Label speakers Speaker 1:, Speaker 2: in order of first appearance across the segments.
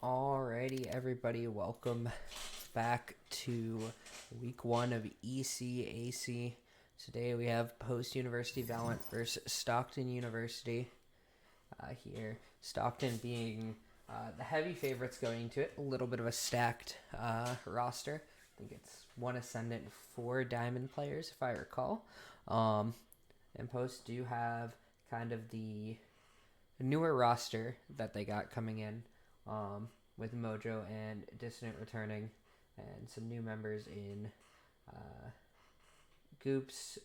Speaker 1: Alrighty, everybody, welcome back to week 1 of ECAC. Today we have post-university Valorant versus Stockton University here. Stockton being the heavy favorites going into it. A little bit of a stacked roster. I think it's 1 Ascendant, 4 Diamond players, if I recall. And Post do have kind of the newer roster that they got coming in. With Mojo and Dissident returning, and some new members in goops.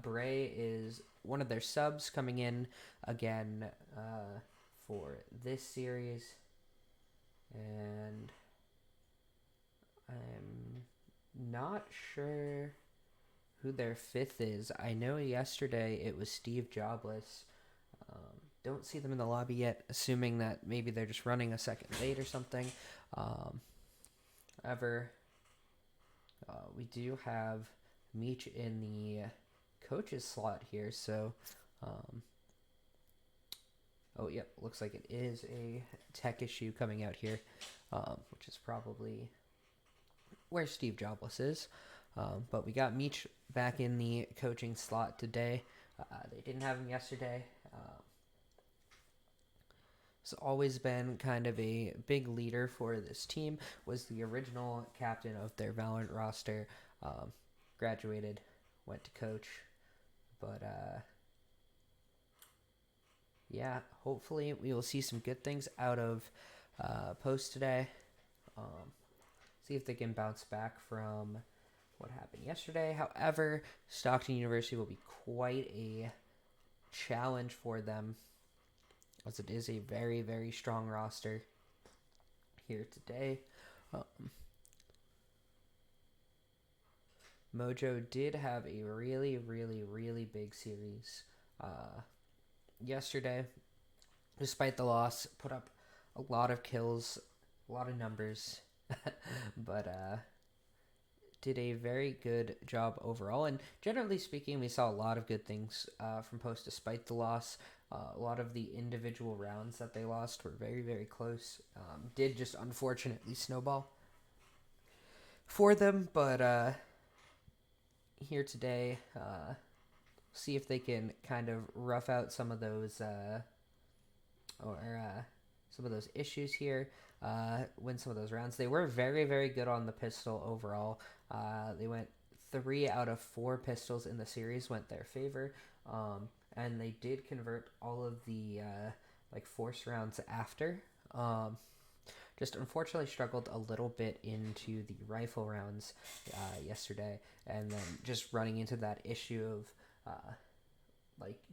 Speaker 1: Bray is one of their subs coming in again for this series, and I'm not sure who their 5th is. I know yesterday it was Steve Jobless. Don't see them in the lobby yet, assuming that maybe they're just running a second date or something. However, we do have Meech in the coach's slot here, so oh, yep, looks like it is a tech issue coming out here, which is probably where Steve Jobless is. But we got Meech back in the coaching slot today. They didn't have him yesterday. Has always been kind of a big leader for this team, was the original captain of their Valorant roster, graduated, went to coach, but yeah, hopefully we will see some good things out of Post today. See if they can bounce back from what happened yesterday. However, Stockton University will be quite a challenge for them, as it is a very, very strong roster here today. Mojo did have a really, really, really big series yesterday. Despite the loss, put up a lot of kills, a lot of numbers, but did a very good job overall. And generally speaking, we saw a lot of good things from Post despite the loss. A lot of the individual rounds that they lost were very, very close. Did just unfortunately snowball for them, but here today, see if they can kind of rough out some of those some of those issues here. Win some of those rounds. They were very, very good on the pistol overall. They went 3 out of 4 pistols in the series went their favor. And they did convert all of the force rounds after. Just unfortunately struggled a little bit into the rifle rounds yesterday, and then just running into that issue of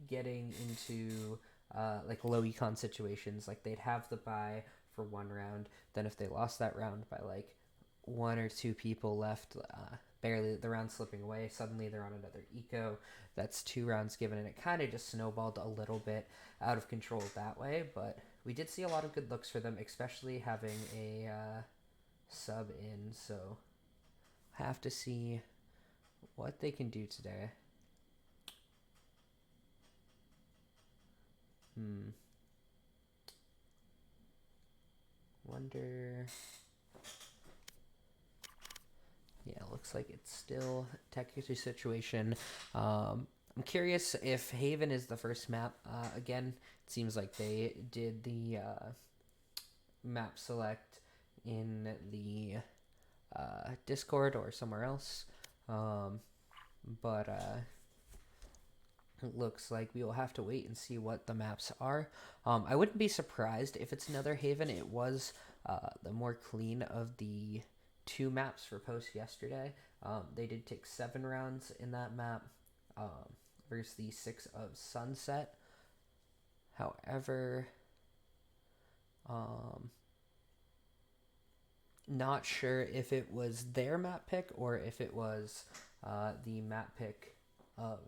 Speaker 1: getting into low econ situations. Like, they'd have the buy for 1 round, then if they lost that round by 1 or 2 people left, barely the round slipping away, suddenly they're on another eco. That's 2 rounds given, and it kind of just snowballed a little bit out of control that way. But we did see a lot of good looks for them, especially having a sub in. So have to see what they can do today. Wonder. Yeah, looks like it's still technically situation. I'm curious if Haven is the first map. Again, it seems like they did the map select in the Discord or somewhere else. But it looks like we will have to wait and see what the maps are. I wouldn't be surprised if it's another Haven. It was the more clean of the 2 maps for Post yesterday. They did take 7 rounds in that map versus the 6 of Sunset. However, not sure if it was their map pick or if it was the map pick of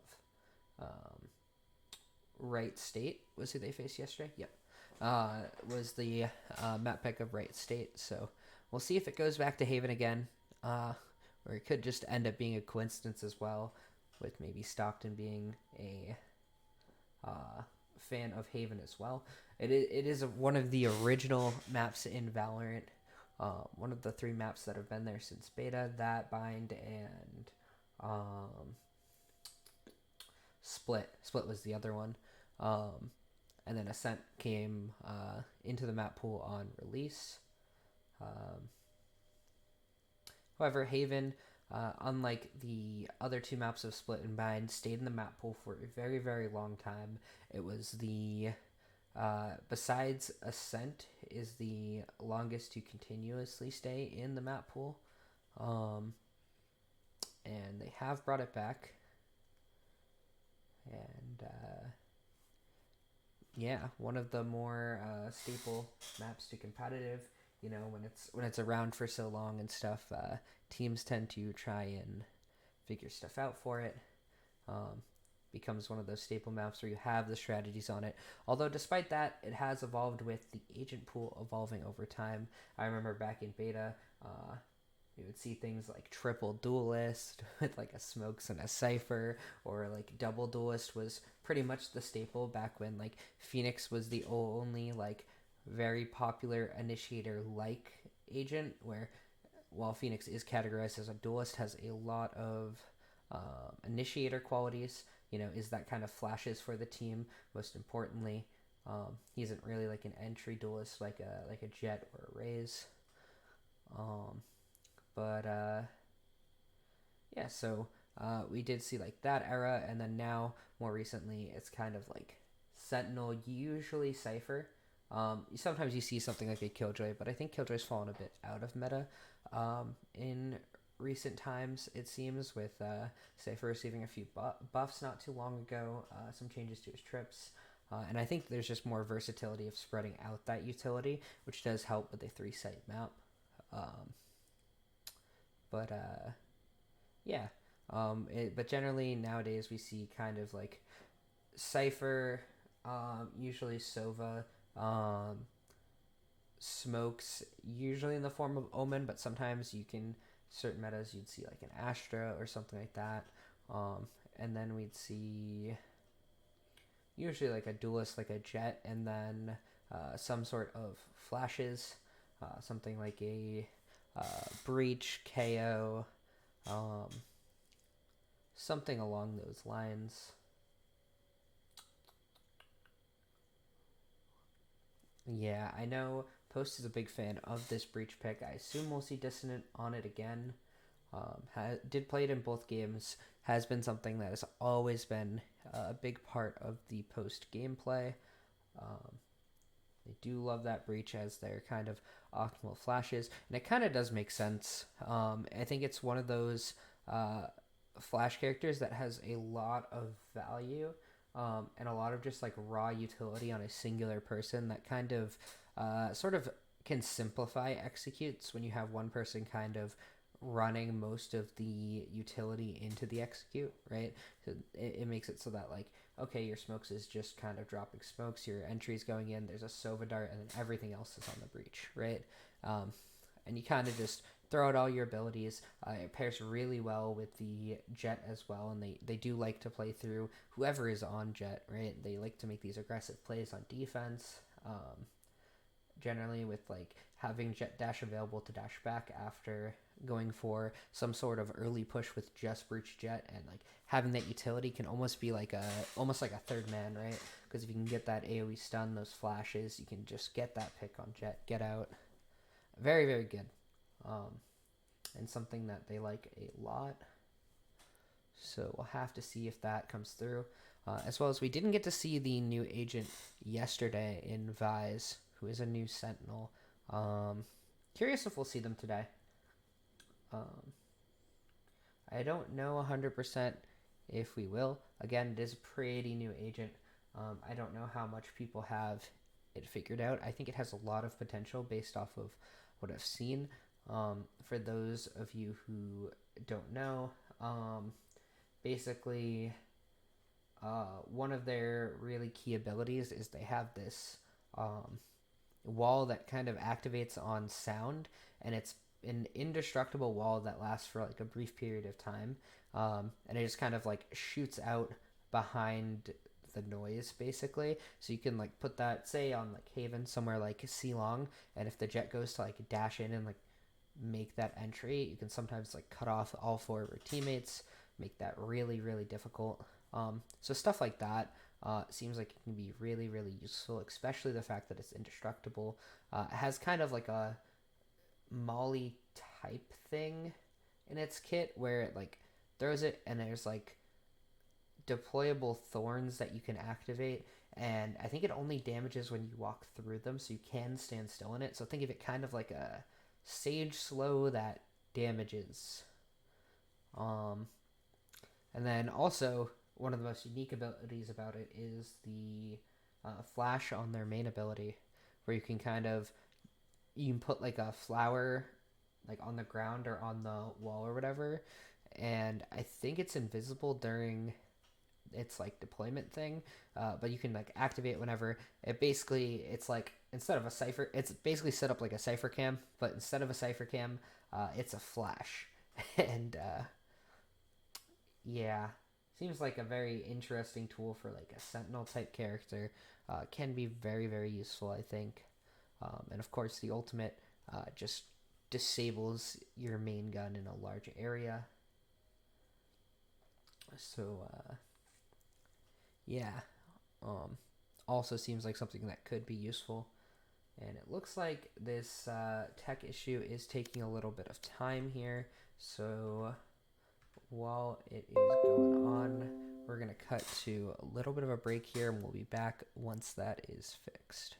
Speaker 1: Right State. Was who they faced yesterday? Yep. Was the map pick of Right State. So we'll see if it goes back to Haven again, or it could just end up being a coincidence as well, with maybe Stockton being a fan of Haven as well. It is one of the original maps in Valorant. One of the 3 maps that have been there since beta. That, Bind, and Split. Split was the other one. And then Ascent came into the map pool on release. However, Haven, unlike the other 2 maps of Split and Bind, stayed in the map pool for a very, very long time. It was the, besides Ascent, is the longest to continuously stay in the map pool. And they have brought it back. And, yeah, one of the more staple maps to competitive. You know, when it's around for so long and stuff, teams tend to try and figure stuff out for it. Becomes one of those staple maps where you have the strategies on it. Although despite that, it has evolved with the agent pool evolving over time. I remember back in beta, you would see things like triple duelist with like a smokes and a cypher, or like double duelist was pretty much the staple back when like Phoenix was the only like very popular initiator like agent, where while Phoenix is categorized as a duelist, has a lot of initiator qualities. You know, is that kind of flashes for the team. Most importantly, he isn't really like an entry duelist like a Jet or a Raze. Yeah, so we did see like that era, and then now more recently it's kind of like Sentinel, usually Cypher. Sometimes you see something like a Killjoy, but I think Killjoy's fallen a bit out of meta in recent times, it seems, with Cypher receiving a few buffs not too long ago, some changes to his trips. And I think there's just more versatility of spreading out that utility, which does help with a 3-site map. Yeah. But generally nowadays we see kind of like Cypher, usually Sova, smokes, usually in the form of Omen, but sometimes you can, certain metas you'd see like an Astra or something like that. And then we'd see usually like a duelist like a Jet, and then some sort of flashes, something like a Breach, KO, something along those lines. Yeah, I know Post is a big fan of this Breach pick. I assume we'll see Dissident on it again. Did play it in both games. Has been something that has always been a big part of the Post gameplay. They do love that Breach as their kind of optimal flashes, and it kind of does make sense. I think it's one of those flash characters that has a lot of value, and a lot of just like raw utility on a singular person that kind of sort of can simplify executes when you have one person kind of running most of the utility into the execute, right? So it makes it so that like, okay, your smokes is just kind of dropping smokes, your entries going in, there's a Sova dart, and then everything else is on the Breach, right? And you kind of just throw out all your abilities. It pairs really well with the Jet as well, and they do like to play through whoever is on Jet, right? They like to make these aggressive plays on defense, generally with like having Jet dash available to dash back after going for some sort of early push with just Breach Jet, and like having that utility can almost be like almost like a third man, right? Because if you can get that AoE stun, those flashes, you can just get that pick on Jet, get out. Very, very good. And something that they like a lot. So we'll have to see if that comes through. As well as we didn't get to see the new agent yesterday in Vise, who is a new Sentinel. Curious if we'll see them today. I don't know 100% if we will. Again, it is a pretty new agent. I don't know how much people have it figured out. I think it has a lot of potential based off of what I've seen. For those of you who don't know, basically one of their really key abilities is they have this wall that kind of activates on sound, and it's an indestructible wall that lasts for like a brief period of time, and it just kind of like shoots out behind the noise basically. So you can like put that say on like Haven somewhere like C long, and if the jet goes to like dash in and like make that entry, you can sometimes like cut off all four of your teammates, make that really really difficult. So stuff like that seems like it can be really really useful, especially the fact that it's indestructible. It has kind of like a Molly type thing in its kit where it like throws it and there's like deployable thorns that you can activate, and I think it only damages when you walk through them, so you can stand still in it. So think of it kind of like a sage slow that damages. Um, and then also one of the most unique abilities about it is the flash on their main ability, where you can kind of you can put like a flower like on the ground or on the wall or whatever, and I think it's invisible during its like deployment thing, but you can like activate whenever. It's like instead of a cipher, it's basically set up like a cipher cam, but instead of a cipher cam, it's a flash, and yeah, seems like a very interesting tool for like a sentinel type character. Can be very very useful, I think. And of course, the ultimate just disables your main gun in a large area. So yeah, um, also seems like something that could be useful. And it looks like this tech issue is taking a little bit of time here. So while it is going on, we're going to cut to a little bit of a break here, and we'll be back once that is fixed.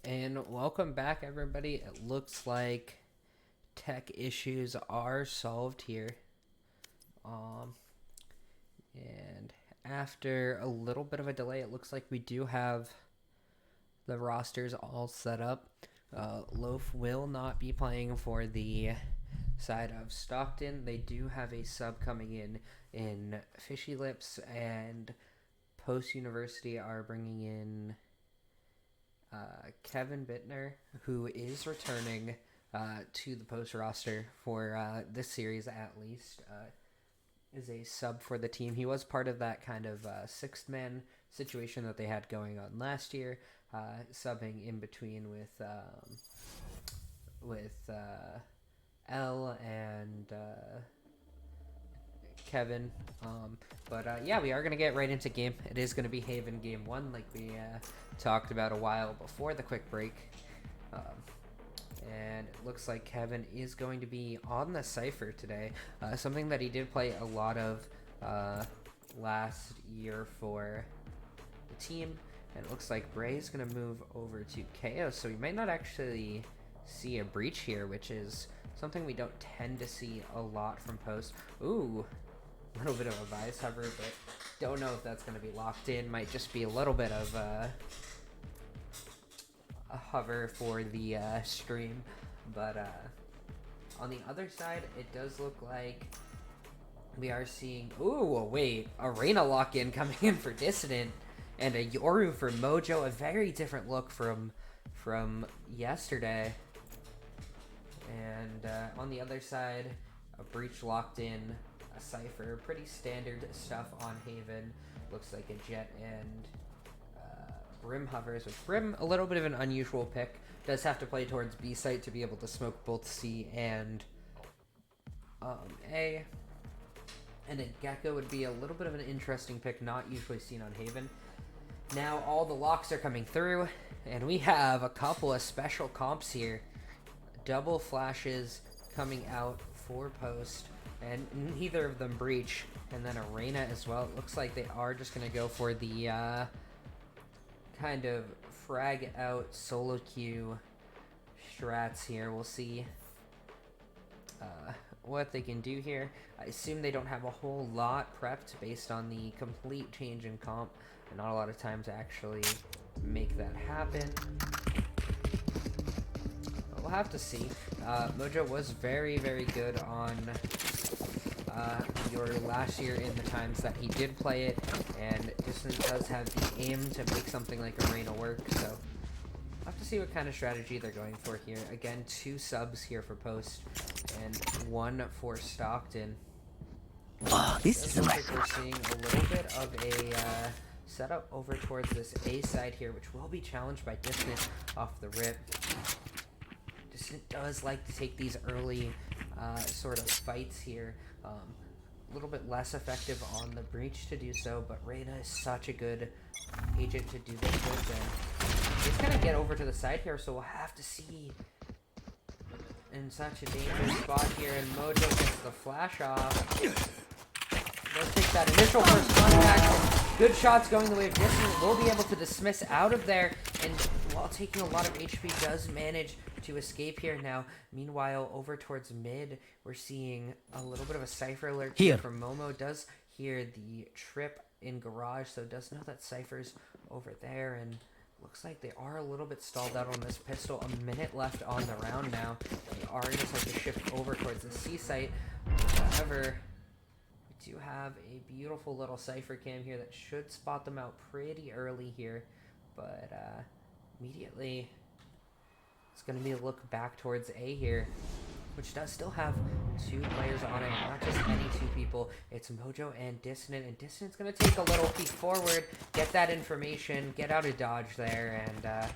Speaker 1: And welcome back, everybody. It looks like tech issues are solved here. And after a little bit of a delay, it looks like we do have the rosters all set up. Loaf will not be playing for the side of Stockton. They do have a sub coming in Fishy Lips, and Post University are bringing in KevinBittner, who is returning to the Post roster for this series at least. Is a sub for the team. He was part of that kind of sixth man situation that they had going on last year, subbing in between with L and Kevin. Yeah, we are going to get right into game. It is going to be Haven game 1, like we talked about a while before the quick break. And it looks like Kevin is going to be on the Cypher today, something that he did play a lot of last year for the team. And it looks like Bray is going to move over to KO, so we might not actually see a breach here, which is something we don't tend to see a lot from Post. Ooh, a little bit of a Vice hover, but don't know if that's going to be locked in. Might just be a little bit of a hover for the stream. But on the other side, it does look like we are seeing... Ooh, wait. Arena lock-in coming in for Dissident, and a Yoru for Mojo. A very different look from yesterday. And on the other side, a breach locked in, a Cypher. Pretty standard stuff on Haven. Looks like a Jet and Brim hovers. With Brim, a little bit of an unusual pick. Does have to play towards B site to be able to smoke both C and A. And a Gecko would be a little bit of an interesting pick, not usually seen on Haven. Now all the locks are coming through, and we have a couple of special comps here. Double flashes coming out for Post, and neither of them breach. And then Arena as well. It looks like they are just going to go for the kind of frag out solo queue strats here. We'll see what they can do here. I assume they don't have a whole lot prepped based on the complete change in comp, and not a lot of time to actually make that happen. But we'll have to see. Mojo was very, very good on your last year in the times that he did play it, and Dissident does have the aim to make something like Arena work, so we'll have to see what kind of strategy they're going for here. Again, 2 subs here for Post, and 1 for Stockton. This is like we're seeing a little bit of a setup over towards this A side here, which will be challenged by Dissident off the rip. Dissident does like to take these early sort of fights here. A little bit less effective on the breach to do so, but Reyna is such a good agent to do this with, and he's gonna get over to the side here, so we'll have to see. In such a dangerous spot here, and Mojo gets the flash off. Let's take that initial first contact. Good shots going the way of Dissident. Will be able to dismiss out of there, and while taking a lot of HP, does manage to escape here. Now, meanwhile, over towards mid, we're seeing a little bit of a Cypher alert here from Momo. Does hear the trip in garage, so does know that Cypher's over there, and looks like they are a little bit stalled out on this pistol. A minute left on the round now. They are going to start to shift over towards the C site. However, we do have a beautiful little Cypher cam here that should spot them out pretty early here, but immediately it's going to be a look back towards A here, which does still have 2 players on it, not just any 2 people. It's Mojo and Dissident, and Dissident's going to take a little peek forward, get that information, get out of dodge there, and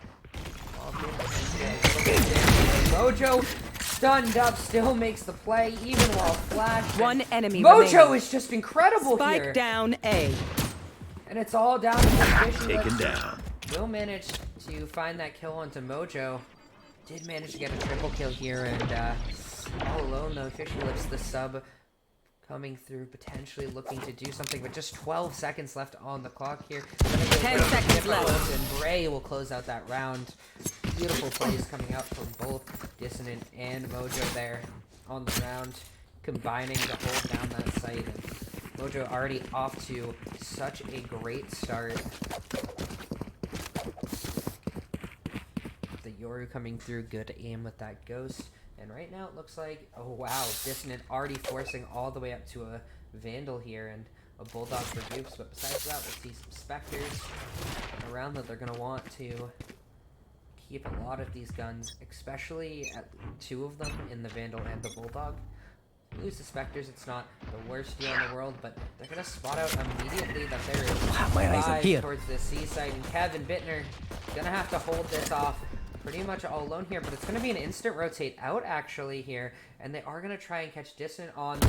Speaker 1: Mojo stunned up, still makes the play, even while flashing.
Speaker 2: 1 enemy
Speaker 1: Mojo
Speaker 2: remaining.
Speaker 1: is just incredible
Speaker 2: Spike
Speaker 1: here.
Speaker 2: down A.
Speaker 1: And it's all down to the
Speaker 3: Taken down.
Speaker 1: Will manage to find that kill onto Mojo. Did manage to get a triple kill here, and all alone though, Fishy Lips, the sub, coming through, potentially looking to do something, but just 12 seconds left on the clock here.
Speaker 2: 10 seconds left.
Speaker 1: And Bray will close out that round. Beautiful plays coming out from both Dissident and Mojo there on the round, combining to hold down that site. And Mojo already off to such a great start. The Yoru coming through, good aim with that Ghost. And right now it looks like, oh wow, Dissident already forcing all the way up to a Vandal here and a Bulldog for goops. But besides that, we'll see some Spectres around that they're going to want to keep a lot of these guns, especially at 2 of them in the Vandal and the Bulldog. Lose the Spectres, it's not the worst deal in the world, but they're going to spot out immediately that there is 5 towards the C side, and KevinBittner going to have to hold this off pretty much all alone here, but it's going to be an instant rotate out actually here, and they are going to try and catch Dissident on the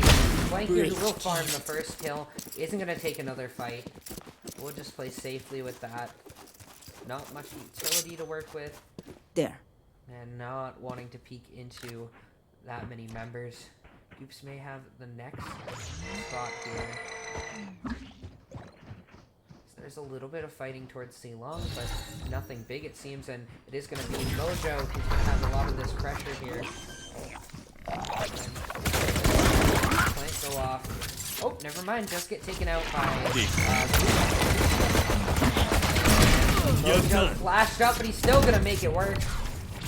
Speaker 1: flank here, who will farm the first kill, isn't going to take another fight. We'll just play safely with that. Not much utility to work with.
Speaker 2: There.
Speaker 1: And not wanting to peek into that many members. Goops may have the next spot here. So there's a little bit of fighting towards C-Long, but nothing big it seems, and it is going to be Mojo who's going to have a lot of this pressure here. Plant go off. Oh, never mind, just get taken out by Mojo flashed up, but he's still going to make it work.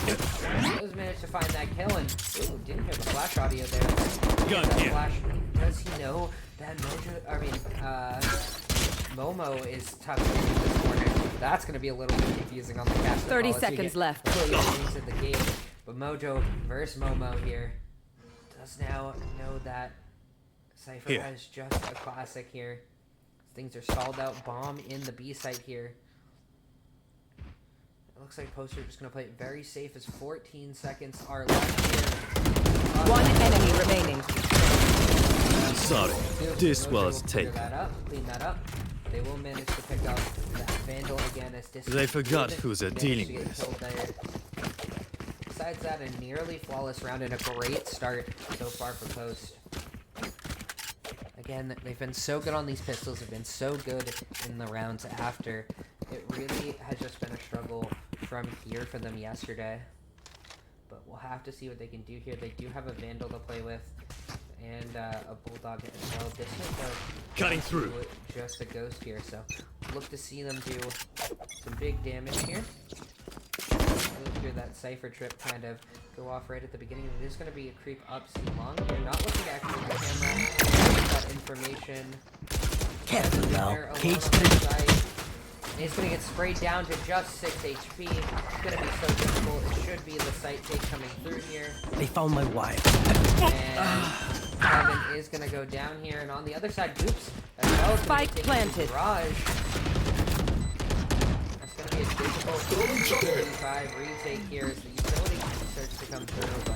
Speaker 1: Does manage to find that kill, and ooh, didn't hear the flash audio there. Flash. Does he know that Momo is tucked into this corner? That's going to be a little bit confusing on the caster.
Speaker 2: 30 seconds left.
Speaker 1: Into the game, but Mojo versus Momo here does now know that Cypher has just a classic here. Things are stalled out. Bomb in the B site here. Looks like Poster just going to play it very safe as 14 seconds are left here.
Speaker 2: One enemy remaining.
Speaker 3: Sorry, this was taken.
Speaker 1: Clean that up. They will manage to pick up that Vandal again as Dissident.
Speaker 3: They forgot who they're dealing with.
Speaker 1: Besides that, a nearly flawless round and a great start so far for Post. Again, they've been so good on these pistols. They've been so good in the rounds after. It really has just been a struggle from here for them yesterday. But we'll have to see what they can do here. They do have a Vandal to play with and a Bulldog as well. Dissident, though,
Speaker 3: cutting through.
Speaker 1: Just a Ghost here, so look to see them do some big damage here. We'll hear that Cypher trip kind of go off right at the beginning. It is going to be a creep up C-Long. They're not looking to actually the camera. That information.
Speaker 2: Careful now.
Speaker 1: He's going to get sprayed down to just 6 HP. It's going to be so difficult. It should be the site take coming through here.
Speaker 2: They found my wife.
Speaker 1: And Kevin is going to go down here. And on the other side, goops as well.
Speaker 2: Spike planted.
Speaker 1: Garage. That's going to be a difficult 35 retake here as the utility starts to come through.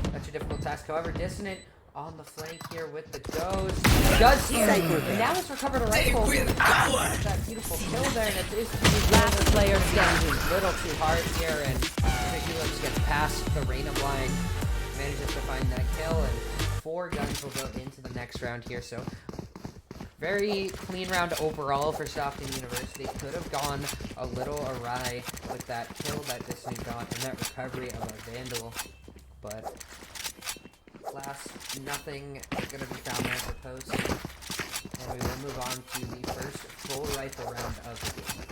Speaker 1: But that's a difficult task. However, Dissident on the flank here with the Ghost. Does see Cypher, and now it's recovered a rifle. That beautiful kill there, and it is
Speaker 2: last player standing.
Speaker 1: A little too hard here, and Helix gets past the Reyna blind, manages to find that kill, and 4 guns will go into the next round here. So very clean round overall for Stockton University. Could have gone a little awry with that kill that Dissident got and that recovery of a Vandal, but nothing is going to be found there for Post. And we will move on to the first full rifle round of the game.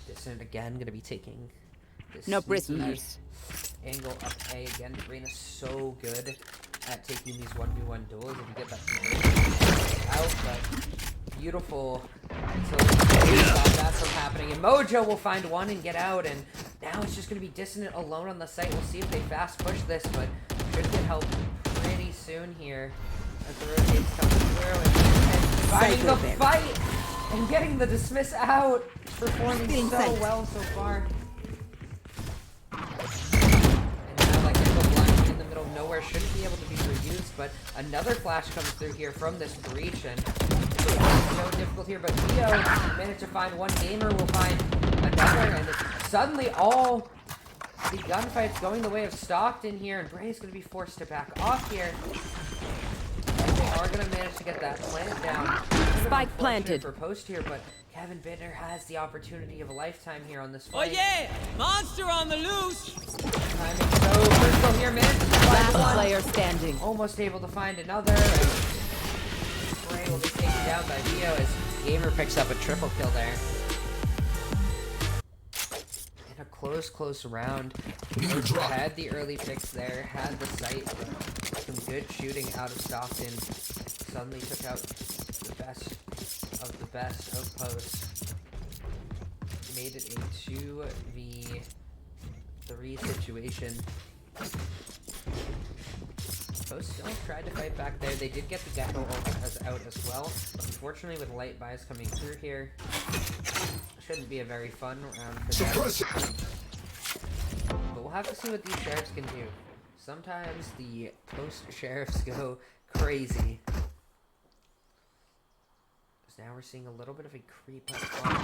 Speaker 1: Dissident again going to be taking this
Speaker 2: no prisoners.
Speaker 1: Angle up A again. Reyna's so good at taking these 1v1 duels. If you get that conversion out, but beautiful. So that's what's happening. And Mojo will find one and get out. And now it's just going to be Dissident alone on the site. We'll see if they fast push this, but should get help pretty soon here as the rotates come through and finding the fight and getting the dismiss out, performing so well so far. And now like the blind in the middle of nowhere shouldn't be able to be reused, but another flash comes through here from this breach, and it's so difficult here, but Leo managed to find one gamer, will find another, and it's suddenly all the gunfight's going the way of Stockton here, and Bray is going to be forced to back off here. are going to manage to get that plant down.
Speaker 2: Spike planted.
Speaker 1: For post here, but KevinBittner has the opportunity of a lifetime here on this
Speaker 4: Oh
Speaker 1: fight.
Speaker 4: yeah! Monster on the loose!
Speaker 1: Timing so critical here, man.
Speaker 2: Last player standing.
Speaker 1: Almost able to find another. And Bray will be taken down by Vio as Gamer picks up a triple kill there. In a close round. Had the early picks there, had the sight, but some good shooting out of Stockton. Suddenly took out the best of post. Made it a 2v3 situation. Post still tried to fight back there. They did get the Gecko out as well. Unfortunately, with light buys coming through here, shouldn't be a very fun round for them. But we'll have to see what these sheriffs can do. Sometimes the post sheriffs go crazy. Now we're seeing a little bit of a creep up on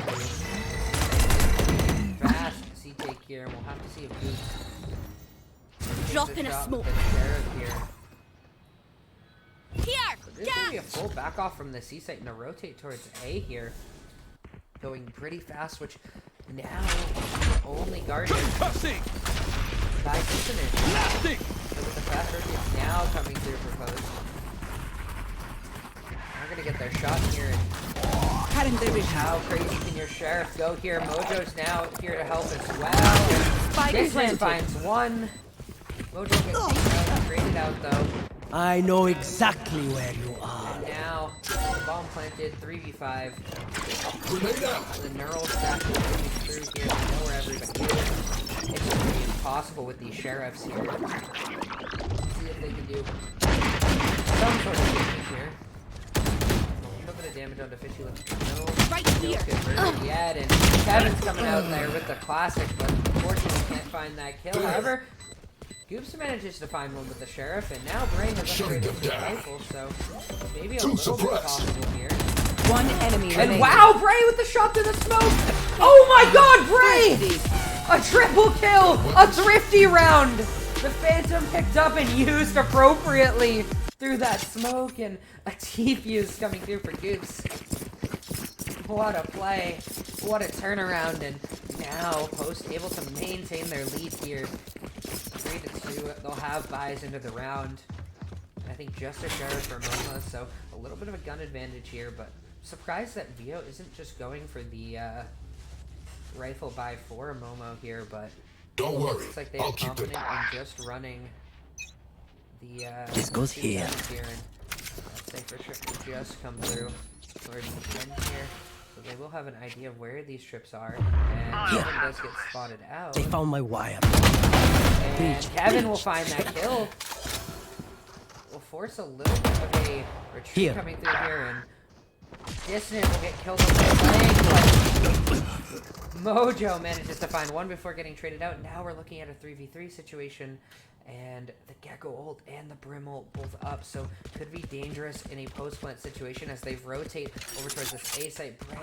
Speaker 1: fast C-take here, and we'll have to see if Goops
Speaker 5: Drop in a smoke.
Speaker 1: Here.
Speaker 5: Here!
Speaker 1: So this is going to be a full back off from the C-site and a rotate towards A here. Going pretty fast, which now only guarded by Dissident. So with the fast rotate now coming through for post. They're going to get their shot here. How crazy can your sheriff go here? Mojo's now here to help as well. Dissident finds one. Mojo gets taken out, traded out though.
Speaker 2: I know exactly where you are.
Speaker 1: And now, the bomb planted, 3v5. The neural stack is moving through here. They know where everybody is. It's going to be impossible with these sheriffs here. Let's see if they can do some sort of damage here. A little bit of damage onto Fishy. No
Speaker 5: Right here.
Speaker 1: converted yet, and Kevin's coming out there with the classic, but unfortunately can't find that kill. However, Goops manages to find one with the sheriff, and now Bray has upgraded his rifle, so maybe a little bit possible here.
Speaker 2: One enemy
Speaker 1: And
Speaker 2: remaining.
Speaker 1: wow, Bray with the shot to the smoke! Oh my god, Bray! A triple kill! A thrifty round! The Phantom picked up and used appropriately through that smoke, and a defuse coming through for Goops. What a play. What a turnaround, and now Post able to maintain their lead here. 3-2. They'll have buys into the round. I think just a sheriff for Momo, so a little bit of a gun advantage here, but surprised that Vio isn't just going for the rifle buy for Momo here, but
Speaker 6: don't worry,
Speaker 1: looks like they're
Speaker 6: I'll keep it.
Speaker 1: confident on just running the
Speaker 2: This goes here.
Speaker 1: And I'd say for sure just come through towards the end here. So they will have an idea of where these trips are, and Kevin does get spotted out.
Speaker 2: They found my wire.
Speaker 1: And Kevin will find that kill. Will force a little bit of a retreat coming through here, and Dissident will get killed on the flank, but Mojo manages to find one before getting traded out. Now we're looking at a 3v3 situation, and the Gecko ult and the Brim ult both up, so could be dangerous in a post-plant situation as they rotate over towards this A site. Bray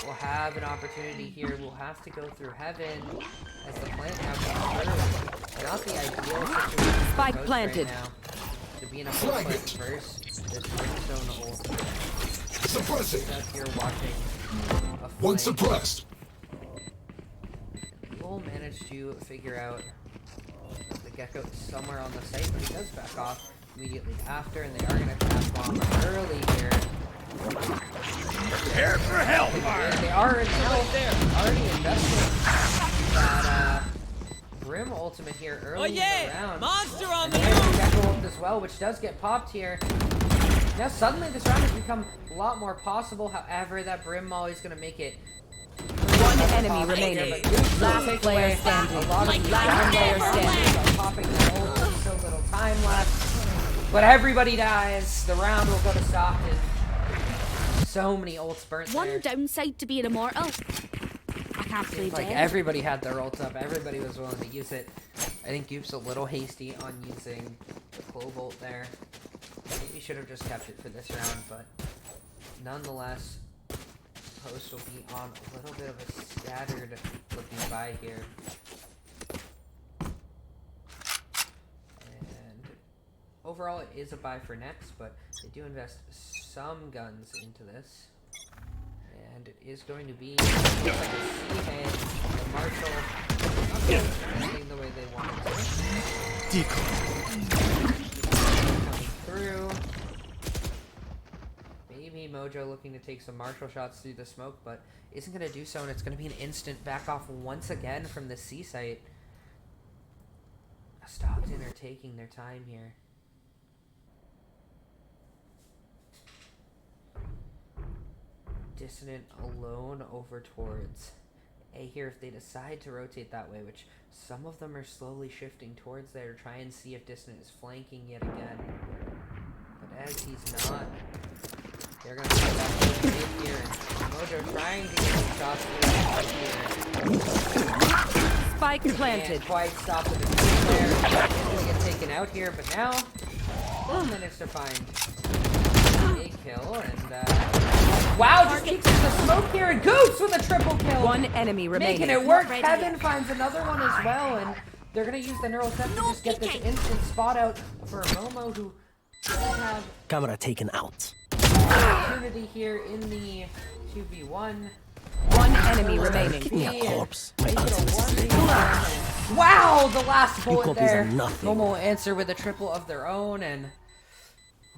Speaker 1: will have an opportunity here. We'll have to go through heaven as the plant now comes through. Not the ideal situation.
Speaker 2: Spike
Speaker 1: for Post
Speaker 2: planted.
Speaker 1: right now. To be in a post-plant first, this Brimstone ult.
Speaker 6: Suppressing.
Speaker 1: Out here watching a
Speaker 6: One
Speaker 1: flank.
Speaker 6: suppressed.
Speaker 1: We'll manage to figure out the Gecko somewhere on the site, but he does back off immediately after, and they are going to tap bomb early here.
Speaker 3: Prepare for hellfire!
Speaker 1: They are now already investing that Brim ultimate here early in the round.
Speaker 4: Monster on
Speaker 1: And
Speaker 4: the
Speaker 1: there's the
Speaker 4: loose!
Speaker 1: Gecko ult as well, which does get popped here. Now suddenly this round has become a lot more possible, however that Brim Molly is going to make it
Speaker 2: One enemy remaining. Last player standing.
Speaker 1: a lot of these down players standing are popping their ult with so little time left. But everybody dies. The round will go to Stockton. So many ults burnt
Speaker 5: One
Speaker 1: there.
Speaker 5: downside to being immortal. I can't play
Speaker 1: Like
Speaker 5: dead.
Speaker 1: everybody had their ults up. Everybody was willing to use it. I think Goop's a little hasty on using the Clove ult there. Maybe should have just kept it for this round, but nonetheless, Post will be on a little bit of a scattered looking buy here. And overall it is a buy for next, but They do invest some guns into this. And it is going to be like a C-head. The Marshall not going the way they wanted to.
Speaker 3: Decoy.
Speaker 1: Coming through. Maybe Mojo looking to take some Marshall shots through the smoke, but isn't going to do so, and it's going to be an instant back off once again from the C site. Stockton are taking their time here. Dissident alone over towards A here if they decide to rotate that way, which some of them are slowly shifting towards there to try and see if Dissident is flanking yet again. But as he's not, they're going to try that rotate here. And Mojo trying to get some shots here.
Speaker 2: Spike planted.
Speaker 1: Can't quite stop the defense there. He's going to get taken out here, but now we'll manage to find a kill. And wow, just keeps the smoke here, and Goops with a triple kill.
Speaker 2: One enemy remaining.
Speaker 1: Making it work. Kevin finds another one as well, and they're going to use the neural tech to just get this instant spot out for Momo, who doesn't have
Speaker 7: Camera taken out.
Speaker 1: opportunity here in the 2v1.
Speaker 2: One enemy remaining.
Speaker 7: Give me a corpse. My
Speaker 1: Make it a
Speaker 7: answer is
Speaker 1: 1v1. Wow, the last bullet
Speaker 7: copies
Speaker 1: there.
Speaker 7: are nothing.
Speaker 1: Momo will answer with a triple of their own, and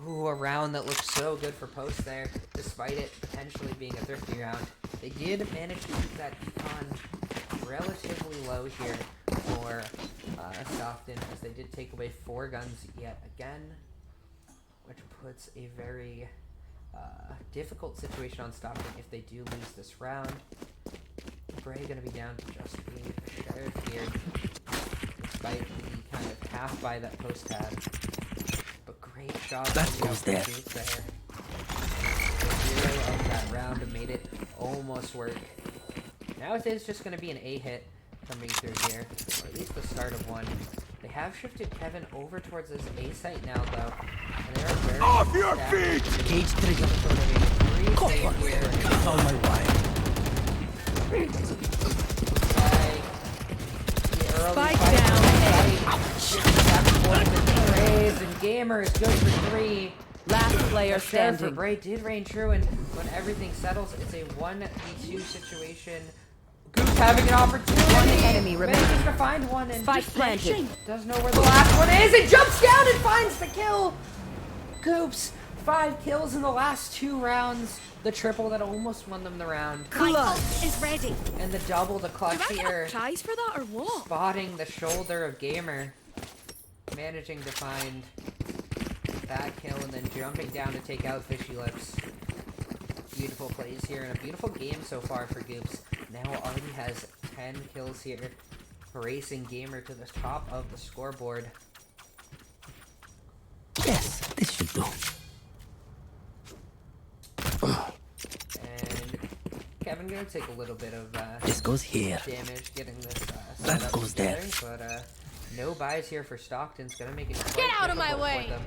Speaker 1: ooh, a round that looks so good for Post there, despite it potentially being a thrifty round. They did manage to keep that econ relatively low here for Stockton, as they did take away 4 guns yet again, which puts a very difficult situation on Stockton if they do lose this round. Bray going to be down to just a sheriff here, despite the kind of half buy that Post had. But great shot.
Speaker 7: That goes there.
Speaker 1: The 0 of that round made it almost work. Now it is just going to be an A hit coming through here, or at least the start of one. They have shifted Kevin over towards this A site now, though, and they are very
Speaker 6: Off your feet!
Speaker 7: Cage trigger. Call for it. That's all my wife.
Speaker 2: Spike down.
Speaker 1: And Gamers goes for 3.
Speaker 2: Last player
Speaker 1: Sheriff for
Speaker 2: standing.
Speaker 1: Bray did reign true, and when everything settles, it's a 1v2 situation. Goops having an opportunity.
Speaker 2: One enemy remaining.
Speaker 1: Manages to find one and
Speaker 2: Spike planted.
Speaker 1: doesn't know where the last one is. It jumps down and finds the kill. Goops, 5 kills in the last 2 rounds. The triple that almost won them the round.
Speaker 5: My ult is ready.
Speaker 1: And the double, the
Speaker 5: Do
Speaker 1: clutch
Speaker 5: I get
Speaker 1: here.
Speaker 5: a prize for that or what?
Speaker 1: Spotting the shoulder of Gamer. Managing to find that kill and then jumping down to take out Fishy Lips. Beautiful plays here and a beautiful game so far for Goops. Now already has 10 kills here, racing Gamer to the top of the scoreboard.
Speaker 7: Yes, this should do.
Speaker 1: And Kevin gonna take a little bit of
Speaker 7: This goes here.
Speaker 1: damage getting this
Speaker 7: That
Speaker 1: set up
Speaker 7: goes there.
Speaker 1: together, but no buys here for Stockton's gonna make it quite
Speaker 5: Get out of my
Speaker 1: difficult
Speaker 5: way.
Speaker 1: for them.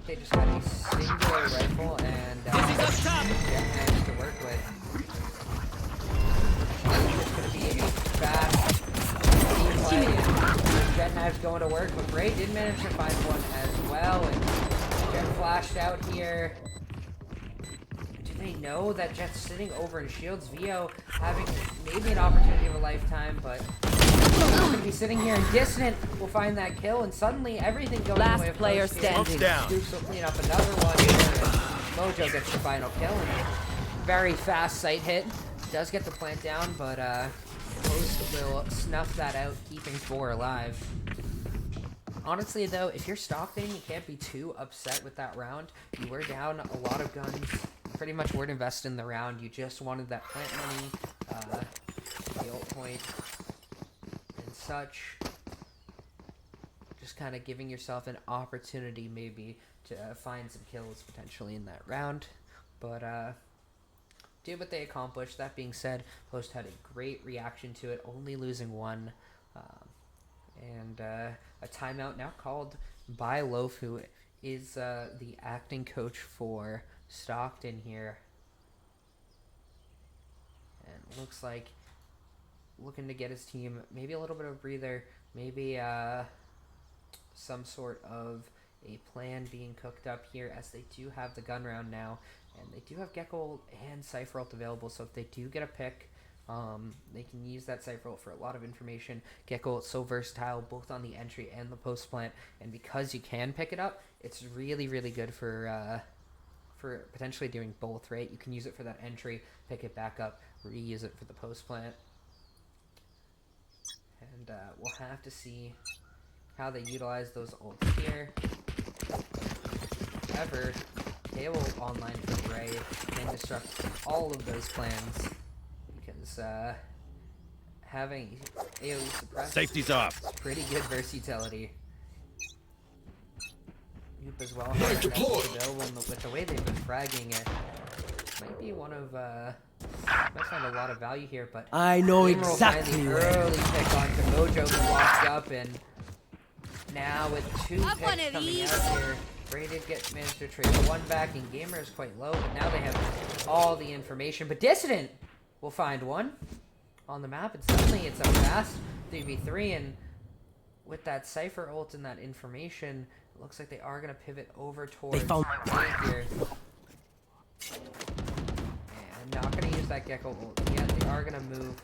Speaker 1: They just got a singular rifle and
Speaker 4: Dizzy's up top.
Speaker 1: Jet to work with. It's gonna be a fast team play, and Jet Knife's going to work, but Bray did manage to find one as well, and Jet flashed out here. Do they know that Jet's sitting over in shields? Vio having maybe an opportunity of a lifetime, but he's going to be sitting here, and Dissident will find that kill, and suddenly everything going
Speaker 2: Last
Speaker 1: the way of
Speaker 2: player
Speaker 1: Post here.
Speaker 2: standing.
Speaker 3: Down.
Speaker 1: Goops will clean up another one here, and Mojo gets the final kill, and very fast sight hit. Does get the plant down, but Post will snuff that out, keeping 4 alive. Honestly, though, if you're Stockton, you can't be too upset with that round. You were down a lot of guns. Pretty much weren't invested in the round. You just wanted that plant money, the ult point, and such. Just kind of giving yourself an opportunity, maybe, to find some kills potentially in that round. But, did what they accomplished. That being said, Post had a great reaction to it, only losing 1. And a timeout now called by Loaf, who is the acting coach for Stockton here. And looks like looking to get his team maybe a little bit of a breather, maybe some sort of a plan being cooked up here, as they do have the gun round now, and they do have Gecko ult and Cypher ult available, so if they do get a pick, they can use that Cypher ult for a lot of information. Gecko ult so versatile both on the entry and the post plant, and because you can pick it up, it's really, really good for potentially doing both, right? You can use it for that entry, pick it back up, reuse it for the post plant. And we'll have to see how they utilize those ults here. However, KO ult online for Bray can disrupt all of those plans, because having AoE suppress
Speaker 3: Safety's off.
Speaker 1: is pretty good versatility. Goop as well.
Speaker 6: Right deployed.
Speaker 1: Available with the way they've been fragging it. Might be one of might find a lot of value here, but
Speaker 7: I know
Speaker 1: Gamer will find
Speaker 7: exactly
Speaker 1: the
Speaker 7: where.
Speaker 1: early pick onto Mojo, who walks up, and now with two
Speaker 5: Have one
Speaker 1: picks
Speaker 5: of
Speaker 1: coming
Speaker 5: these.
Speaker 1: out here, Bray did manage to trade one back, and Gamer is quite low, but now they have all the information. But Dissident will find one on the map, and suddenly it's a fast 3v3, and with that Cypher ult and that information, it looks like they are going to pivot over towards
Speaker 7: found-
Speaker 1: Bray here. And not going to use that Gecko ult yet. They are going to move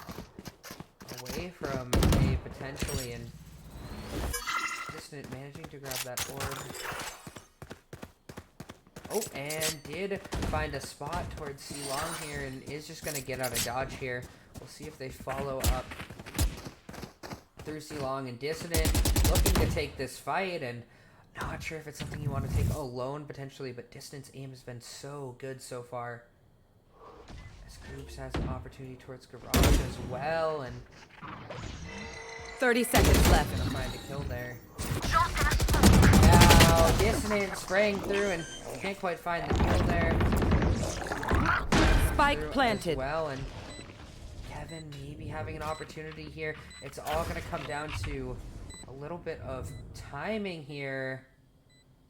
Speaker 1: away from A potentially, and Dissident managing to grab that orb. Oh, and did find a spot towards C Long here, and is just going to get out of dodge here. We'll see if they follow up through C Long, and Dissident looking to take this fight, and not sure if it's something you want to take alone potentially, but Dissident's aim has been so good so far. As Goops has an opportunity towards Garage as well, and
Speaker 2: 30 seconds left.
Speaker 1: gonna find a kill there. Now Dissident spraying through and can't quite find the kill there.
Speaker 2: Spike
Speaker 1: Through
Speaker 2: planted.
Speaker 1: as well, and Kevin maybe having an opportunity here. It's all gonna come down to a little bit of timing here.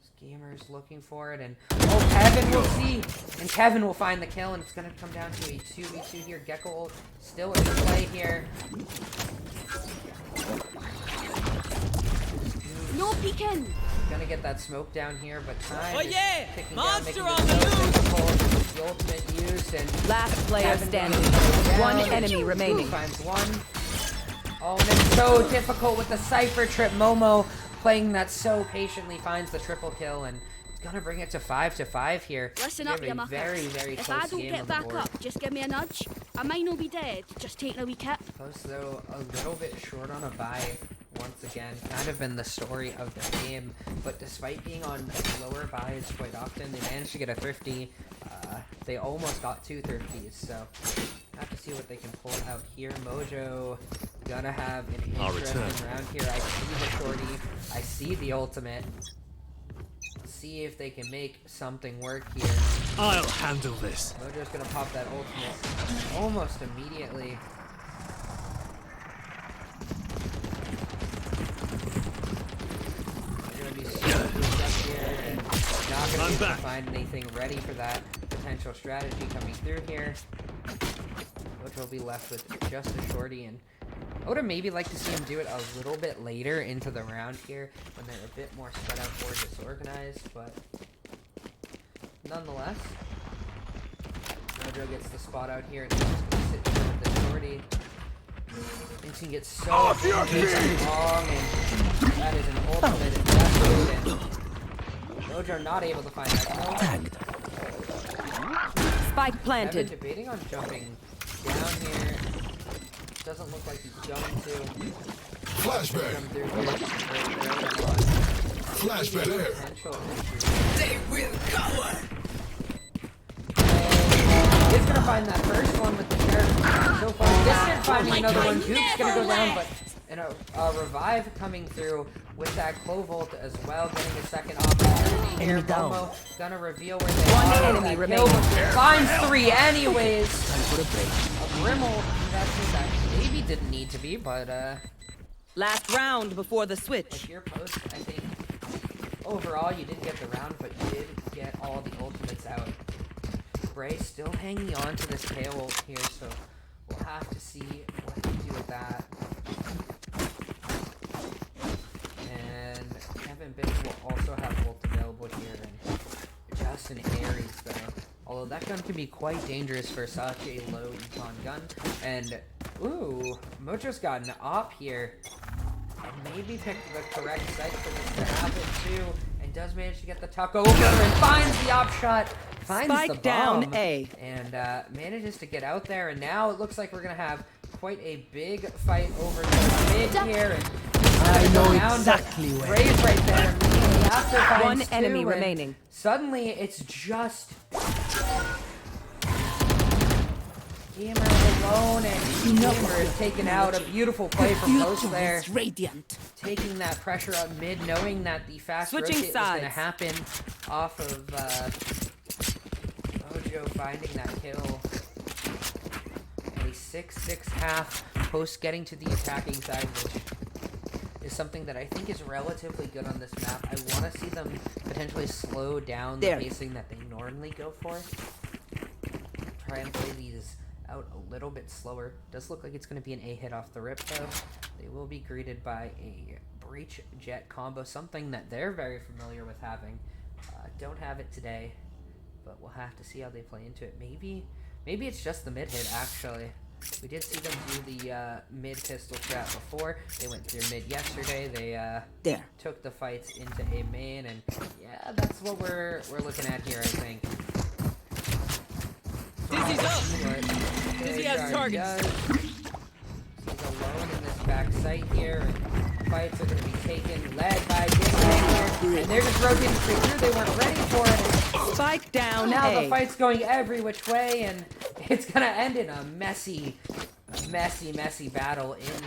Speaker 1: This Gamer's looking for it, and oh, Kevin will see, and Kevin will find the kill, and it's gonna come down to a 2v2 here. Gecko ult still in play here.
Speaker 5: No peeking.
Speaker 1: Gonna get that smoke down here, but time
Speaker 4: Oh
Speaker 1: is
Speaker 4: yeah!
Speaker 1: ticking
Speaker 4: Monster
Speaker 1: down,
Speaker 4: on
Speaker 1: making
Speaker 4: the
Speaker 1: this so
Speaker 4: loose!
Speaker 1: difficult. The ultimate use, and
Speaker 2: Last player
Speaker 1: Kevin
Speaker 2: standing.
Speaker 1: goes down.
Speaker 2: One enemy
Speaker 1: Ooh,
Speaker 2: remaining.
Speaker 1: finds one. Oh, and it's so difficult with the Cypher trip. Momo playing that so patiently finds the triple kill, and it's gonna bring it to 5-5 here.
Speaker 5: Listen
Speaker 1: We
Speaker 5: up,
Speaker 1: have
Speaker 5: you
Speaker 1: a
Speaker 5: muckers.
Speaker 1: very, very
Speaker 5: If
Speaker 1: close
Speaker 5: I don't
Speaker 1: game
Speaker 5: get
Speaker 1: on the
Speaker 5: back
Speaker 1: board.
Speaker 5: up, just give me a nudge. I might not be dead, just taking a wee kit.
Speaker 1: Close though, a little bit short on a buy once again. Kind of been the story of the game, but despite being on lower buys quite often, they managed to get a thrifty. They almost got 2 thrifties, so have to see what they can pull out here. Mojo gonna have an
Speaker 3: I'll
Speaker 1: interesting
Speaker 3: return.
Speaker 1: round here. I see the shorty, I see the ultimate. See if they can make something work here.
Speaker 3: I'll handle this.
Speaker 1: Mojo's gonna pop that ultimate almost immediately. They're gonna be so grouped up here and not gonna
Speaker 3: I'm
Speaker 1: be able
Speaker 3: back.
Speaker 1: to find anything ready for that potential strategy coming through here. Mojo will be left with just a shorty, and I would have maybe liked to see him do it a little bit later into the round here when they're a bit more spread out or disorganized, but nonetheless, Mojo gets the spot out here, and he's just going to sit here with the shorty. Things can get so long, and that is an ultimate investment. Mojo not able to find that kill.
Speaker 2: Spike
Speaker 1: Kevin
Speaker 2: planted.
Speaker 1: debating on jumping down here. Doesn't look like he's going to.
Speaker 6: Flashbang.
Speaker 1: Come through here.
Speaker 6: Flashbang there.
Speaker 1: Potential entry. They will cover. He's gonna find that first one with the character. So far, Dissident finding another one. Goop's gonna go down, but and a revive coming through with that Clovolt as well, getting a second opportunity here.
Speaker 7: Enemy down.
Speaker 1: Momo gonna reveal where they
Speaker 2: One
Speaker 1: are.
Speaker 2: enemy
Speaker 1: That
Speaker 2: remaining.
Speaker 1: kill, but finds 3 anyways.
Speaker 7: Time for a break.
Speaker 1: A Grimmel, that maybe didn't need to be, but
Speaker 2: Last round before the
Speaker 1: with
Speaker 2: switch.
Speaker 1: your post, I think overall you didn't get the round, but you did get all the ultimates out. Bray still hanging on to this KO ult here, so we'll have to see what they do with that. And Kevin KevinBittner will also have ult available here, and just an Ares though. Although that gun can be quite dangerous for such a low econ gun. And ooh, Mojo's got an op here. And maybe picked the correct site for this to happen too. And does manage to get the tuck over and finds the op shot. Finds
Speaker 2: Spike
Speaker 1: the bomb.
Speaker 2: down A.
Speaker 1: And manages to get out there. And now it looks like we're gonna have quite a big fight over the mid here. And
Speaker 2: I know
Speaker 1: down,
Speaker 2: exactly where.
Speaker 1: Bray's right there. Immediately after finds
Speaker 2: One
Speaker 1: two,
Speaker 2: enemy
Speaker 1: and
Speaker 2: remaining.
Speaker 1: Suddenly it's just Gamer alone, and Gamer is taking out a beautiful play from Post there.
Speaker 2: Radiant.
Speaker 1: Taking that pressure up mid, knowing that the fast
Speaker 2: Switching
Speaker 1: rotate was going to
Speaker 2: sides.
Speaker 1: happen off of Mojo finding that kill. And a 6-6 half, Post getting to the attacking side, which is something that I think is relatively good on this map. I want to see them potentially slow down the
Speaker 2: There.
Speaker 1: pacing that they normally go for. Try and play these out a little bit slower. Does look like it's going to be an A hit off the rip though. They will be greeted by a breach jet combo, something that they're very familiar with having. Don't have it today, but we'll have to see how they play into it. Maybe it's just the mid hit actually. We did see them do the mid pistol trap before. They went through mid yesterday. They
Speaker 2: There.
Speaker 1: took the fights into a main, and yeah, that's what we're looking at here, I think.
Speaker 4: Dizzy's up! Dizzy has targets.
Speaker 1: He's alone in this back site here, and fights are going to be taken, led by Dissident here, and they're just rotating straight through. They weren't ready for it.
Speaker 2: Spike down
Speaker 1: Now
Speaker 2: A.
Speaker 1: the fight's going every which way, and it's going to end in a messy battle in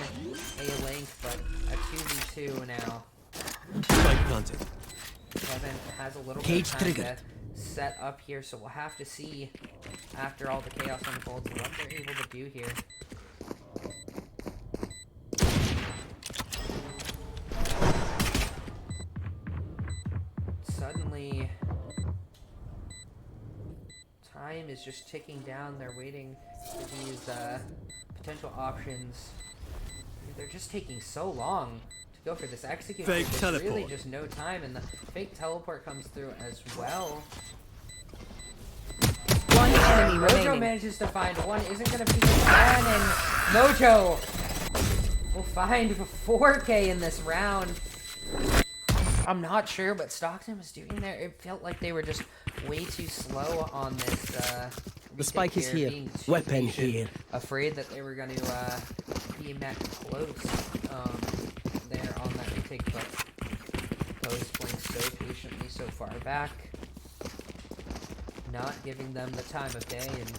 Speaker 1: a link, but a 2v2 now.
Speaker 3: Spike planted.
Speaker 1: Kevin has a little
Speaker 2: Cage
Speaker 1: bit of time
Speaker 2: triggered.
Speaker 1: to set up here, so we'll have to see after all the chaos unfolds what they're able to do here. Suddenly, time is just ticking down. They're waiting for these potential options. They're just taking so long to go for this execute.
Speaker 3: Fake
Speaker 1: There's
Speaker 3: teleport.
Speaker 1: really just no time, and the fake teleport comes through as well.
Speaker 2: One enemy
Speaker 1: Mojo
Speaker 2: remaining.
Speaker 1: manages to find one. Isn't going to be the plan, and Mojo will find 4K in this round. I'm not sure what Stockton was doing there. It felt like they were just way too slow on this.
Speaker 2: The spike is here.
Speaker 1: Being too
Speaker 2: Weapon
Speaker 1: patient,
Speaker 2: here.
Speaker 1: Afraid that they were going to be met close there on that retake, but Post playing so patiently so far back. Not giving them the time of day, and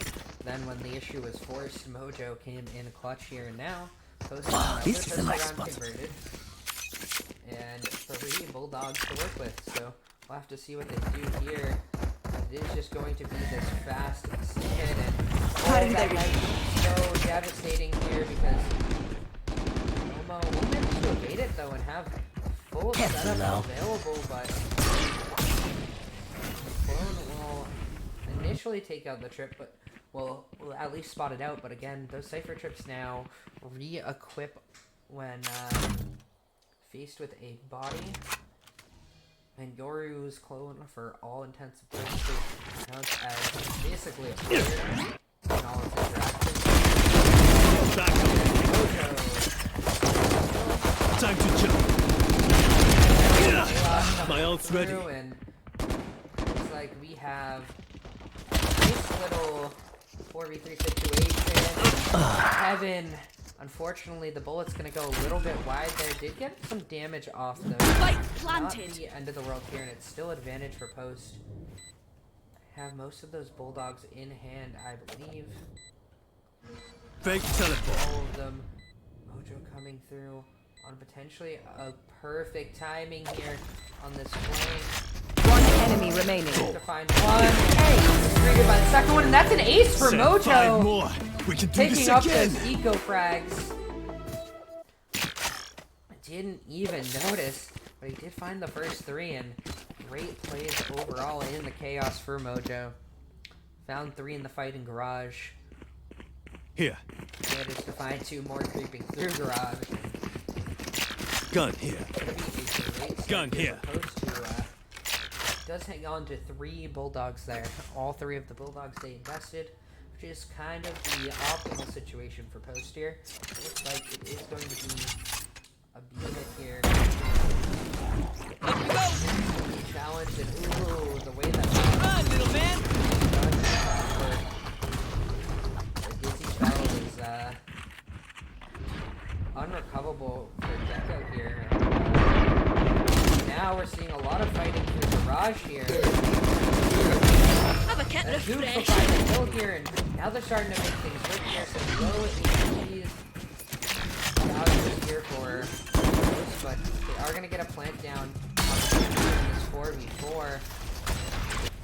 Speaker 1: then when the issue was forced, Mojo came in clutch here, and now Post
Speaker 2: This is a nice
Speaker 1: round
Speaker 2: spot.
Speaker 1: converted, and 3 Bulldogs to work with, so we'll have to see what they do here. It is just going to be this fast hit, and that might be so devastating here because Momo will manage to evade it though and have full setup available, but Clone will initially take out the trip, but we'll at least spot it out. But again, those Cypher trips now re-equip when faced with a body. And Yoru's clone, for all intents and purposes, counts as basically a player in all its interactions.
Speaker 3: Time to jump. My ult's ready.
Speaker 1: And looks like we have this little 4v3 situation. Kevin, unfortunately, the bullet's gonna go a little bit wide there. Did get some damage off though.
Speaker 5: Spike
Speaker 1: Not
Speaker 5: planted.
Speaker 1: the end of the world here, and it's still advantage for Post. Have most of those Bulldogs in hand, I believe.
Speaker 3: Fake teleport.
Speaker 1: All of them. Mojo coming through on potentially a perfect timing here on this flank.
Speaker 2: One enemy remaining.
Speaker 1: To find one. Hey, greeted by the second one, and that's an ace for
Speaker 3: Set
Speaker 1: Mojo.
Speaker 3: 5 more. We can do
Speaker 1: Taking
Speaker 3: this
Speaker 1: up
Speaker 3: again.
Speaker 1: those eco frags. I didn't even notice, but he did find the first 3, and great plays overall in the chaos for Mojo. Found 3 in the fight in garage.
Speaker 3: Here.
Speaker 1: Managed to find 2 more creeping through garage.
Speaker 3: Gun here.
Speaker 1: Gonna be a great start
Speaker 3: Gun here.
Speaker 1: for Post, who does hang on to 3 Bulldogs there. All 3 of the Bulldogs they invested, which is kind of the optimal situation for Post here. It looks like it is going to be a behemoth here.
Speaker 4: Up we go!
Speaker 1: Challenge and ooh, the way that
Speaker 4: Run, little man!
Speaker 1: Dizzy Spell is unrecoverable for Deco here. Now we're seeing a lot of fighting through Barrage here.
Speaker 5: Have a kit
Speaker 1: Goop will
Speaker 5: refresh.
Speaker 1: find the kill here, and now they're starting to make things work here. So low APs here for Ghost, but they are going to get a plant down on this 4v4.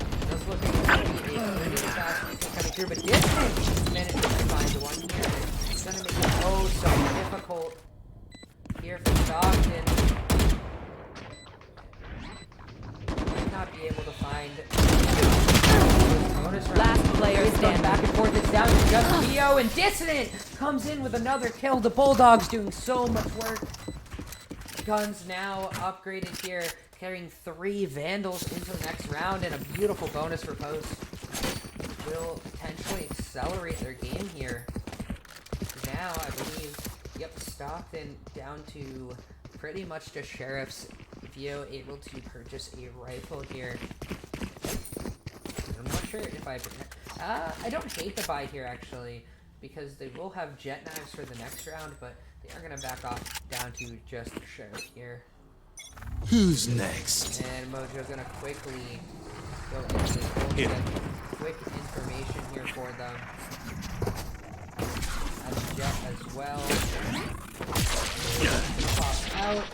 Speaker 1: It does look like it's going to be a pretty fast retake coming through, but Dissident manages to find one here. It's going to make it oh so difficult here for Stockton. Might not be able to find bonus round.
Speaker 2: Last player
Speaker 1: It's going
Speaker 2: standing.
Speaker 1: back and forth. It's down to just Neo, and Dissident comes in with another kill. The Bulldogs doing so much work. Guns now upgraded here, carrying 3 Vandals into the next round, and a beautiful bonus for Post. Will potentially accelerate their game here. Now, I believe, yep, Stockton down to pretty much just Sheriff's. Vio able to purchase a rifle here. I'm not sure if I don't hate the buy here actually, because they will have jet knives for the next round, but they are gonna back off down to just Sheriff here.
Speaker 3: Who's next?
Speaker 1: And Mojo's gonna quickly go into this bullshit. Quick information here for them. As jet as well. Pop out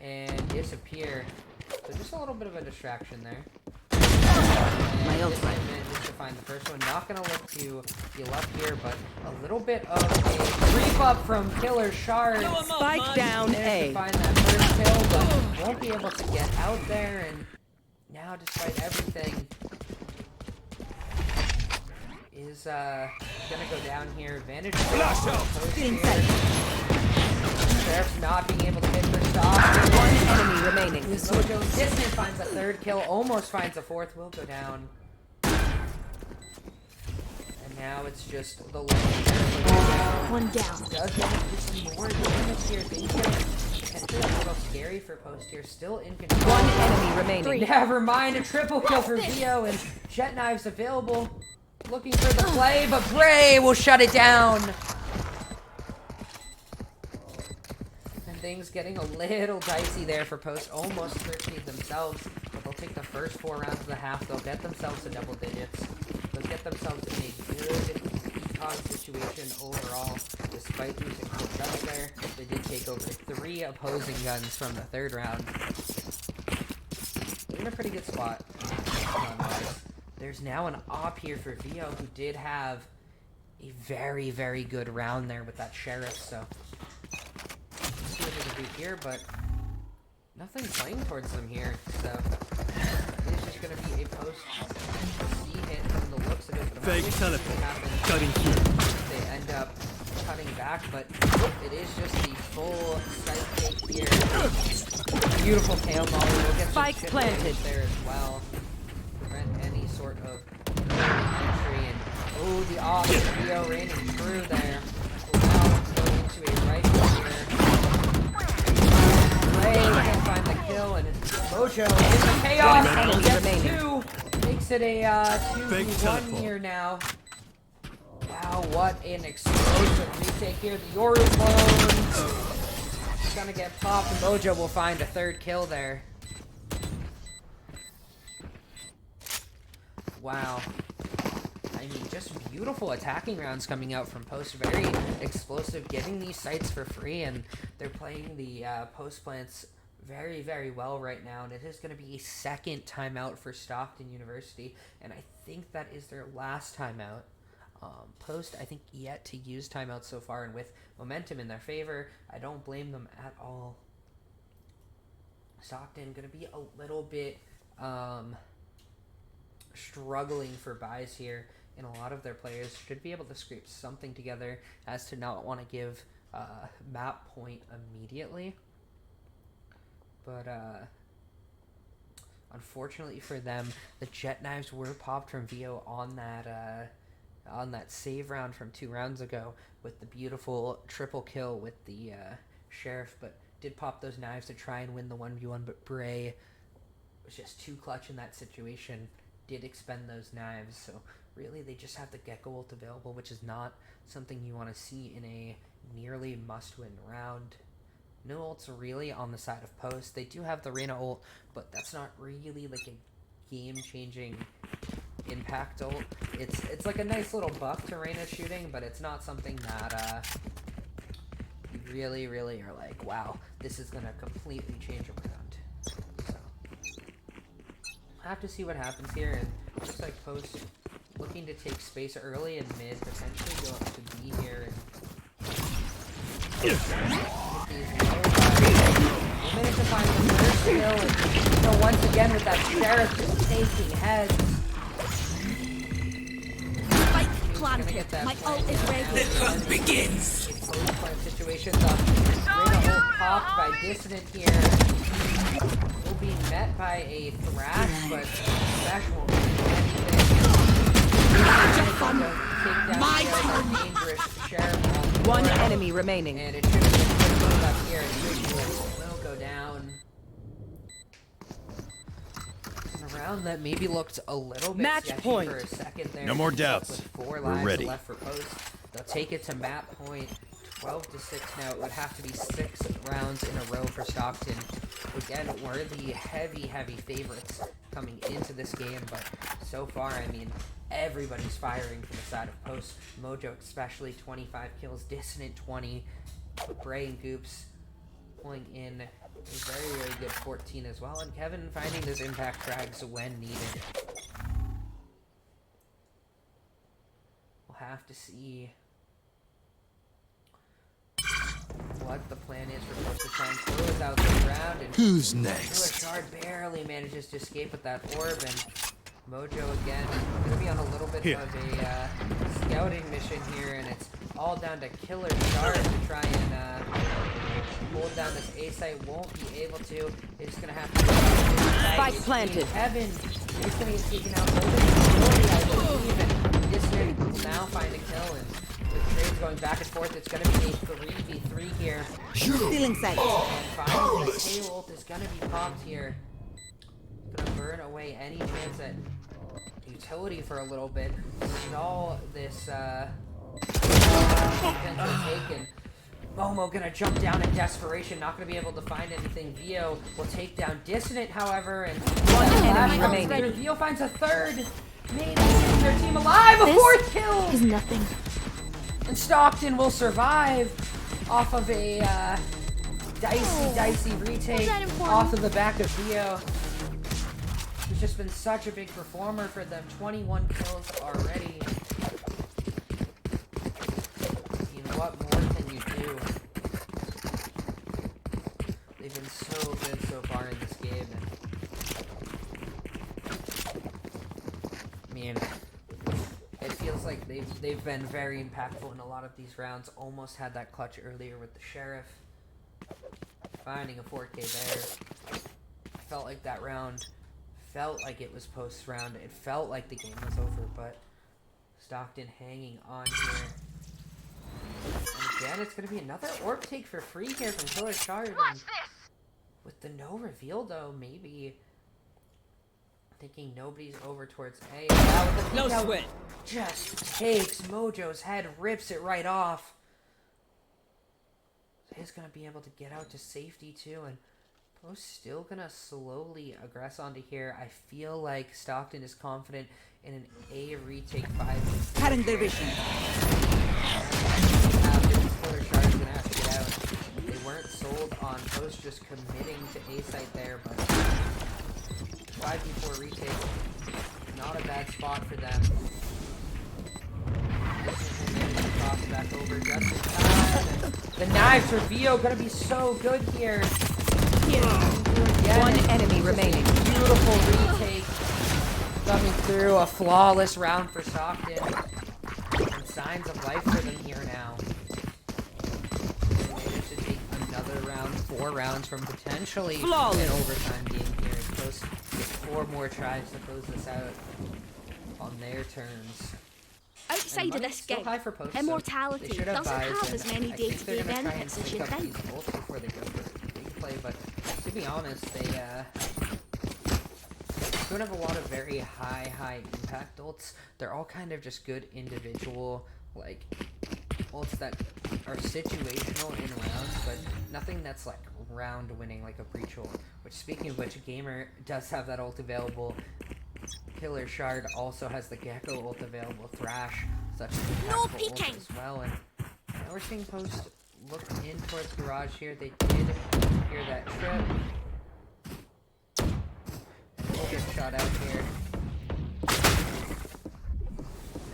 Speaker 1: and disappear. So just a little bit of a distraction there.
Speaker 2: My ult.
Speaker 1: Manages to find the first one. Not gonna look to heal up here, but a little bit of a creep up from Killer Shard.
Speaker 4: Blow 'em up,
Speaker 2: Spike
Speaker 4: Mud.
Speaker 2: down
Speaker 1: Managed to
Speaker 2: A.
Speaker 1: find that first kill, but won't be able to get out there. And now, despite everything, is gonna go down here. Advantage. Sheriff's not being able to hit their stop.
Speaker 2: One enemy remaining.
Speaker 1: Mojo Dissident finds a 3rd kill, almost finds a 4th, will go down. And now it's just the lone Sheriff.
Speaker 5: One down.
Speaker 1: Does manage to see more damage here. Things getting potentially a little scary for Post here. Still in control.
Speaker 2: One enemy remaining.
Speaker 1: Never mind, a triple kill for Vio, and jet knives available. Looking for the play, but Bray will shut it down. And things getting a little dicey there for Post. Almost 13 themselves, but they'll take the first 4 rounds of the half. They'll get themselves to double digits. They'll get themselves in a good econ situation overall. Despite losing 4 guns there, they did take over 3 opposing guns from the 3rd round. They're in a pretty good spot. There's now an op here for Vio, who did have a very, very good round there with that Sheriff, so let's see what they can do here, but nothing playing towards them here, so it's just going to be a post C hit from the looks of it, but I'm
Speaker 3: Fake
Speaker 1: not really sure what
Speaker 3: teleport. Cutting through.
Speaker 1: they end up cutting back, but it is just the full sight take here. Beautiful tail volley. We'll get some
Speaker 2: Spike
Speaker 1: chip
Speaker 2: planted.
Speaker 1: damage there as well. Prevent any sort of entry, and oh, the off Vio raining through there. Now going into a rifle here. Bray can find the kill, and it's Mojo in the chaos.
Speaker 2: One enemy
Speaker 1: Gets
Speaker 2: remaining.
Speaker 1: 2. Makes it a
Speaker 3: Fake
Speaker 1: 2v1
Speaker 3: teleport.
Speaker 1: here now. Wow, what an explosive retake here. The Yoru clone. It's gonna get popped. Mojo will find a 3rd kill there. Wow. I mean, just beautiful attacking rounds coming out from Post. Very explosive, getting these sites for free, and they're playing the Post plants very, very well right now. And it is going to be a 2nd timeout for Stockton University, and I think that is their last timeout. Post, I think, yet to use timeouts so far, and with momentum in their favor, I don't blame them at all. Stockton going to be a little bit struggling for buys here, and a lot of their players should be able to scrape something together as to not want to give map point immediately. But unfortunately for them, the jet knives were popped from Vio on that save round from 2 rounds ago with the beautiful triple kill with the Sheriff, but did pop those knives to try and win the 1v1, but Bray was just too clutch in that situation, did expend those knives, so really they just have the Gecko ult available, which is not something you want to see in a nearly must-win round. No ults really on the side of Post. They do have the Reyna ult, but that's not really like a game-changing impact ult. It's like a nice little buff to Reyna shooting, but it's not something that you really are like, wow, this is gonna completely change a round. So we'll have to see what happens here. And looks like Post looking to take space early and mid, potentially go up to B here. And minute to find the first kill, and so once again with that Sheriff just taking heads.
Speaker 5: Spike planted. My ult is ready.
Speaker 3: The hunt begins.
Speaker 1: Post-plant situations up. Reyna ult popped by Dissident here. Will be met by a Thrash, but Thrash won't do anything. My dangerous Sheriff.
Speaker 2: One enemy remaining.
Speaker 1: And it should have been quick up here. Will go down. In a round that maybe looked a little bit
Speaker 2: Match
Speaker 1: sketchy
Speaker 2: point.
Speaker 1: for a second there.
Speaker 3: No more
Speaker 1: With
Speaker 3: doubts.
Speaker 1: 4
Speaker 3: We're
Speaker 1: lives
Speaker 3: ready.
Speaker 1: left for Post. They'll take it to map point. 12-6 now. It would have to be 6 rounds in a row for Stockton. Again, we're the heavy favorites coming into this game, but so far, I mean, everybody's firing from the side of Post. Mojo especially, 25 kills. Dissident, 20. Bray and Goops pulling in a very good 14 as well. And Kevin finding those impact frags when needed. We'll have to see what the plan is for Post to try and close out the round. And
Speaker 3: Who's next?
Speaker 1: Shard barely manages to escape with that orb, and Mojo again going to be on a little bit of a scouting mission here, and it's all down to Killer Shard to try and hold down this A site. Won't be able to. They're just going to have to
Speaker 2: Spike planted.
Speaker 1: Kevin is going to get taken out. I believe, and Dissident will now find a kill, and with trades going back and forth, it's going to be a 3v3 here.
Speaker 2: Stealing sight.
Speaker 1: And finally, the K ult is going to be popped here. Gonna burn away any chance at utility for a little bit. Stall this potential taken. Momo gonna jump down in desperation, not gonna be able to find anything. Vio will take down Dissident, however, and
Speaker 2: One enemy remaining.
Speaker 1: Vio finds a third. Maybe their team alive. A 4th kill
Speaker 5: Is nothing.
Speaker 1: and Stockton will survive off of a dicey retake
Speaker 5: that important?
Speaker 1: off of the back of Vio. He's just been such a big performer for them. 21 kills already. You know what more can you do? They've been so good so far in this game. And, I mean, it feels like they've been very impactful in a lot of these rounds. Almost had that clutch earlier with the Sheriff. Finding a 4K there. Felt like that round felt like it was post round. It felt like the game was over, but Stockton hanging on here. And again, it's going to be another orb take for free here from Killer Shard. And with the no reveal, though, maybe thinking nobody's over towards A.
Speaker 4: No sweat.
Speaker 1: Just takes Mojo's head, rips it right off. So he's going to be able to get out to safety, too, and Post still gonna slowly aggress onto here. I feel like Stockton is confident in an A retake 5.
Speaker 2: Cutting their vision.
Speaker 1: Killer Shard is gonna have to get out. They weren't sold on Post just committing to A site there, but 5v4 retake, not a bad spot for them. Cross back over just in time. The knives for Vio gonna be so good here.
Speaker 2: One enemy remaining.
Speaker 1: Beautiful retake. Coming through a flawless round for Stockton. And signs of life for them here now. They should take another round, 4 rounds. rounds from potentially
Speaker 2: Flawless.
Speaker 1: an overtime game here. Close get 4 more tries to close this out on their turns.
Speaker 5: Outside
Speaker 1: And
Speaker 5: of
Speaker 1: money's
Speaker 5: this
Speaker 1: still
Speaker 5: gig,
Speaker 1: high for Post, so
Speaker 5: immortality
Speaker 1: they should have
Speaker 5: doesn't
Speaker 1: buys,
Speaker 5: have
Speaker 1: and
Speaker 5: as many
Speaker 1: I think
Speaker 5: day-to-day
Speaker 1: they're gonna try and
Speaker 5: benefits as
Speaker 1: sync
Speaker 5: you'd
Speaker 1: up
Speaker 5: think.
Speaker 1: these ults before they go for big play, but to be honest, they don't have a lot of very high impact ults. They're all kind of just good individual, like, ults that are situational in rounds, but nothing that's like round winning like a breach ult. Which, speaking of which, Gamer does have that ult available. Killer Shard also has the Gecko ult available. Thrash, such an
Speaker 5: No
Speaker 1: impactful ult
Speaker 5: peeking.
Speaker 1: as well. And now we're seeing Post look in towards Garage here. They did hear that trip. We'll get shot out here.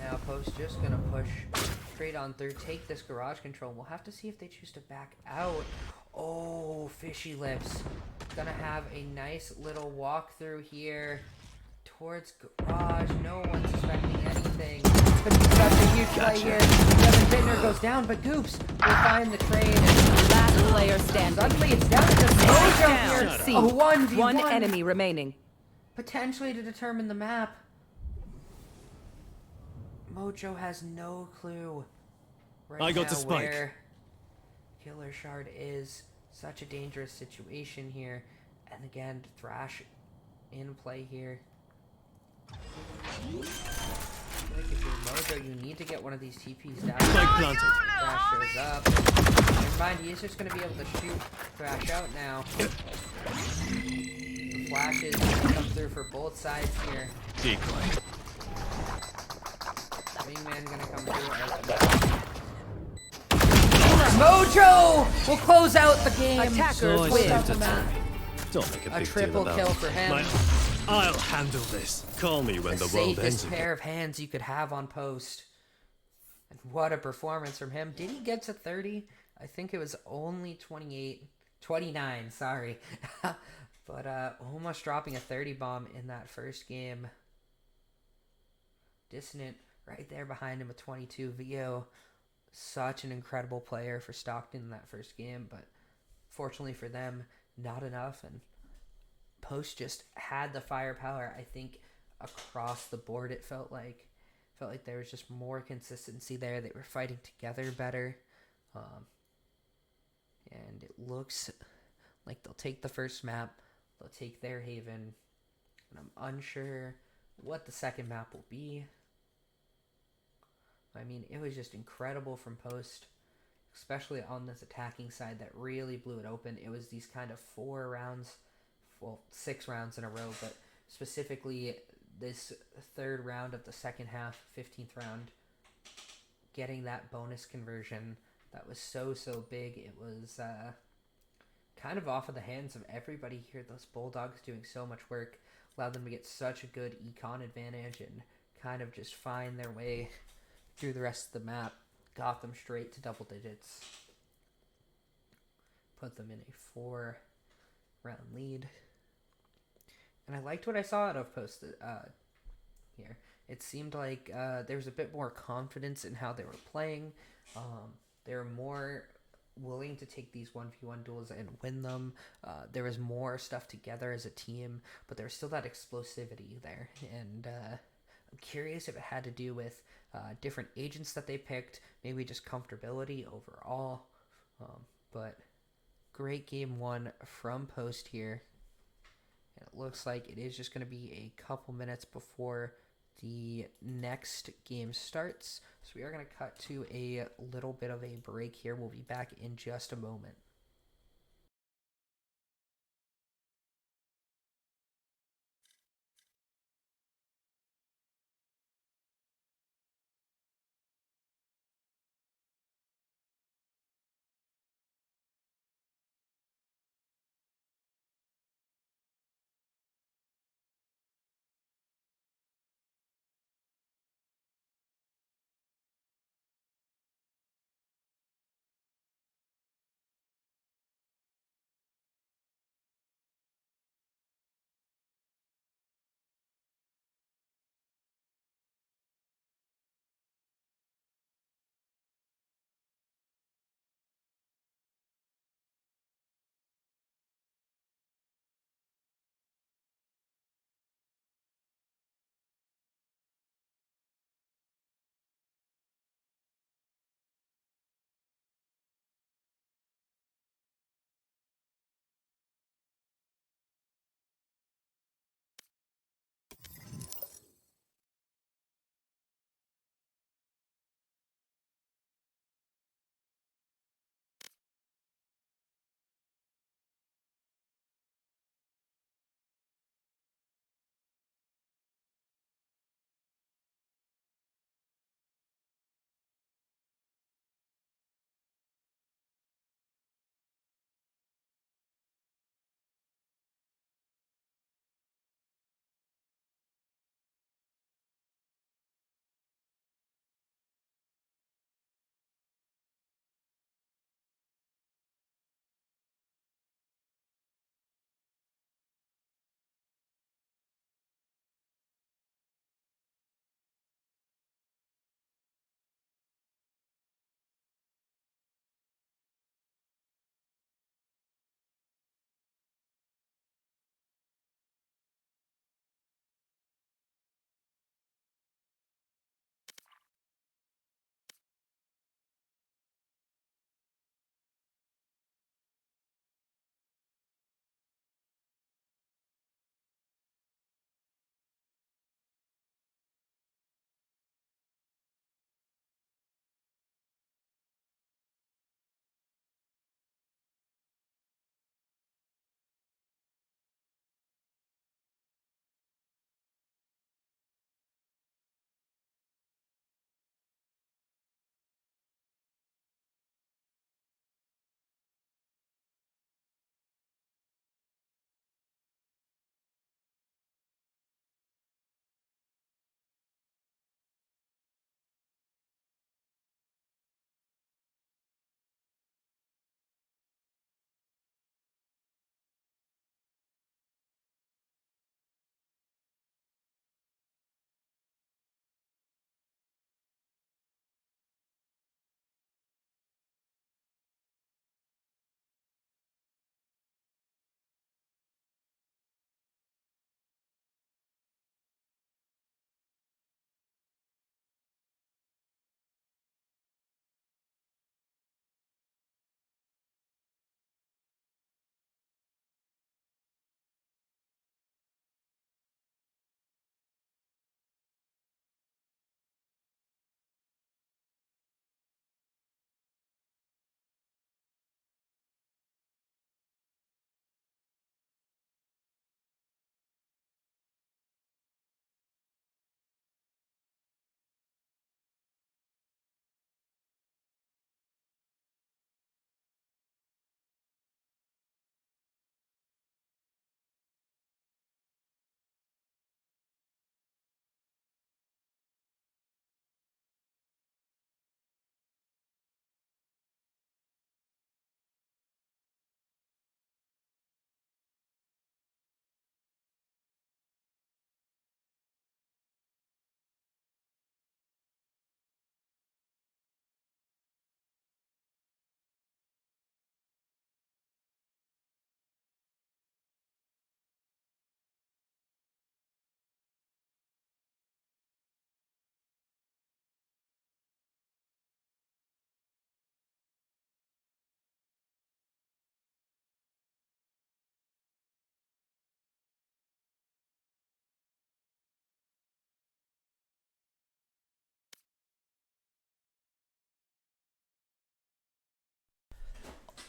Speaker 1: Now Post just gonna push straight on through, take this garage control. We'll have to see if they choose to back out. Oh, Fishy Lips. Gonna have a nice little walk through here towards garage. No one suspecting anything. It's gonna be such a huge play here. KevinBittner goes down, but Goops will find the trade.
Speaker 2: Last player standing.
Speaker 1: Suddenly it's down to Mojo here.
Speaker 2: C.
Speaker 1: A 1v1.
Speaker 2: One enemy remaining.
Speaker 1: Potentially to determine the map. Mojo has no clue right
Speaker 8: I got
Speaker 1: now
Speaker 8: the spike.
Speaker 1: where Killer Shard is. Such a dangerous situation here. And again, Thrash in play here. Like if you're Mojo, you need to get one of these TPs down.
Speaker 8: Spike planted.
Speaker 1: Thrash shows up. Never mind, he is just going to be able to shoot Thrash out now. The flashes come through for both sides here.
Speaker 8: Decoy.
Speaker 1: Wingman gonna come through. Mojo will close out the game.
Speaker 2: Attackers
Speaker 8: So I
Speaker 2: win.
Speaker 8: saved a time. Don't make a
Speaker 1: A
Speaker 8: big
Speaker 1: triple
Speaker 8: deal about
Speaker 1: kill
Speaker 8: it.
Speaker 1: for him.
Speaker 8: I'll handle this. Call me when
Speaker 1: The
Speaker 8: the world ends
Speaker 1: safest
Speaker 8: again.
Speaker 1: pair of hands you could have on Post. And what a performance from him. Did he get to 30? I think it was only 29, sorry. But almost dropping a 30 bomb in that first game. Dissident right there behind him with 22. Vio, such an incredible player for Stockton in that first game, but fortunately for them, not enough. And Post just had the firepower, I think, across the board. It felt like there was just more consistency there. They were fighting together better. And it looks like they'll take the first map. They'll take their Haven. And I'm unsure what the second map will be. I mean, it was just incredible from Post, especially on this attacking side that really blew it open. It was these kind of 6 rounds in a row, but specifically this third round of the second half, 15th round, getting that bonus conversion that was so big. It was kind of off of the hands of everybody here. Those Bulldogs doing so much work allowed them to get such a good econ advantage and kind of just find their way through the rest of the map. Got them straight to double digits. Put them in a 4-round lead. And I liked what I saw out of Post here. It seemed like there was a bit more confidence in how they were playing. They were more willing to take these 1v1 duels and win them. There was more stuff together as a team, but there was still that explosivity there. And I'm curious if it had to do with different agents that they picked, maybe just comfortability overall. But great game 1 from Post here. And it looks like it is just going to be a couple minutes before the next game starts. So we are going to cut to a little bit of a break here. We'll be back in just a moment.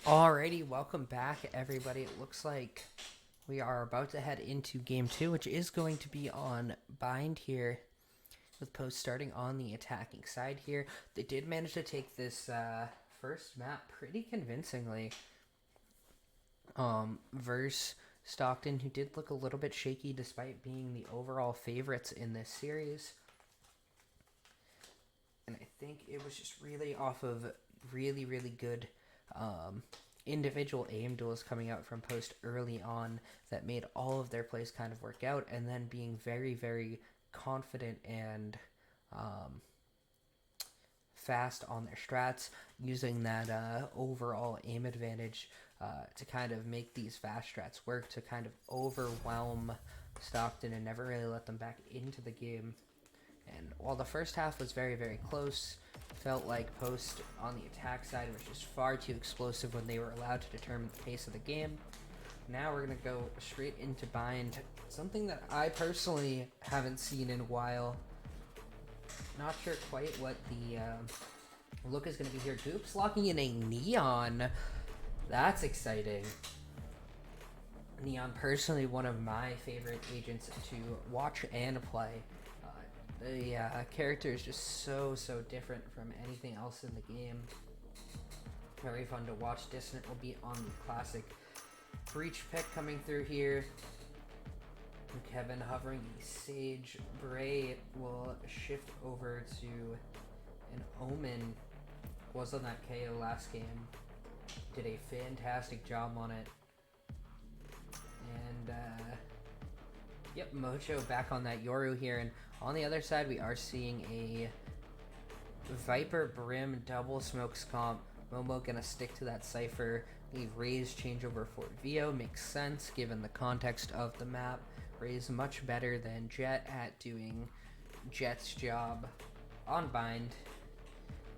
Speaker 1: Alrighty, welcome back everybody. It looks like we are about to head into game 2, which is going to be on Bind here, with Post starting on the attacking side here. They did manage to take this first map pretty convincingly versus Stockton, who did look a little bit shaky despite being the overall favorites in this series. And I think it was just really off of really good individual aim duels coming out from Post early on that made all of their plays kind of work out, and then being very confident and fast on their strats, using that overall aim advantage to kind of make these fast strats work, to kind of overwhelm Stockton and never really let them back into the game. And while the first half was very close, felt like Post on the attack side was just far too explosive when they were allowed to determine the pace of the game. Now we're going to go straight into Bind, something that I personally haven't seen in a while. Not sure quite what the look is going to be here. Goops locking in a Neon. That's exciting. Neon, personally one of my favorite agents to watch and play. The character is just so different from anything else in the game. Very fun to watch. Dissident will be on the classic Breach pick coming through here. Kevin hovering the Sage. Bray will shift over to an Omen. Was on that KO last game. Did a fantastic job on it. And yep, Mojo back on that Yoru here. And on the other side, we are seeing a Viper Brim double smokes comp. Momo gonna stick to that Cypher. Leave Ray's changeover for Vio. Makes sense given the context of the map. Ray's much better than Jet at doing Jet's job on Bind.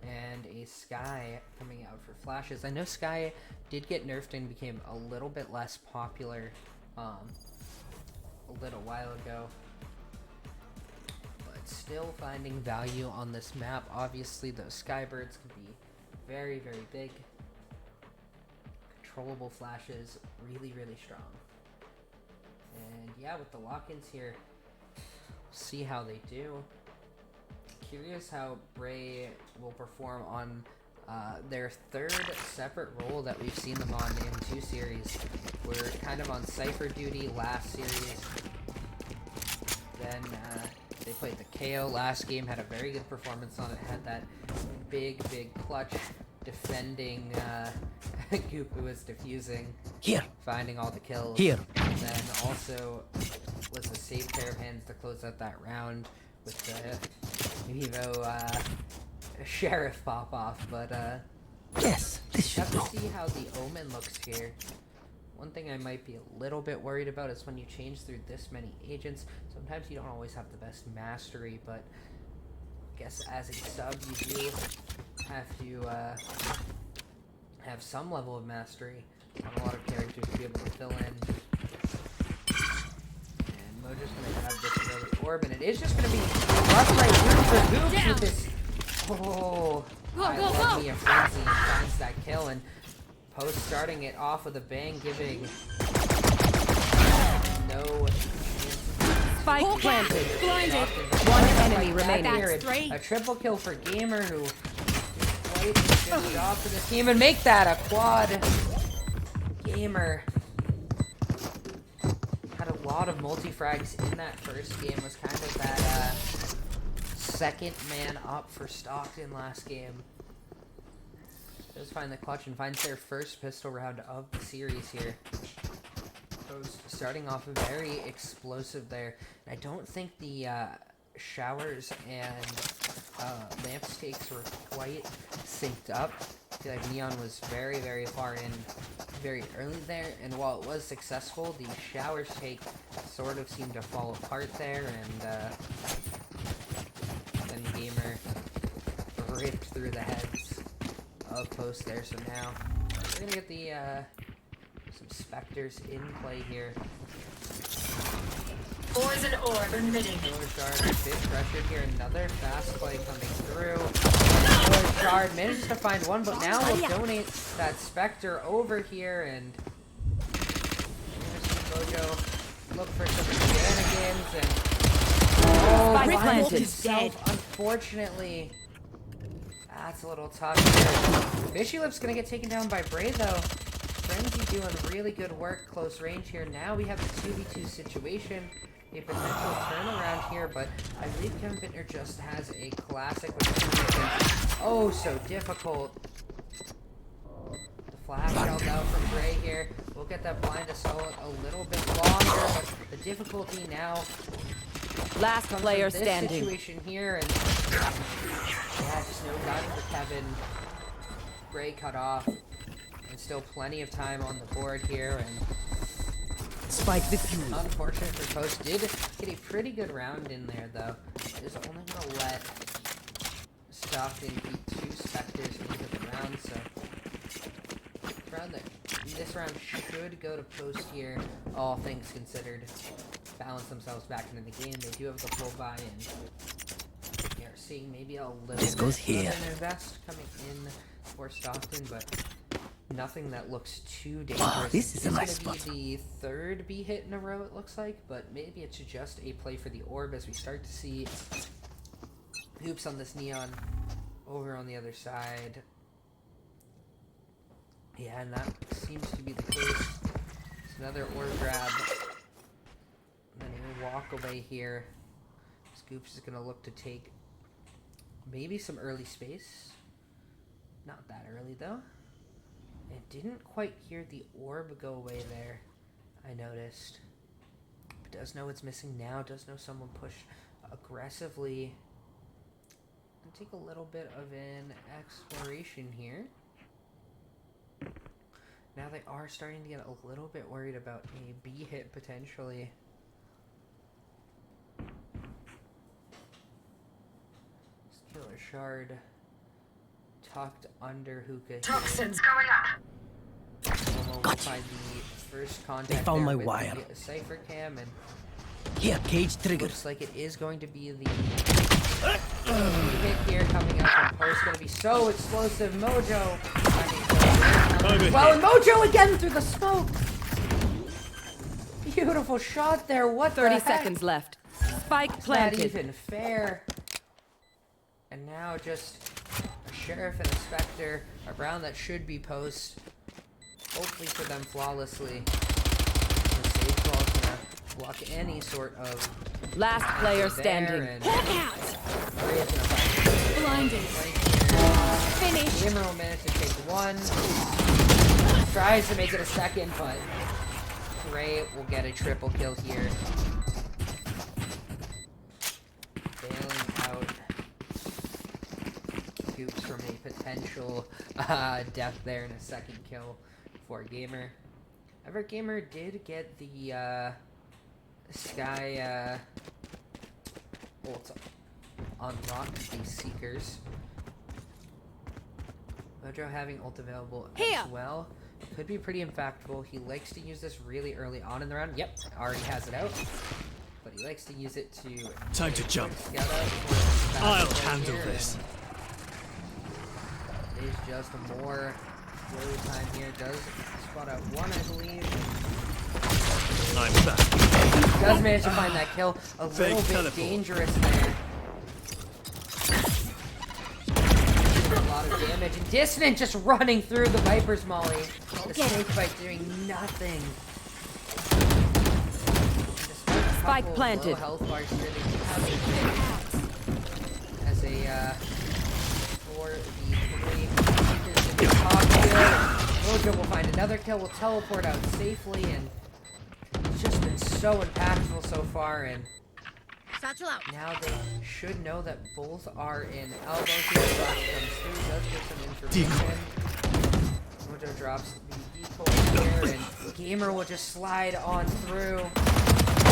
Speaker 1: And a Sky coming out for flashes. I know Sky did get nerfed and became a little bit less popular a little while ago. Still finding value on this map. Obviously those skybirds can be very big. Controllable flashes, really strong. And yeah, with the lock-ins here, see how they do. Curious how Bray will perform on their third separate role that we've seen them on in 2 series. We're kind of on Cypher duty last series. Then they played the KO last game, had a very good performance on it, had that big clutch defending Goop who was defusing, finding all the kills. And then also was a safe pair of hands to close out that round with the Evo Sheriff pop off. But
Speaker 3: Yes, this should
Speaker 1: have to see how the Omen looks here. One thing I might be a little bit worried about is when you change through this many agents, sometimes you don't always have the best mastery, but I guess as a sub you do have to have some level of mastery on a lot of characters to be able to fill in. And Mojo's going to have this early orb, and it is just going to be left right for Goops with this. Oh, I love me a frenzy, and finds that kill, and Post starting it off with a bang, giving no
Speaker 2: Spike planted. Blinded. One enemy remaining.
Speaker 1: A triple kill for Gamer, who played a good job for this team, and make that a quad. Gamer had a lot of multi-frags in that first game, was kind of that second man up for Stockton last game. Does find the clutch and finds their first pistol round of the series here. Post starting off very explosive there. I don't think the showers and lamp stakes were quite synced up. I feel like Neon was very far in very early there, and while it was successful, the showers take sort of seemed to fall apart there, and then Gamer ripped through the heads of Post there. So now we're gonna get the some Spectres in play here.
Speaker 9: Poison orb emitting.
Speaker 1: Shard a bit pressured here. Another fast play coming through. Shard manages to find one, but now we'll donate that Spectre over here, and Mojo look for some shenanigans, and finds himself, unfortunately. That's a little tough here. Fishy Lip's gonna get taken down by Bray though. Frenzy doing really good work close range here. Now we have a 2v2 situation. A potential turnaround here, but I believe KevinBittner just has a classic with oh so difficult. The flash held out from Bray here. We'll get that blind assault a little bit longer, but the difficulty now
Speaker 2: last player standing.
Speaker 1: Situation here, and yeah, just no gun for Kevin. Bray cut off, and still plenty of time on the board here, and
Speaker 3: Spike diffused.
Speaker 1: unfortunate for Post. Did get a pretty good round in there though. Is only gonna let Stockton keep 2 Spectres into the round, so this round should go to Post here, all things considered. Balance themselves back into the game. They do have the full buy, and they are seeing maybe a little
Speaker 3: This goes
Speaker 1: bit
Speaker 3: here.
Speaker 1: of an invest coming in for Stockton, but nothing that looks too dangerous.
Speaker 3: Wow, this is a nice
Speaker 1: gonna
Speaker 3: spot.
Speaker 1: be the 3rd B hit in a row, it looks like, but maybe it's just a play for the orb as we start to see hoops on this neon over on the other side. Yeah, and that seems to be the case. It's another orb grab. And then he'll walk away here. Scoops is going to look to take maybe some early space. Not that early, though. It didn't quite hear the orb go away there, I noticed. But does know it's missing now. Does know someone push aggressively. And take a little bit of an exploration here. Now they are starting to get a little bit worried about a B hit potentially. Killer Shard tucked under Hookah.
Speaker 9: Toxins going up.
Speaker 1: Momo will find the first contact
Speaker 3: found
Speaker 1: there
Speaker 3: my
Speaker 1: with
Speaker 3: wire.
Speaker 1: the Cypher Cam, and
Speaker 3: Here, cage triggered.
Speaker 1: looks like it is going to be the hit here coming out from Post. Going to be so explosive. Mojo. Well, and Mojo again through the smoke. Beautiful shot there. What
Speaker 2: 30
Speaker 1: the heck?
Speaker 2: seconds left. Spike
Speaker 1: It's not
Speaker 2: planted.
Speaker 1: even fair. And now just a Sheriff and a Spectre, a round that should be Post. Hopefully for them flawlessly. The safe ball's gonna block any sort of
Speaker 2: Last player
Speaker 1: there,
Speaker 2: standing.
Speaker 1: and
Speaker 5: Hawk out!
Speaker 1: Bray's gonna find
Speaker 5: Blinded.
Speaker 1: right here.
Speaker 5: Finish.
Speaker 1: Gamer will manage to take 1. Tries to make it a second, but Bray will get a triple kill here. Bailing out Goops from a potential death there, and a second kill for Gamer. However, Gamer did get the Sky ult unlocked, the Seekers. Mojo having ult available as well. Could be pretty impactful. He likes to use this really early on in the round. Yep, already has it out. But he likes to use it to...
Speaker 8: Time to jump.
Speaker 1: Scout out
Speaker 8: I'll handle this.
Speaker 1: It is just more load time here. Does spot out 1, I believe.
Speaker 8: I'm back.
Speaker 1: Does manage to find that kill. A little bit
Speaker 8: teleport.
Speaker 1: dangerous there. A lot of damage. And Dissident just running through the Viper's Molly. The Snakebite doing nothing.
Speaker 2: Spike planted.
Speaker 1: Low health bars here. They do have a hit as a 4v3. Seekers in the top here. Mojo will find another kill. Will teleport out safely, and it's just been so impactful so far. And
Speaker 5: Satchel out.
Speaker 1: now they should know that both are in elbow here. Flash comes through, does get some information. Mojo drops the decoy here, and Gamer will just slide on through.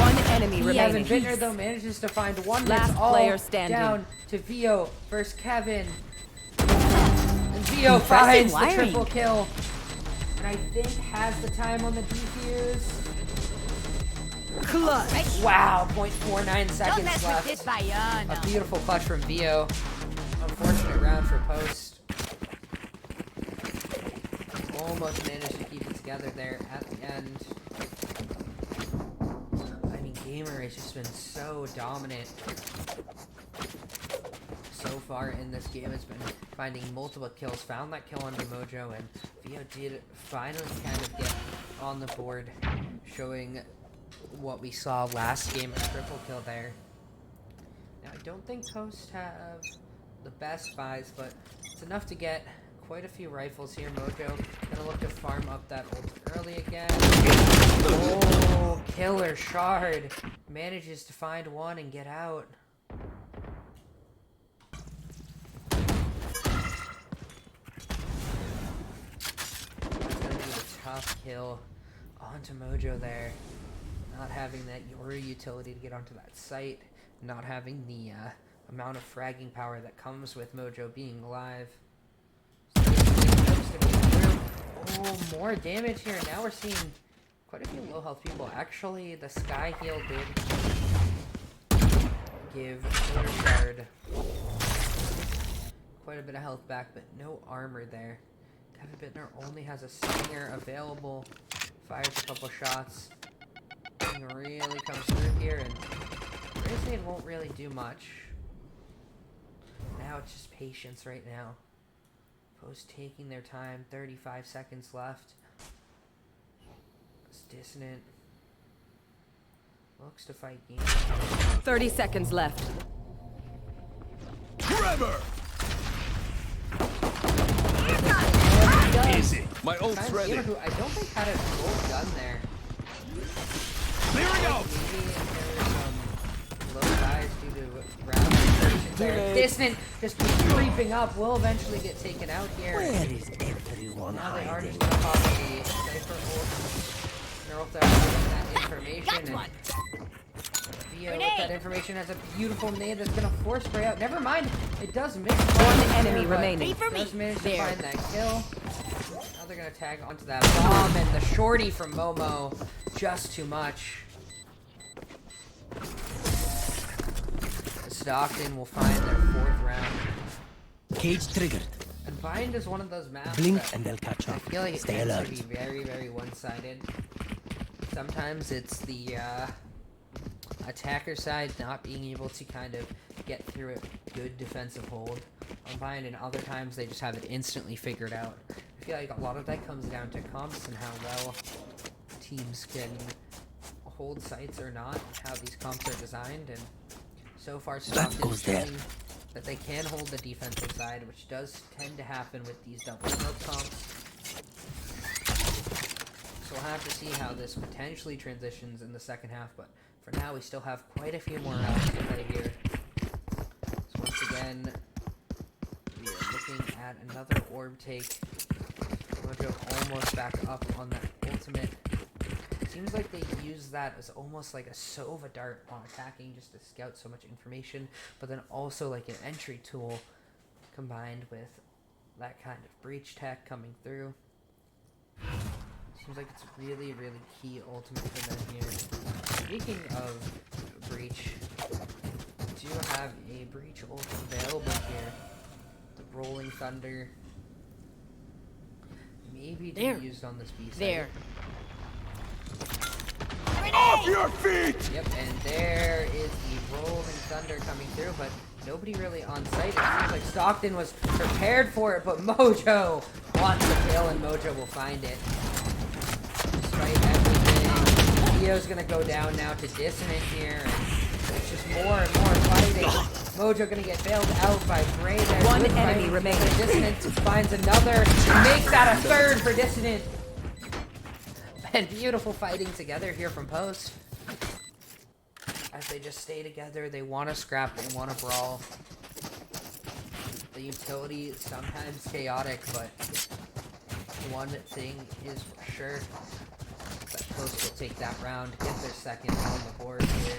Speaker 2: One enemy remaining.
Speaker 1: KevinBittner though manages to find 1.
Speaker 2: Last
Speaker 1: It's all
Speaker 2: player standing.
Speaker 1: down to Vio versus Kevin. And Vio
Speaker 2: Impressive
Speaker 1: finds
Speaker 2: wiring.
Speaker 1: the triple kill. And I think has the time on the defuse.
Speaker 2: Clutch.
Speaker 1: Wow, 0.49
Speaker 2: Don't
Speaker 1: seconds
Speaker 2: mess with this
Speaker 1: left.
Speaker 2: Bayana.
Speaker 1: A beautiful clutch from Vio. Unfortunate round for Post. Almost managed to keep it together there at the end. I mean, Gamer has just been so dominant so far in this game. It's been finding multiple kills. Found that kill under Mojo, and Vio did finally kind of get on the board, showing what we saw last game, a triple kill there. Now, I don't think Post have the best buys, but it's enough to get quite a few rifles here. Mojo gonna look to farm up that ult early again. Oh, killer shard. Manages to find one and get out. That's gonna be a tough kill onto Mojo there. Not having that Yori utility to get onto that site. Not having the amount of fragging power that comes with Mojo being alive. Oh, more damage here. Now we're seeing quite a few low health people. Actually, the Sky Heal did give Killer Shard quite a bit of health back, but no armor there. KevinBittner only has a Stinger available. Fires a couple shots. Thing really comes through here, and Dissident won't really do much. Now it's just patience right now. Post taking their time, 35 seconds left. This Dissident looks to fight game.
Speaker 2: 30 seconds left.
Speaker 6: Trevor!
Speaker 8: Easy.
Speaker 6: My ult's
Speaker 1: Kind of
Speaker 6: ready.
Speaker 1: gamer who I don't think had a full gun there.
Speaker 8: There we go.
Speaker 1: Maybe there were some low guys due to round restrictions there. Dissident just keeps creeping up. Will eventually get taken out here.
Speaker 3: Where is everyone
Speaker 1: Now they are
Speaker 3: hiding?
Speaker 1: just gonna pop the Cypher ult. They're ult out with that information. And Vio with that information has a beautiful nade that's gonna force Bray out. Never mind, it does miss.
Speaker 2: One enemy
Speaker 1: there, but
Speaker 2: remaining.
Speaker 1: it does manage to
Speaker 2: There.
Speaker 1: find that kill. Now they're gonna tag onto that bomb, and the shorty from Momo, just too much. Stockton will find their 4th round.
Speaker 3: Cage triggered.
Speaker 1: And Bind is one of those maps
Speaker 3: Blink
Speaker 1: that
Speaker 3: and they'll catch
Speaker 1: I
Speaker 3: up.
Speaker 1: feel like it
Speaker 3: Stay
Speaker 1: tends
Speaker 3: alert.
Speaker 1: to be very, very one-sided. Sometimes it's the attacker side not being able to kind of get through a good defensive hold on Bind, and other times they just have it instantly figured out. I feel like a lot of that comes down to comps and how well teams can hold sites or not, and how these comps are designed, and so far Stockton's
Speaker 3: goes there.
Speaker 1: showing that they can hold the defensive side, which does tend to happen with these double smoke comps. So we'll have to see how this potentially transitions in the second half, but for now we still have quite a few more rounds to play here. So once again, we are looking at another orb take. Mojo almost back up on that ultimate. Seems like they use that as almost like a Sova dart on attacking, just to scout so much information, but then also like an entry tool combined with that kind of breach tech coming through. Seems like it's really, really key ultimate for them here. Speaking of breach, we do have a breach ult available here. The Rolling Thunder. Maybe to be used on this B side.
Speaker 2: There.
Speaker 6: Off your feet!
Speaker 1: Yep, and there is the Rolling Thunder coming through, but nobody really on site. It seems like Stockton was prepared for it, but Mojo wants the kill, and Mojo will find it. Despite everything, Vio's gonna go down now to Dissident here, and it's just more and more fighting. Mojo gonna get bailed out by Bray there.
Speaker 2: One
Speaker 1: Good
Speaker 2: enemy
Speaker 1: fighting.
Speaker 2: remaining.
Speaker 1: Dissident finds another, makes that a 3rd for Dissident. And beautiful fighting together here from Post. As they just stay together, they want to scrap, they want to brawl. The utility is sometimes chaotic, but one thing is for sure, that Post will take that round, get their 2nd on the board here.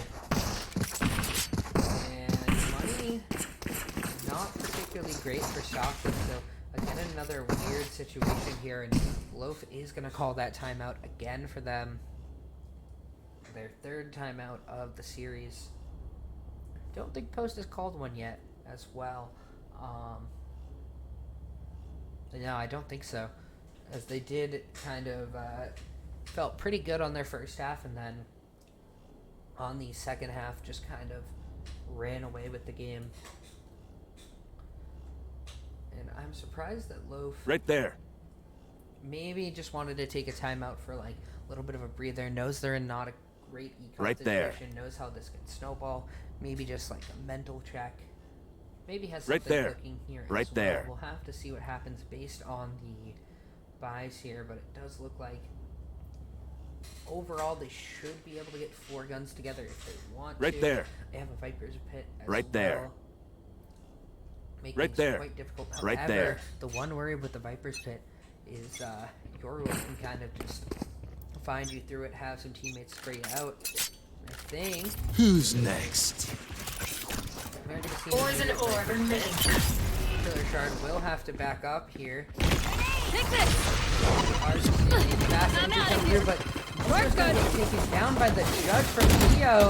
Speaker 1: And money, not particularly great for Stockton, so again, another weird situation here, and Loaf is going to call that timeout again for them. their third timeout of the series. Don't think Post has called one yet as well. No, I don't think so. As they did kind of felt pretty good on their first half, and then on the second half just kind of ran away with the game. And I'm surprised that Loaf
Speaker 8: Right there.
Speaker 1: maybe just wanted to take a timeout for like a little bit of a breather. Knows they're in not a great econ
Speaker 8: Right there.
Speaker 1: situation. Knows how this can snowball. Maybe just like a mental check. Maybe has
Speaker 8: Right
Speaker 1: something
Speaker 8: there.
Speaker 1: cooking here
Speaker 8: Right
Speaker 1: as well.
Speaker 8: there.
Speaker 1: We'll have to see what happens based on the buys here, but it does look like overall they should be able to get 4 guns together if they want
Speaker 8: Right
Speaker 1: to.
Speaker 8: there.
Speaker 1: They have a Viper's Pit as
Speaker 8: Right there.
Speaker 1: well. Make
Speaker 8: Right
Speaker 1: things
Speaker 8: there.
Speaker 1: quite difficult.
Speaker 8: Right
Speaker 1: However,
Speaker 8: there.
Speaker 1: the one worry with the Viper's Pit is your wolf can kind of just find you through it, have some teammates spray you out. I think
Speaker 3: Who's next?
Speaker 1: we're going to see
Speaker 9: Poison orb emitting.
Speaker 1: Killer Shard will have to back up here.
Speaker 5: Take this!
Speaker 1: Hard to see the fast
Speaker 5: I'm
Speaker 1: entry
Speaker 5: out
Speaker 1: come
Speaker 5: of
Speaker 1: through,
Speaker 5: here.
Speaker 1: but he's going to get taken down by the judge from Neo.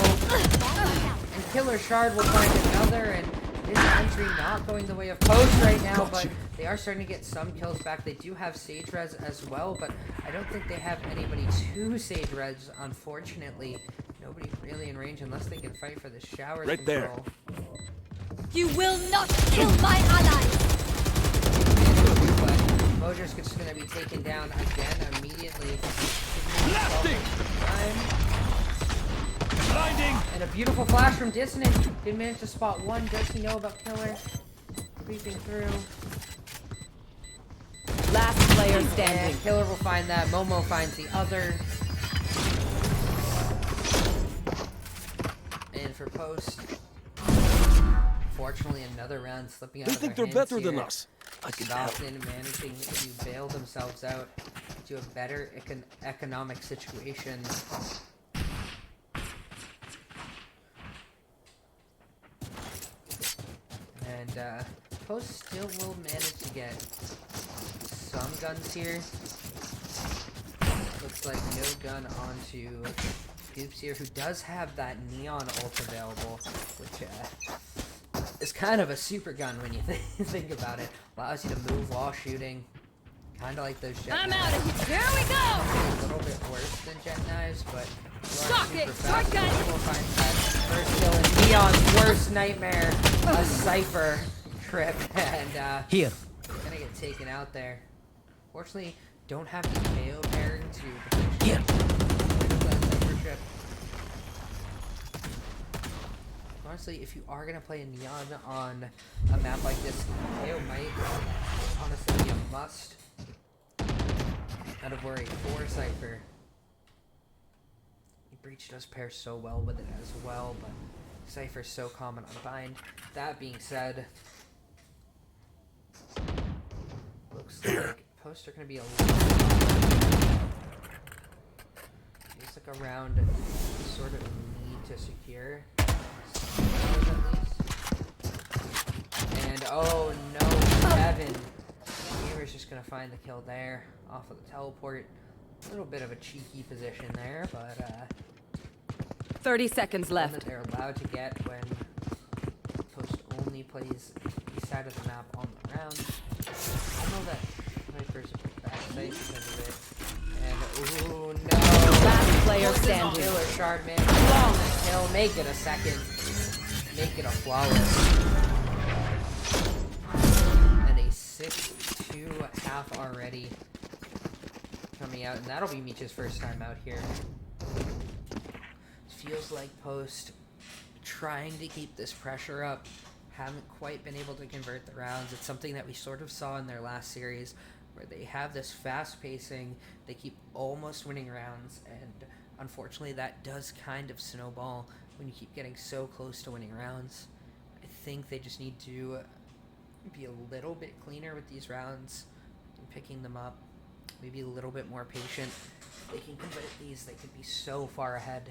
Speaker 1: And Killer Shard will find another, and his entry not going the way of Post right now, but they are starting to get some kills back. They do have Sage Res as well, but I don't think they have anybody to Sage Res, unfortunately. Nobody really in range unless they can fight for the shower
Speaker 8: Right there.
Speaker 1: control.
Speaker 5: You will not kill my allies!
Speaker 1: But Mojo's just going to be taken down again immediately.
Speaker 8: Blasting! Blinding!
Speaker 1: And a beautiful flash from Dissident. Did manage to spot one. Does he know about Killer? Creeping through.
Speaker 2: Last player standing.
Speaker 1: And Killer will find that. Momo finds the other. And for Post, fortunately, another round slipping out
Speaker 8: They
Speaker 1: of
Speaker 8: think
Speaker 1: their
Speaker 8: they're
Speaker 1: hands
Speaker 8: better than
Speaker 1: here.
Speaker 8: us. I can help.
Speaker 1: Stockton managing to bail themselves out to a better economic situation. And Post still will manage to get some guns here. Looks like no gun onto Goops here, who does have that neon ult available, which is kind of a super gun when you think about it. Allows you to move while shooting, kind of like those jet
Speaker 5: I'm
Speaker 1: knives.
Speaker 5: out of here! Here we go!
Speaker 1: A little bit worse than jet knives, but you are
Speaker 5: Suck
Speaker 1: super
Speaker 5: it,
Speaker 1: fast.
Speaker 5: shortcut!
Speaker 1: We'll find that first kill in Neon's worst nightmare, a Cypher trip, and
Speaker 3: Here.
Speaker 1: gonna get taken out there. Fortunately, don't have the KO pairing to
Speaker 3: Here.
Speaker 1: that Cypher trip. Honestly, if you are gonna play a Neon on a map like this, KO might honestly be a must. Out of worry for Cypher. Breach does pair so well with it as well, but Cypher's so common on Bind. That being said, looks like Post are gonna be a little. Looks like a round sort of need to secure. At least. And oh no, Kevin. Gamer's just gonna find the kill there off of the teleport. A little bit of a cheeky position there, but
Speaker 2: 30 seconds
Speaker 1: one
Speaker 2: left.
Speaker 1: that they're allowed to get when Post only plays east side of the map on the round. I know that Viper's a bad site because of it. And ooh no!
Speaker 2: Last player standing.
Speaker 1: Killer Shard, man. Flawless kill. Make it a second. Make it a flawless. And a 6-2 half already coming out, and that'll be Meech's first time out here. Feels like Post trying to keep this pressure up. Haven't quite been able to convert the rounds. It's something that we sort of saw in their last series, where they have this fast pacing, they keep almost winning rounds, and unfortunately that does kind of snowball when you keep getting so close to winning rounds. I think they just need to be a little bit cleaner with these rounds and picking them up. Maybe a little bit more patient. If they can convert these, they could be so far ahead.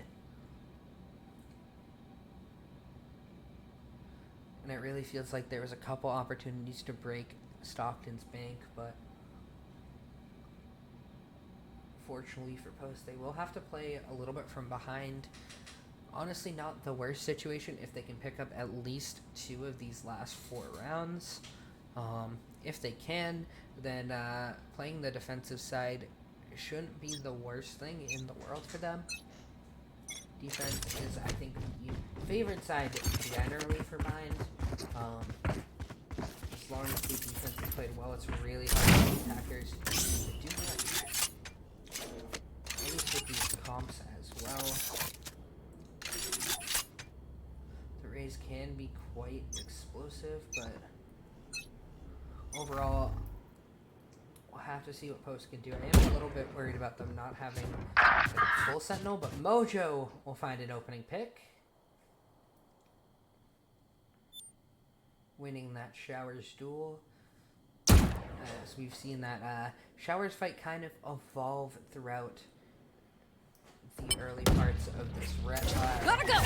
Speaker 1: And it really feels like there was a couple opportunities to break Stockton's bank, but unfortunately for Post. They will have to play a little bit from behind. Honestly, not the worst situation if they can pick up at least 2 of these last 4 rounds. If they can, then playing the defensive side shouldn't be the worst thing in the world for them. Defense is, I think, the favorite side generally for Mind. As long as the defense is played well, it's really hard for the attackers to do much. At least with these comps as well. The Rays can be quite explosive, but overall, we'll have to see what Post can do. I am a little bit worried about them not having a full Sentinel, but Mojo will find an opening pick. Winning that Showers duel. As we've seen that Showers fight kind of evolve throughout the early parts of this
Speaker 5: Gotta go!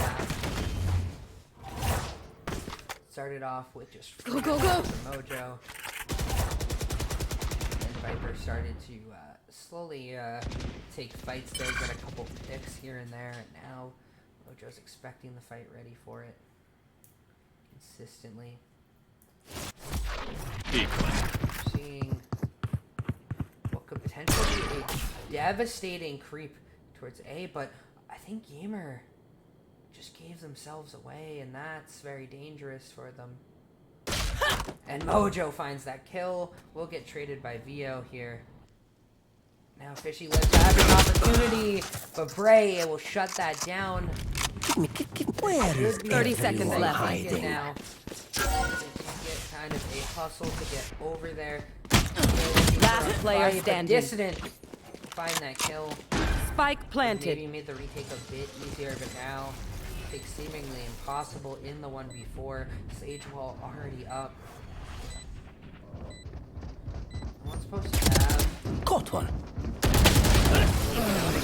Speaker 1: Started off with just
Speaker 5: Go!
Speaker 1: Mojo. And Viper started to slowly take fights there, get a couple picks here and there, and now Mojo's expecting the fight, ready for it consistently. Seeing what could potentially be a devastating creep towards A, but I think Gamer just gave themselves away, and that's very dangerous for them. And Mojo finds that kill. Will get traded by Vio here. Now Fishy Lips has an opportunity, but Bray will shut that down.
Speaker 2: Where is 30 seconds left.
Speaker 1: Hiding? Now. Get kind of a hustle to get over there.
Speaker 2: Last player standing.
Speaker 1: Dissident find that kill.
Speaker 2: Spike planted.
Speaker 1: Maybe made the retake a bit easier, but now it's seemingly impossible in the 1v4. Sage wall already up. What's supposed to have?
Speaker 2: Caught one.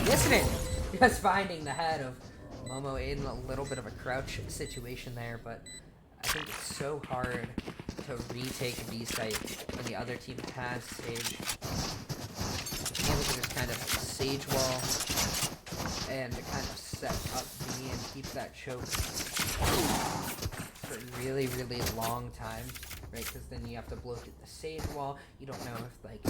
Speaker 1: Dissident just finding the head of Momo in a little bit of a crouch situation there, but I think it's so hard to retake B site when the other team has Sage. Able to just kind of Sage wall and kind of set up B and keep that choke for a really, really long time, right? Because then you have to blow through the Sage wall. You don't know if, like,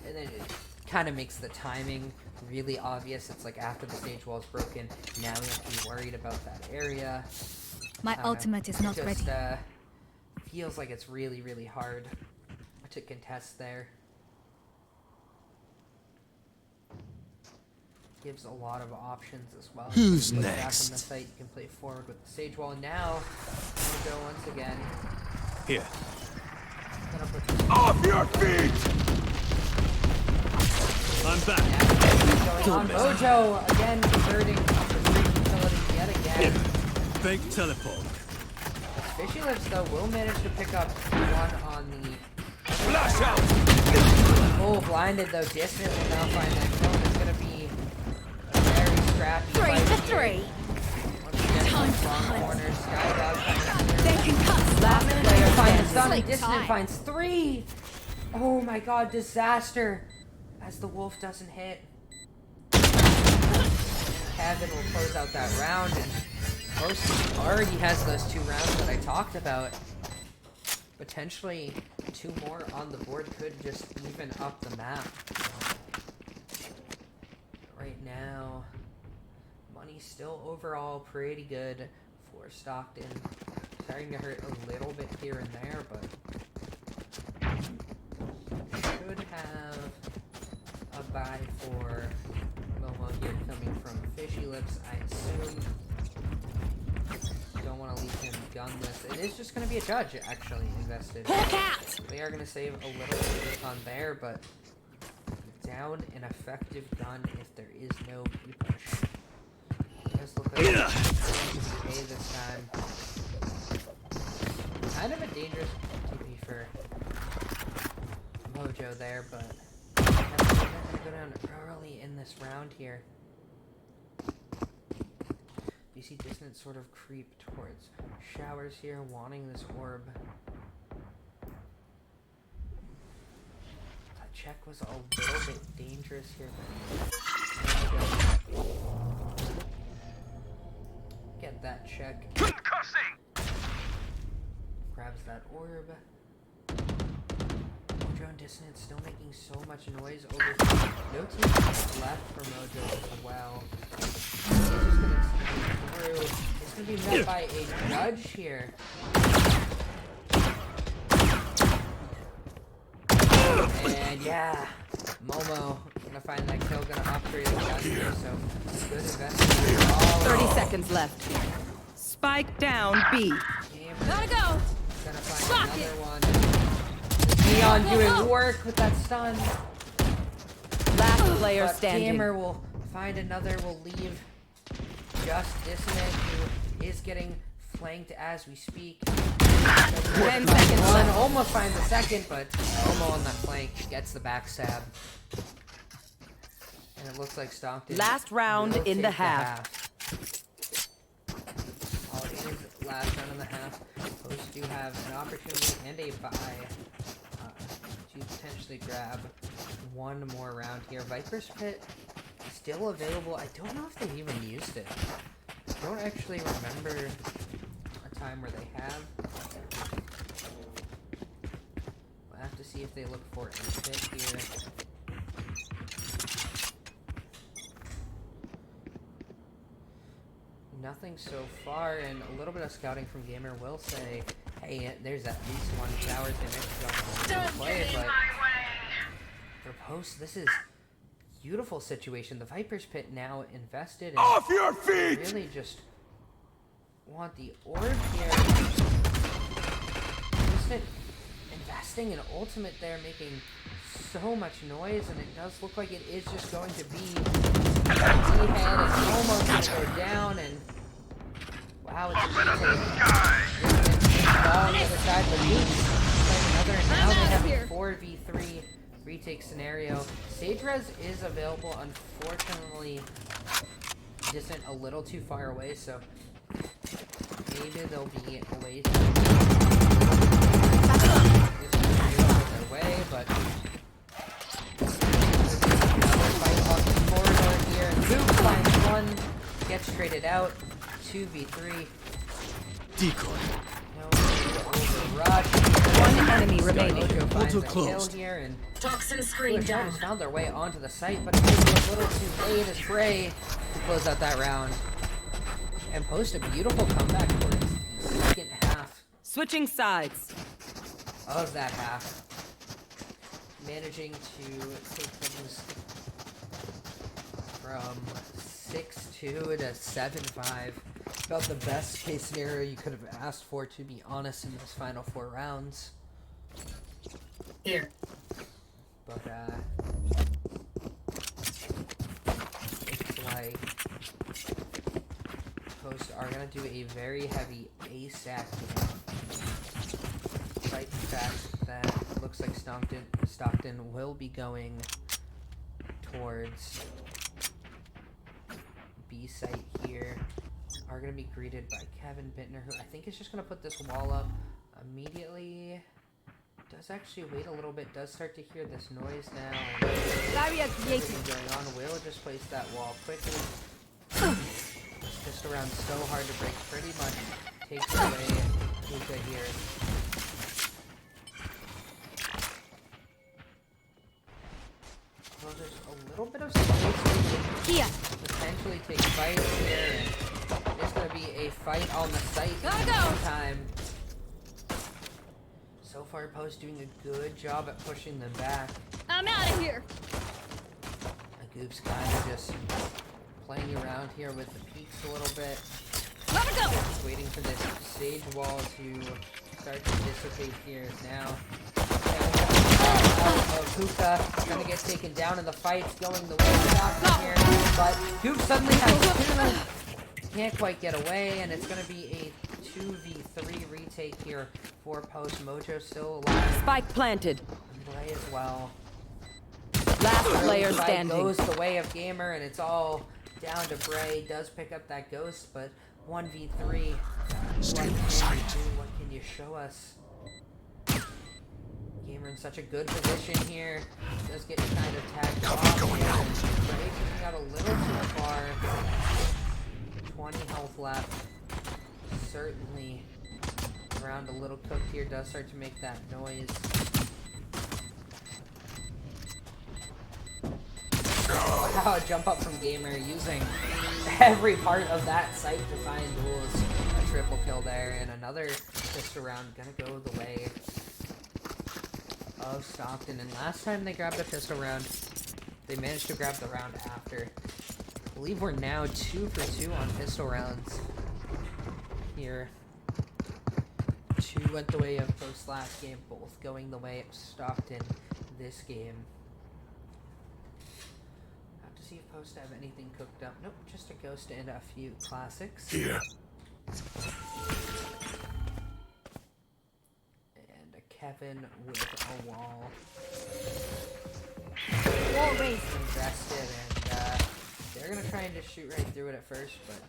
Speaker 1: and then it kind of makes the timing really obvious. It's like after the Sage wall is broken, now we have to be worried about that area.
Speaker 5: My ultimate is not ready.
Speaker 1: Feels like it's really, really hard to contest there. Gives a lot of options as well.
Speaker 3: Who's
Speaker 1: Back
Speaker 3: next?
Speaker 1: from the site, you can play forward with the Sage wall. Now, we'll go once again.
Speaker 3: Here.
Speaker 6: Off your feet!
Speaker 3: I'm back.
Speaker 1: Going on. Mojo again converting off the street utility yet again.
Speaker 3: Fake teleport.
Speaker 1: Fishy Lips though will manage to pick up one on the
Speaker 3: Flash out!
Speaker 1: full blinded though. Dissident will now find that kill. It's gonna be a very scrappy fight
Speaker 5: Victory!
Speaker 1: here. Once again, long corners. Skydog
Speaker 2: They can cut. Last player
Speaker 1: finds a
Speaker 2: standing.
Speaker 1: stun.
Speaker 5: Like
Speaker 1: Dissident
Speaker 5: time.
Speaker 1: finds 3. Oh my god, disaster! As the wolf doesn't hit. Kevin will close out that round, and Post already has those 2 rounds that I talked about. Potentially 2 more on the board could just even up the map. Right now, money's still overall pretty good for Stockton. Starting to hurt a little bit here and there, but should have a buy for Momo here coming from Fishy Lips, I assume. Don't want to leave him gunless. It is just going to be a judge, actually, invested. They are going to save a little bit of recon there, but down an effective gun if there is no B-push. It does look like it's okay this time. Kind of a dangerous TP for Mojo there, but that's going to go down early in this round here. You see Dissident sort of creep towards Showers here, wanting this orb. That check was a little bit dangerous here. Get that check. Grabs that orb. Mojo and Dissident still making so much noise over. No teams left for Mojo as well. He's just gonna sneak through. It's gonna be met by a judge here. And yeah, Momo gonna find that kill, gonna upgrade the gun here, so good investment.
Speaker 2: 30 seconds left. Spike down B.
Speaker 5: Gotta go.
Speaker 1: Gonna find
Speaker 5: Lock
Speaker 1: another
Speaker 5: it.
Speaker 1: one. Neon doing work with that stun.
Speaker 2: Last player
Speaker 1: But
Speaker 2: standing.
Speaker 1: Gamer will find another, will leave just Dissident, who is getting flanked as we speak.
Speaker 2: 10 seconds
Speaker 1: One
Speaker 2: left.
Speaker 1: almost finds the second, but Momo on that flank gets the backstab. And it looks like Stockton.
Speaker 2: Last round
Speaker 1: will
Speaker 2: in the
Speaker 1: take
Speaker 2: half.
Speaker 1: All it is last round in the half. Those do have an opportunity and a buy to potentially grab one more round here. Viper's Pit still available. I don't know if they've even used it. I don't actually remember a time where they have. We'll have to see if they look for a pit here. Nothing so far, and a little bit of scouting from Gamer will say, hey, there's at least one tower's gonna play, but for Post, this is beautiful situation. The Viper's Pit now invested, and
Speaker 3: Off your feet!
Speaker 1: really just want the orb here. Just investing in ultimate there, making so much noise, and it does look like it is just going to be D-head. It's almost gonna go down, and wow, it's a retake. On the other side, but Meech playing another, and now they have a 4v3 retake scenario. Sage Res is available, unfortunately. Distant a little too far away, so maybe there'll be a way to their way, but another fight on the corridor here, and Goops finds one, gets traded out, 2v3.
Speaker 3: Decoy.
Speaker 1: No overrush.
Speaker 2: One enemy remaining.
Speaker 1: Mojo finds a kill
Speaker 3: closed.
Speaker 1: here, and
Speaker 9: Toxin screen down.
Speaker 1: has found their way onto the site, but it's a little too late as Bray close out that round and post a beautiful comeback towards the second half
Speaker 2: Switching sides.
Speaker 1: of that half, managing to take things from 6-2 to 7-5. About the best case scenario you could have asked for, to be honest, in those final 4 rounds.
Speaker 9: Here.
Speaker 1: But it's like Post are gonna do a very heavy ECAC game. Despite the fact that it looks like Stockton will be going towards B site here. Are gonna be greeted by KevinBittner, who I think is just gonna put this wall up immediately. Does actually wait a little bit, does start to hear this noise now.
Speaker 5: Barrier created.
Speaker 1: Everything going on, will just place that wall quickly. Just around so hard to break, pretty much takes away Luka here. Well, there's a little bit of space
Speaker 5: Here.
Speaker 1: to potentially take fights here, and there's gonna be a fight on the site
Speaker 5: Gotta go.
Speaker 1: sometime. So far, Post doing a good job at pushing them back.
Speaker 5: I'm out of here.
Speaker 1: Goops kind of just playing around here with the peaks a little bit.
Speaker 5: Gotta go.
Speaker 1: Just waiting for this sage wall to start to dissipate here now. Kuka gonna get taken down in the fight, going the way of Stockton here, but Goops suddenly has 2. Can't quite get away, and it's gonna be a 2v3 retake here for Post. Mojo still alive.
Speaker 2: Spike planted.
Speaker 1: And Bray as well.
Speaker 2: Last player
Speaker 1: Fight
Speaker 2: standing.
Speaker 1: goes the way of Gamer, and it's all down to Bray. Does pick up that ghost, but 1v3. What can you do? What can you show us? Gamer in such a good position here. Does get kind of tagged off here. Bray picking out a little too far. 20 health left. Certainly around a little cooked here. Does start to make that noise. Wow, jump up from Gamer using every part of that site to find duels. A triple kill there, and another pistol round gonna go the way of Stockton. And last time they grabbed a pistol round, they managed to grab the round after. I believe we're now 2 for 2 on pistol rounds here. 2 went the way of Post last game, both going the way of Stockton this game. See if Post have anything cooked up. Nope, just a ghost and a few classics.
Speaker 3: Here.
Speaker 1: And a Kevin with a wall.
Speaker 5: Wall raised.
Speaker 1: Invested, and they're gonna try and just shoot right through it at first, but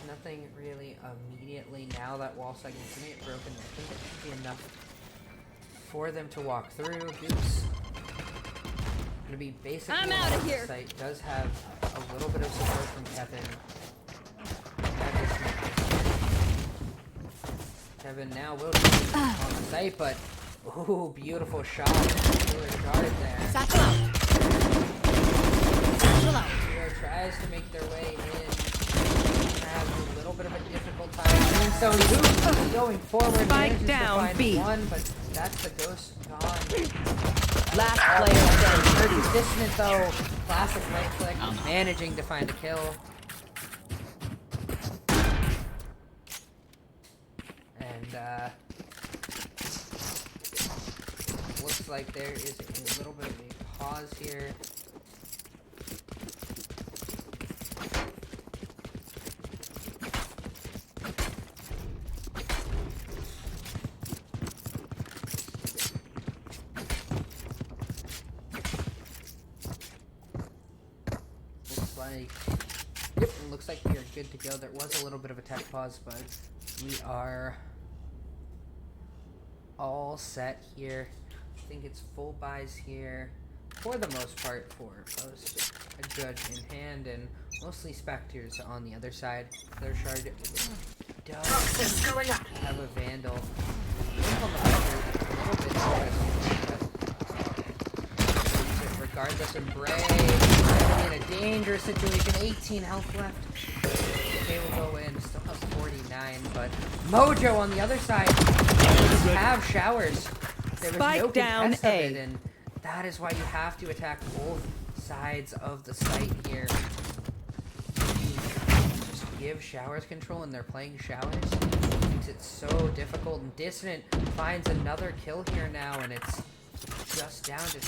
Speaker 1: nothing really immediately. Now that wall segment's gonna get broken, I think it should be enough for them to walk through. Goops. Gonna be basically
Speaker 5: I'm out of here.
Speaker 1: Site does have a little bit of support from Kevin. Kevin now will be on the site, but ooh, beautiful shot. Guard there.
Speaker 5: Satchel out. Satchel out.
Speaker 1: Hero tries to make their way in. Have a little bit of a difficult time doing so. Goops going forward.
Speaker 2: Spike down,
Speaker 1: to find
Speaker 2: B.
Speaker 1: one, but that's the ghost gone.
Speaker 2: Last player standing.
Speaker 1: Dissident though, classic right click, managing to find a kill. And looks like there is a little bit of a pause here. Yep, it looks like we are good to go. There was a little bit of a tech pause, but we are all set here. I think it's full buys here for the most part for Post. A judge in hand and mostly specters on the other side. Their shard does have a vandal. Regardless of Bray, in a dangerous situation. 18 health left. They will go in. Still has 49, but Mojo on the other side doesn't have showers. There was
Speaker 2: Spike
Speaker 1: no
Speaker 2: down
Speaker 1: contest of
Speaker 2: A.
Speaker 1: it, and that is why you have to attack both sides of the site here. Just give showers control, and they're playing showers. It makes it so difficult. And Dissident finds another kill here now, and it's just down to 2.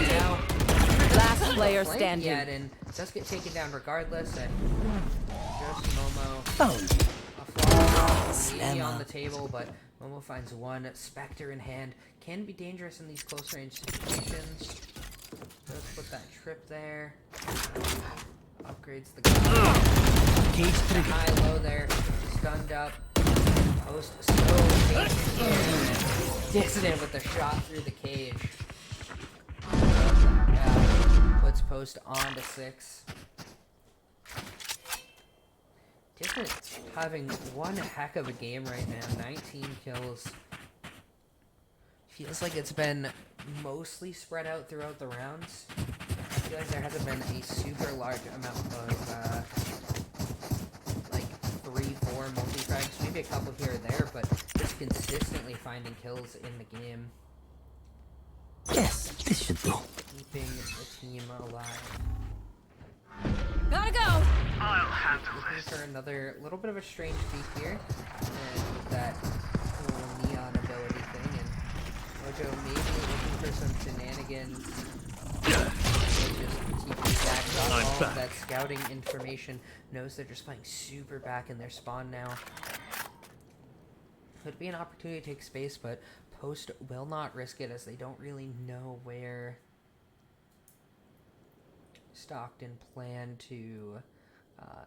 Speaker 1: Now,
Speaker 2: Last player standing.
Speaker 1: yet, and does get taken down regardless, and just Momo a flaw on the table, but Momo finds one. Spectre in hand can be dangerous in these close range situations. Does put that trip there. Upgrades the gun. High low there, stunned up. Post so patient here. Dissident with the shot through the cage. Puts Post on to 6. Dissident having one heck of a game right now. 19 kills. Feels like it's been mostly spread out throughout the rounds. I feel like there hasn't been a super large amount of like 3-4 multi-frags, maybe a couple here or there, but just consistently finding kills in the game.
Speaker 8: Yes, this should do.
Speaker 1: Keeping the team alive.
Speaker 5: Gotta go.
Speaker 1: Looking for another little bit of a strange peek here. And with that little neon ability thing, and Mojo maybe looking for some shenanigans. All that scouting information, knows they're just playing super back in their spawn now. Could be an opportunity to take space, but Post will not risk it as they don't really know where Stockton plan to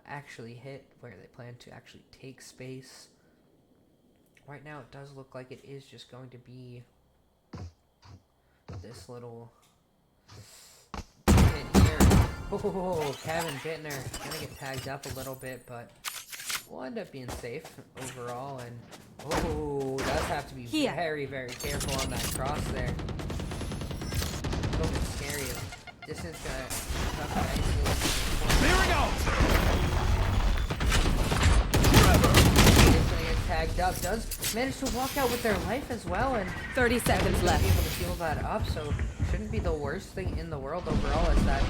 Speaker 1: actually hit, where they plan to actually take space. right now it does look like it is just going to be this little hit here. Oh, KevinBittner gonna get tagged up a little bit, but we'll end up being safe overall. And oh, does have to be very, very careful on that cross there. A little bit scary. Dissident's gonna tuck nicely.
Speaker 3: Here we go!
Speaker 1: Dissident gets tagged up. Does manage to walk out with their life as well, and
Speaker 2: 30 seconds left.
Speaker 1: Be able to heal that up, so shouldn't be the worst thing in the world overall as that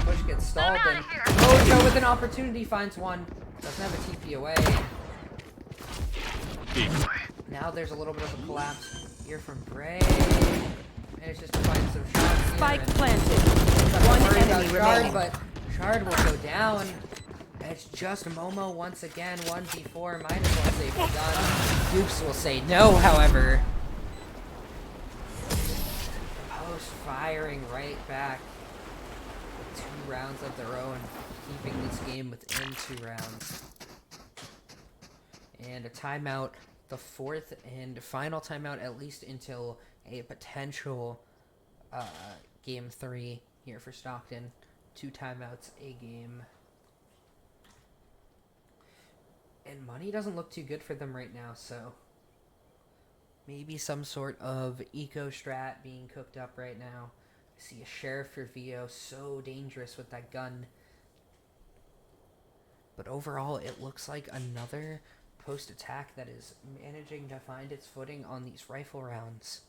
Speaker 1: push gets stalled. And Mojo with an opportunity finds one. Doesn't have a TP away. Now there's a little bit of a collapse here from Bray. Manages to find some shots here.
Speaker 2: Spike planted. One enemy remaining.
Speaker 1: But Shard will go down. It's just Momo once again. 1v4. Might as well say we're done. Goops will say no, however. Post firing right back. With 2 rounds of their own. Keeping this game within 2 rounds. And a timeout. The 4th and final timeout, at least until a potential game 3 here for Stockton. 2 timeouts a game. And money doesn't look too good for them right now, so maybe some sort of eco strat being cooked up right now. I see a sheriff for VO, so dangerous with that gun. But overall, it looks like another post attack that is managing to find its footing on these rifle rounds.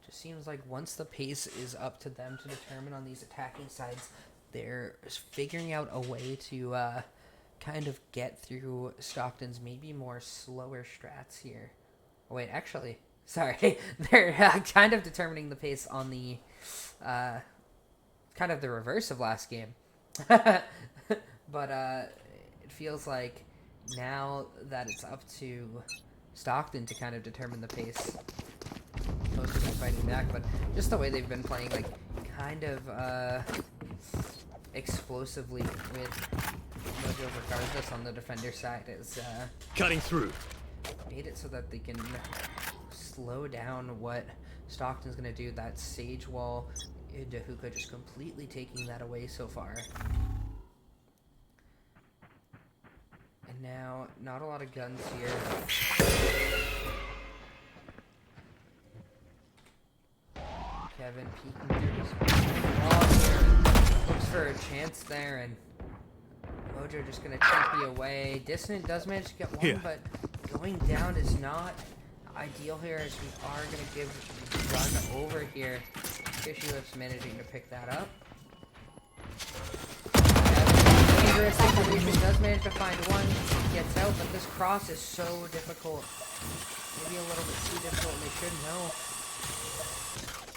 Speaker 1: Just seems like once the pace is up to them to determine on these attacking sides, they're figuring out a way to kind of get through Stockton's maybe more slower strats here. Oh, wait, actually, sorry. They're kind of determining the pace on the kind of the reverse of last game. But it feels like now that it's up to Stockton to kind of determine the pace. Most of them fighting back, but just the way they've been playing, like, kind of explosively with Mojo regardless on the defender side is
Speaker 3: Cutting through.
Speaker 1: made it so that they can slow down what Stockton's gonna do. That Sage wall into Hookah just completely taking that away so far. And now, not a lot of guns here. Kevin peeking through his wall here. Looks for a chance there, and Mojo just gonna TP away. Dissident does manage to get one, but going down is not ideal here, as we are gonna give the gun over here. Fishy Lips managing to pick that up. Dangerous situation, does manage to find one, gets out, but this cross is so difficult. Maybe a little bit too difficult, and they should know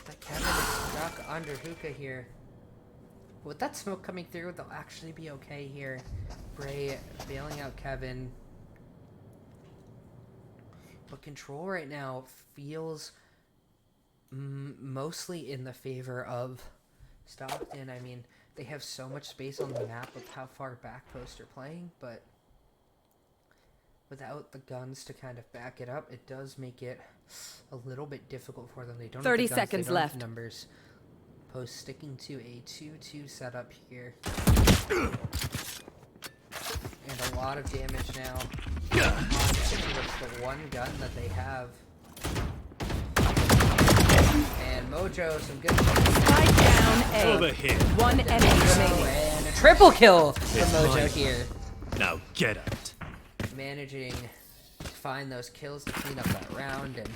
Speaker 1: that Kevin is stuck under Hookah here. With that smoke coming through, they'll actually be okay here. Bray bailing out Kevin. But control right now feels mostly in the favor of Stockton. I mean, they have so much space on the map with how far back post are playing, but without the guns to kind of back it up, it does make it a little bit difficult for them. They don't
Speaker 2: 30
Speaker 1: have the guns,
Speaker 2: seconds
Speaker 1: they don't have
Speaker 2: left.
Speaker 1: the numbers. Post sticking to a 2-2 setup here. And a lot of damage now. It's the one gun that they have. And Mojo, some good
Speaker 2: Spike down A.
Speaker 3: Overhead.
Speaker 2: One enemy remaining.
Speaker 1: and a triple kill from Mojo here.
Speaker 3: Now get out.
Speaker 1: Managing to find those kills to clean up that round, and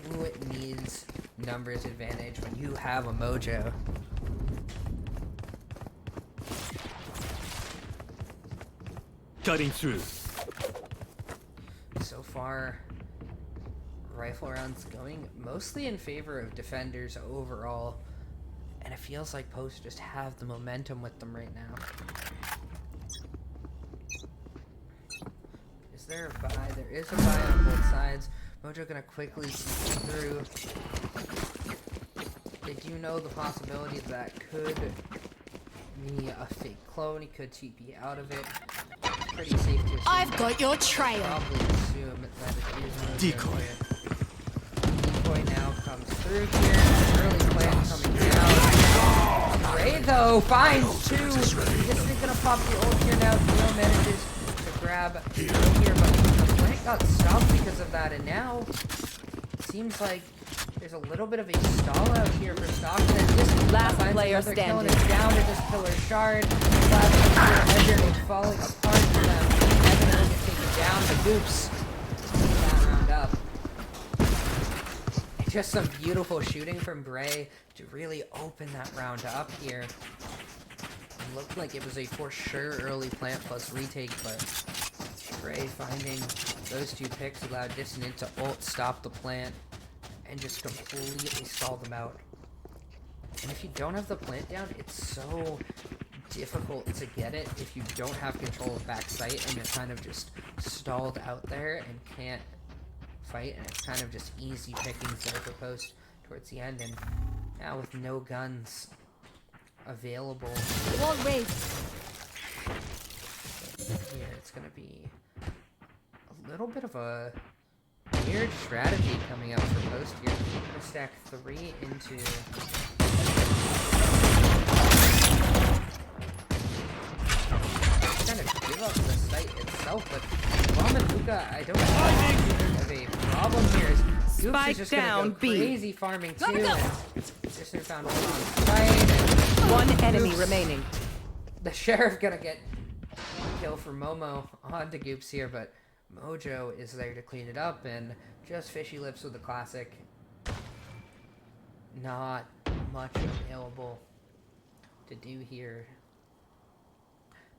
Speaker 1: who it needs numbers advantage when you have a Mojo.
Speaker 3: Cutting through.
Speaker 1: So far, rifle rounds going mostly in favor of defenders overall, and it feels like Post just have the momentum with them right now. Is there a buy? There is a buy on both sides. Mojo gonna quickly see through. They do know the possibility that could be a fake clone. He could TP out of it. pretty safe to assume.
Speaker 2: I've got your trail.
Speaker 1: Probably assume that it is
Speaker 3: Decoy.
Speaker 1: Decoy now comes through here. Early plant coming down. Bray though finds two. Dissident gonna pop the ult here now. Theo manages to grab here, but the plant got stopped because of that, and now it seems like there's a little bit of a stall out here for Stockton. Dissident
Speaker 2: Last
Speaker 1: finds
Speaker 2: player
Speaker 1: another kill, and
Speaker 2: standing.
Speaker 1: it's down to this pillar shard. Everything falling apart for them. Kevin will get taken down. The goops that round up. Just some beautiful shooting from Bray to really open that round up here. It looked like it was a for sure early plant plus retake, but Bray finding those two picks allowed Dissident to ult stop the plant and just completely stall them out. And if you don't have the plant down, it's so difficult to get it if you don't have control of backside and you're kind of just stalled out there and can't fight, and it's kind of just easy pickings there for post towards the end. And now with no guns available
Speaker 2: Wall raised.
Speaker 1: here, it's gonna be a little bit of a weird strategy coming out for post here. I'm gonna stack 3 into kind of give up the site itself, but Ramen Puka, I don't know of a problem here. Is Goops
Speaker 2: Spike
Speaker 1: is just gonna
Speaker 2: down,
Speaker 1: go
Speaker 2: B.
Speaker 1: crazy farming too. And Dissident found one on site.
Speaker 2: One enemy
Speaker 1: Goops.
Speaker 2: remaining.
Speaker 1: The sheriff gonna get one kill for Momo onto Goops here, but Mojo is there to clean it up, and just Fishy Lips with the classic. Not much available to do here.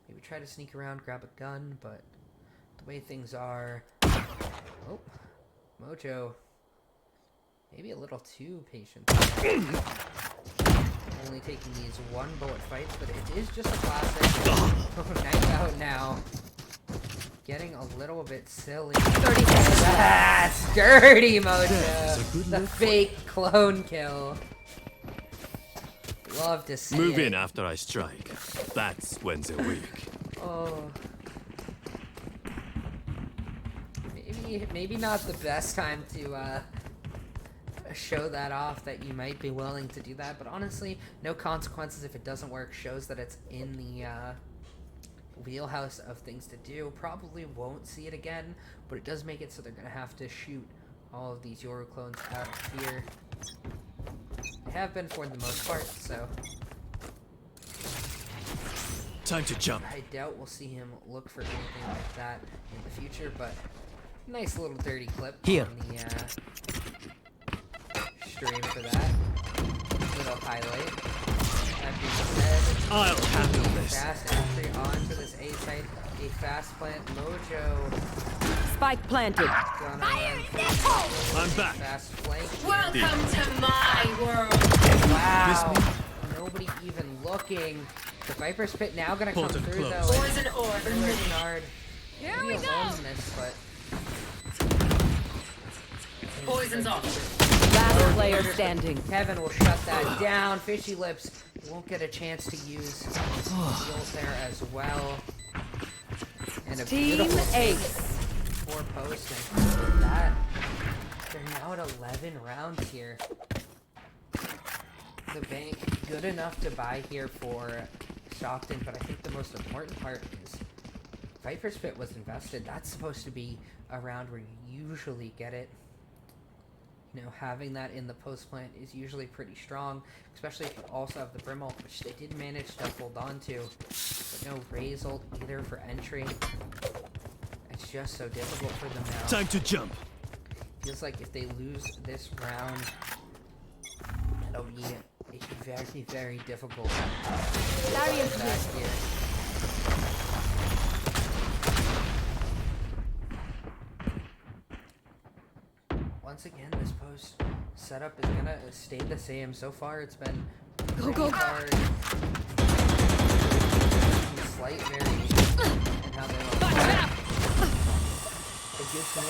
Speaker 1: Maybe try to sneak around, grab a gun, but the way things are... Oh, Mojo. Maybe a little too patient. Only taking these one bullet fights, but it is just a classic. Knife out now. Getting a little bit silly.
Speaker 2: 30 seconds.
Speaker 1: That's dirty, Mojo. The fake clone kill. Love to see
Speaker 3: Move
Speaker 1: it.
Speaker 3: in after I strike. That's when they're weak.
Speaker 1: Oh. Maybe not the best time to show that off, that you might be willing to do that, but honestly, no consequences if it doesn't work. Shows that it's in the wheelhouse of things to do. Probably won't see it again, but it does make it so they're gonna have to shoot all of these Yoru clones out here. They have been for the most part, so
Speaker 3: Time to jump.
Speaker 1: I doubt we'll see him look for anything like that in the future, but nice little dirty clip
Speaker 8: Here.
Speaker 1: on the stream for that. Little highlight. That being said,
Speaker 3: I'll handle this.
Speaker 1: fast entry onto this A site. A fast plant. Mojo
Speaker 2: Spike planted.
Speaker 1: gonna run
Speaker 3: I'm back.
Speaker 1: fast flank.
Speaker 9: Welcome to my world.
Speaker 1: Wow. Nobody even looking. The Viper's Pit now gonna come
Speaker 3: Portal
Speaker 1: through
Speaker 3: closed.
Speaker 1: though.
Speaker 9: Poison orb.
Speaker 1: Working hard.
Speaker 5: Here
Speaker 1: Maybe
Speaker 5: we
Speaker 1: alone
Speaker 5: go.
Speaker 1: in this, but
Speaker 9: Poison's off.
Speaker 2: Last player standing.
Speaker 1: Kevin will shut that down. Fishy Lips won't get a chance to use the ult there as well. And a
Speaker 2: Team
Speaker 1: beautiful save
Speaker 2: ace.
Speaker 1: for post, and with that, they're now at 11 rounds here. The bank good enough to buy here for Stockton, but I think the most important part is Viper's Pit was invested. That's supposed to be a round where you usually get it. You know, having that in the post plant is usually pretty strong, especially if you also have the Brim ult, which they did manage to hold on to. But no Raze ult either for entry. It's just so difficult for them now.
Speaker 3: Time to jump.
Speaker 1: Feels like if they lose this round, it'll be a very, very difficult
Speaker 2: Barriers
Speaker 1: back here. Once again, this post setup is gonna stay the same. So far, it's been pretty hard. Slight variation in how they look. The Goops made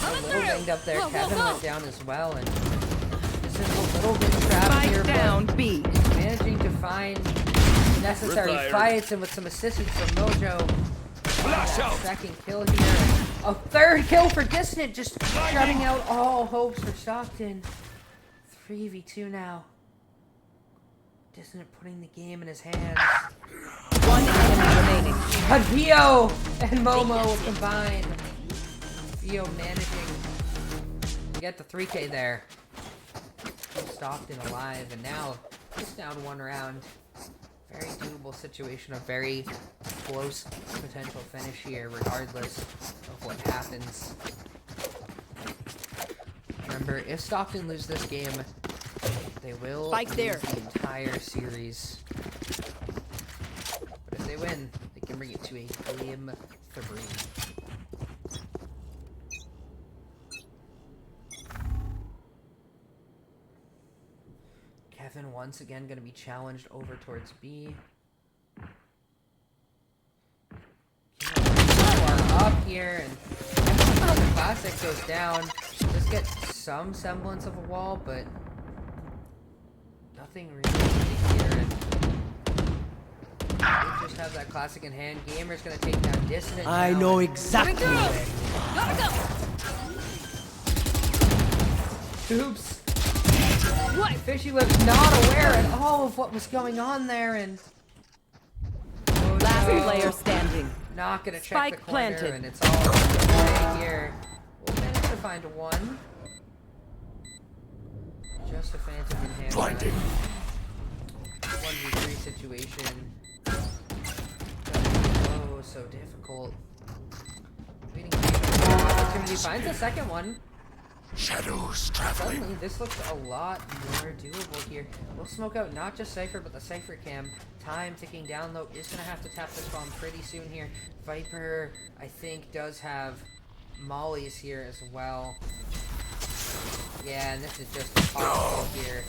Speaker 1: a little banged up there. Kevin went down as well, and this is a little bit trapped here,
Speaker 2: Spike down
Speaker 1: but
Speaker 2: B.
Speaker 1: he's managing to find necessary
Speaker 3: Retired.
Speaker 1: fights, and with some assistance from Mojo,
Speaker 6: Flash out.
Speaker 1: Second kill here. A third kill for Dissident, just shutting out all hopes for Stockton. 3v2 now. Dissident putting the game in his hands.
Speaker 2: One enemy remaining.
Speaker 1: But Vio and Momo combined. Vio managing to get the 3K there. Keep Stockton alive, and now just down one round. Very doable situation, a very close potential finish here, regardless of what happens. Remember, if Stockton lose this game, they will
Speaker 2: Spike
Speaker 1: lose
Speaker 2: there.
Speaker 1: the entire series. But if they win, they can bring it to a game 3. Kevin once again going to be challenged over towards B. Are up here, and the classic goes down. Just get some semblance of a wall, but nothing really here. And we just have that classic in hand. Gamer's going to take down Dissident.
Speaker 8: I
Speaker 1: now,
Speaker 8: know
Speaker 1: and-
Speaker 8: exactly.
Speaker 5: Gotta go!
Speaker 1: Oops. What? Fishy was not aware at all of what was going on there, and
Speaker 2: Last
Speaker 1: Mojo
Speaker 2: player standing.
Speaker 1: not gonna check
Speaker 2: Spike
Speaker 1: the corner,
Speaker 2: planted.
Speaker 1: and it's all right here. We'll manage to find one. Just a phantom in hand.
Speaker 6: Blinding.
Speaker 1: 1v3 situation. Oh, so difficult. Waiting for the opportunity. Finds the second one.
Speaker 6: Shadows traveling.
Speaker 1: Suddenly, this looks a lot more doable here. We'll smoke out not just Cypher, but the Cypher cam. Time ticking down, though, is going to have to tap this bomb pretty soon here. Viper, I think, does have mollies here as well. Yeah, and this is just impossible here.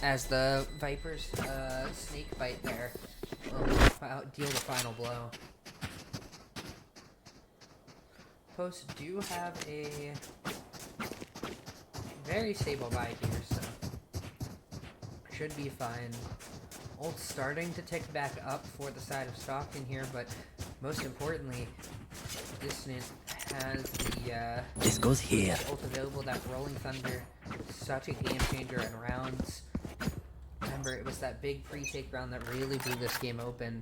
Speaker 1: As the Viper's snake bite there will deal the final blow. Posts do have a very stable buy here, so should be fine. Ult starting to tick back up for the side of Stockton here, but most importantly, Dissident has the
Speaker 8: This goes here.
Speaker 1: ult available. That Rolling Thunder, such a game changer in rounds. Remember, it was that big pre-take round that really blew this game open.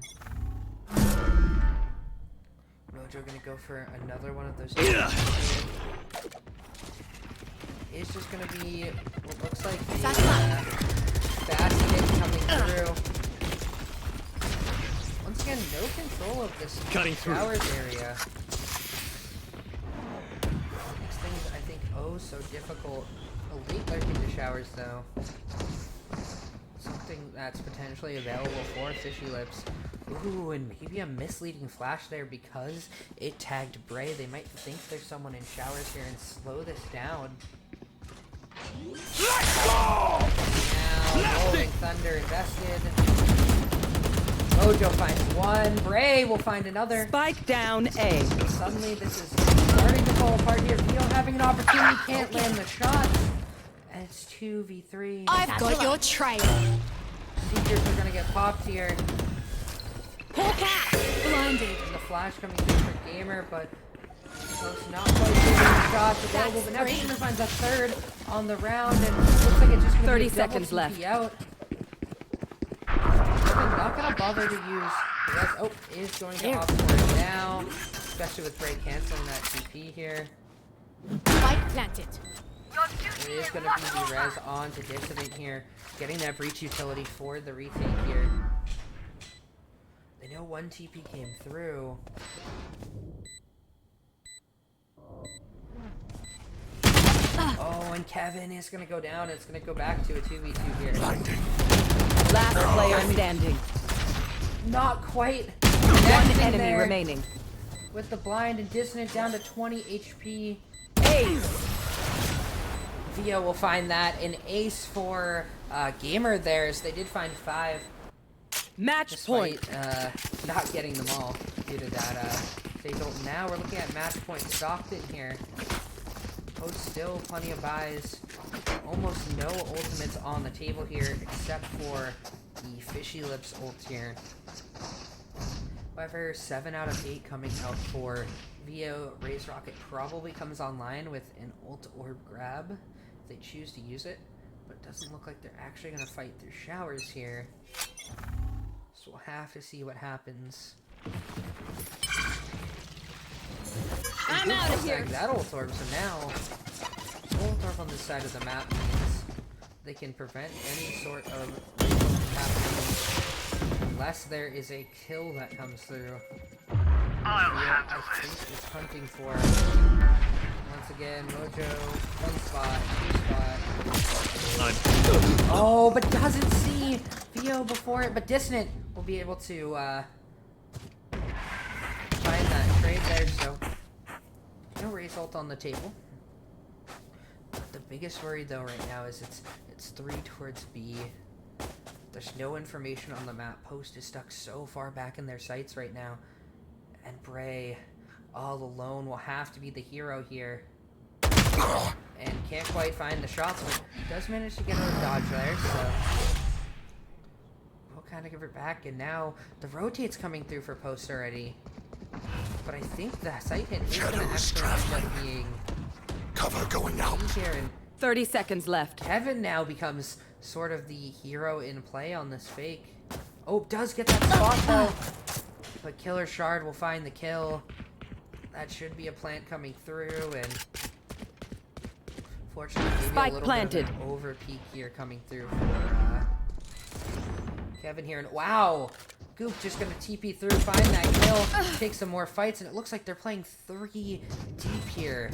Speaker 1: Mojo gonna go for another one of those. It's just gonna be what looks like a fast hit coming through. Once again, no control of this
Speaker 3: Cutting through.
Speaker 1: showers area. Makes things, I think, oh so difficult. A late lurking to showers, though. Something that's potentially available for Fishy Lips. Ooh, and maybe a misleading flash there because it tagged Bray. They might think there's someone in showers here and slow this down. Now, Rolling Thunder invested. Mojo finds one. Bray will find another.
Speaker 2: Spike down A.
Speaker 1: Suddenly, this is starting to fall apart here. Vio having an opportunity, can't land the shot. And it's 2v3.
Speaker 5: I've got your trail.
Speaker 1: Seekers are gonna get popped here.
Speaker 5: Hawk out! Blinded.
Speaker 1: And the flash coming through for Gamer, but close, not quite getting the shots available. But now Gamer finds a third on the round, and looks like it's just gonna
Speaker 2: 30
Speaker 1: be a double
Speaker 2: seconds left.
Speaker 1: TP out. Not gonna bother to use. The rest, oh, is going to opt for it now, especially with Bray canceling that TP here.
Speaker 5: Spike planted.
Speaker 1: It is going to be the res on to Dissident here, getting that breach utility for the retake here. They know one TP came through. Oh, and Kevin is going to go down. It's going to go back to a 2v2 here.
Speaker 2: Last player standing.
Speaker 1: Not quite.
Speaker 2: One
Speaker 1: Connecting
Speaker 2: enemy
Speaker 1: there
Speaker 2: remaining.
Speaker 1: with the blind and Dissident down to 20 HP.
Speaker 2: Ace.
Speaker 1: Vio will find that an ace for Gamer theirs. They did find 5.
Speaker 2: Match point.
Speaker 1: Despite not getting them all due to that fatal. Now we're looking at match point Stockton here. Oh, still plenty of buys. Almost no ultimates on the table here, except for the Fishy Lips ult here. However, 7 out of 8 coming out for Vio. Raise Rocket probably comes online with an ult orb grab if they choose to use it, but it doesn't look like they're actually going to fight through showers here. So we'll have to see what happens.
Speaker 5: I'm out of here.
Speaker 1: That ult orb, so now ult orb on this side of the map means they can prevent any sort of happening unless there is a kill that comes through. I think is hunting for once again Mojo, one spot. Oh, but doesn't see Vio before it. But Dissident will be able to find that trade there. So no result on the table. The biggest worry though right now is it's 3 towards B. There's no information on the map. Post is stuck so far back in their sights right now. And Bray, all alone, will have to be the hero here. And can't quite find the shots, but does manage to get a dodge there, so we'll kind of give it back. And now the rotate's coming through for Post already. But I think the sight hit is going to actually end up being
Speaker 6: Cover going out.
Speaker 1: here. And
Speaker 2: 30 seconds left.
Speaker 1: Kevin now becomes sort of the hero in play on this fake. Oh, does get that spot though. But Killer Shard will find the kill. That should be a plant coming through, and fortunately maybe
Speaker 2: Spike
Speaker 1: a little
Speaker 2: planted.
Speaker 1: bit of an over peak here coming through for Kevin here. And wow, Goop just gonna TP through, find that kill, take some more fights, and it looks like they're playing 3 deep here.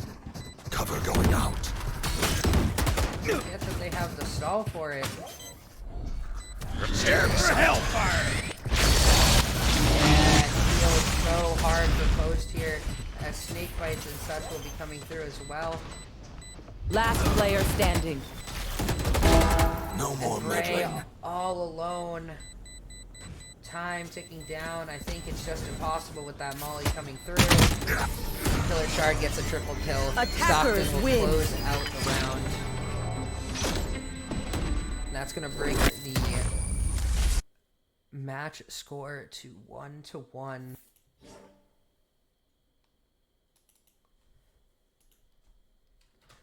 Speaker 6: Cover going out.
Speaker 1: Yet that they have the stall for it.
Speaker 6: Prepare for hellfire.
Speaker 1: And feels so hard for Post here, as snake bites and such will be coming through as well.
Speaker 2: Last player standing.
Speaker 6: No more
Speaker 1: Bray
Speaker 6: meddling.
Speaker 1: all alone. Time ticking down. I think it's just impossible with that molly coming through. Killer Shard gets a triple kill.
Speaker 2: Attackers
Speaker 1: Stockton will
Speaker 2: win.
Speaker 1: close out the round. And that's gonna bring the match score to 1-1.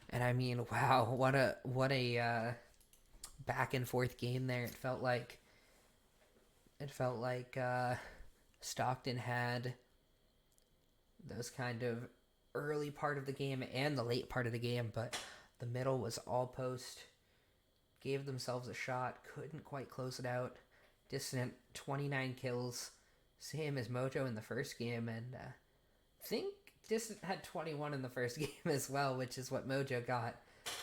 Speaker 1: And I mean, wow, what a back and forth game there. It felt like Stockton had those kind of early part of the game and the late part of the game, but the middle was all Post. Gave themselves a shot, couldn't quite close it out. Dissident, 29 kills, same as Mojo in the first game, and I think Dissident had 21 in the first game as well, which is what Mojo got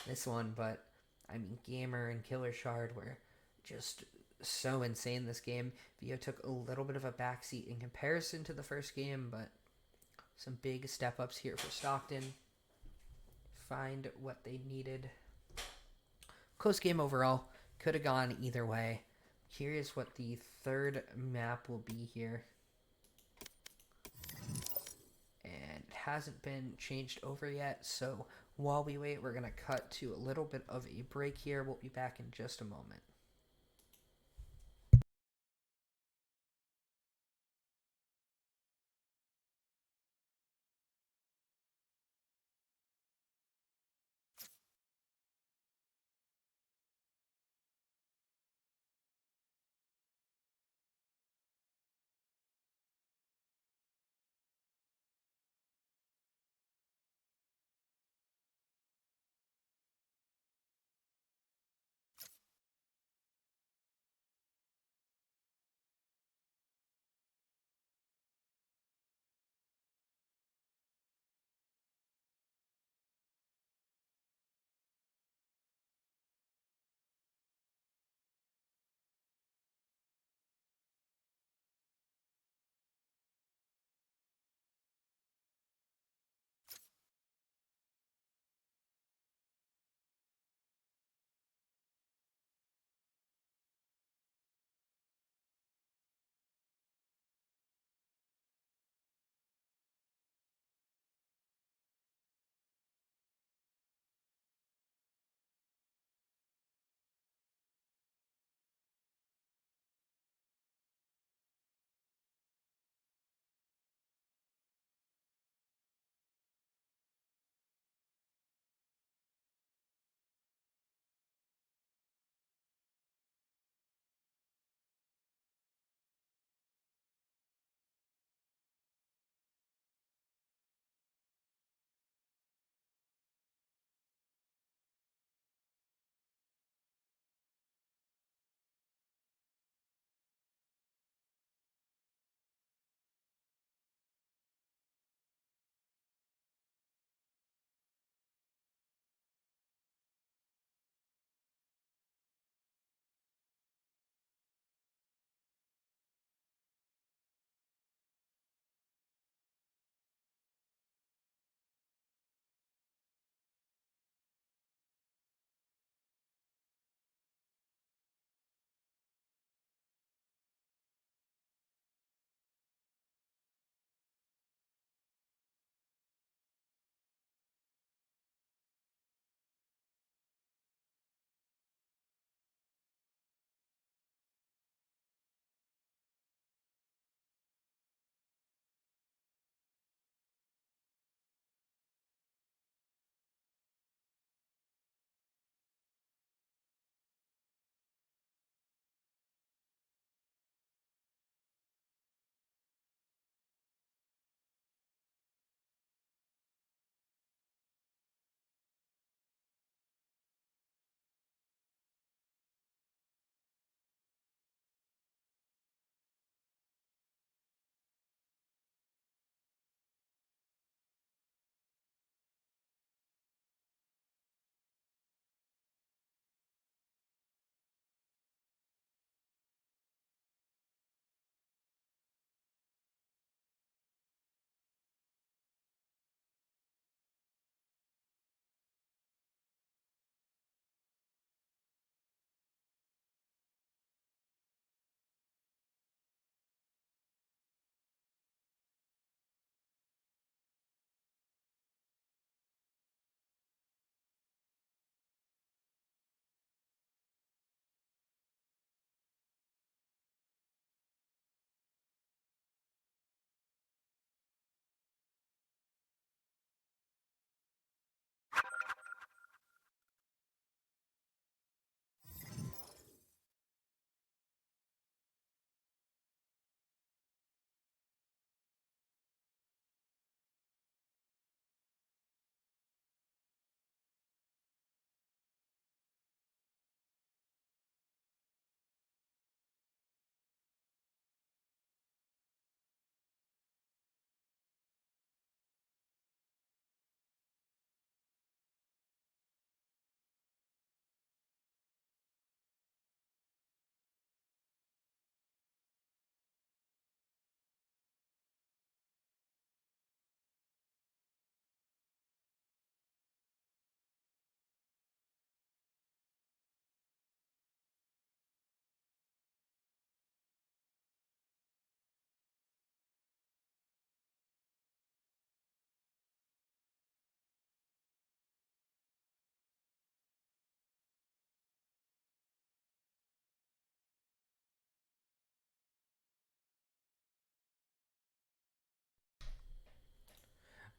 Speaker 1: this one. But I mean, Gamer and Killer Shard were just so insane this game. Vio took a little bit of a backseat in comparison to the first game, but some big step ups here for Stockton. Find what they needed. Close game overall. Could have gone either way. Curious what the third map will be here. And it hasn't been changed over yet, so while we wait, we're going to cut to a little bit of a break here. We'll be back in just a moment.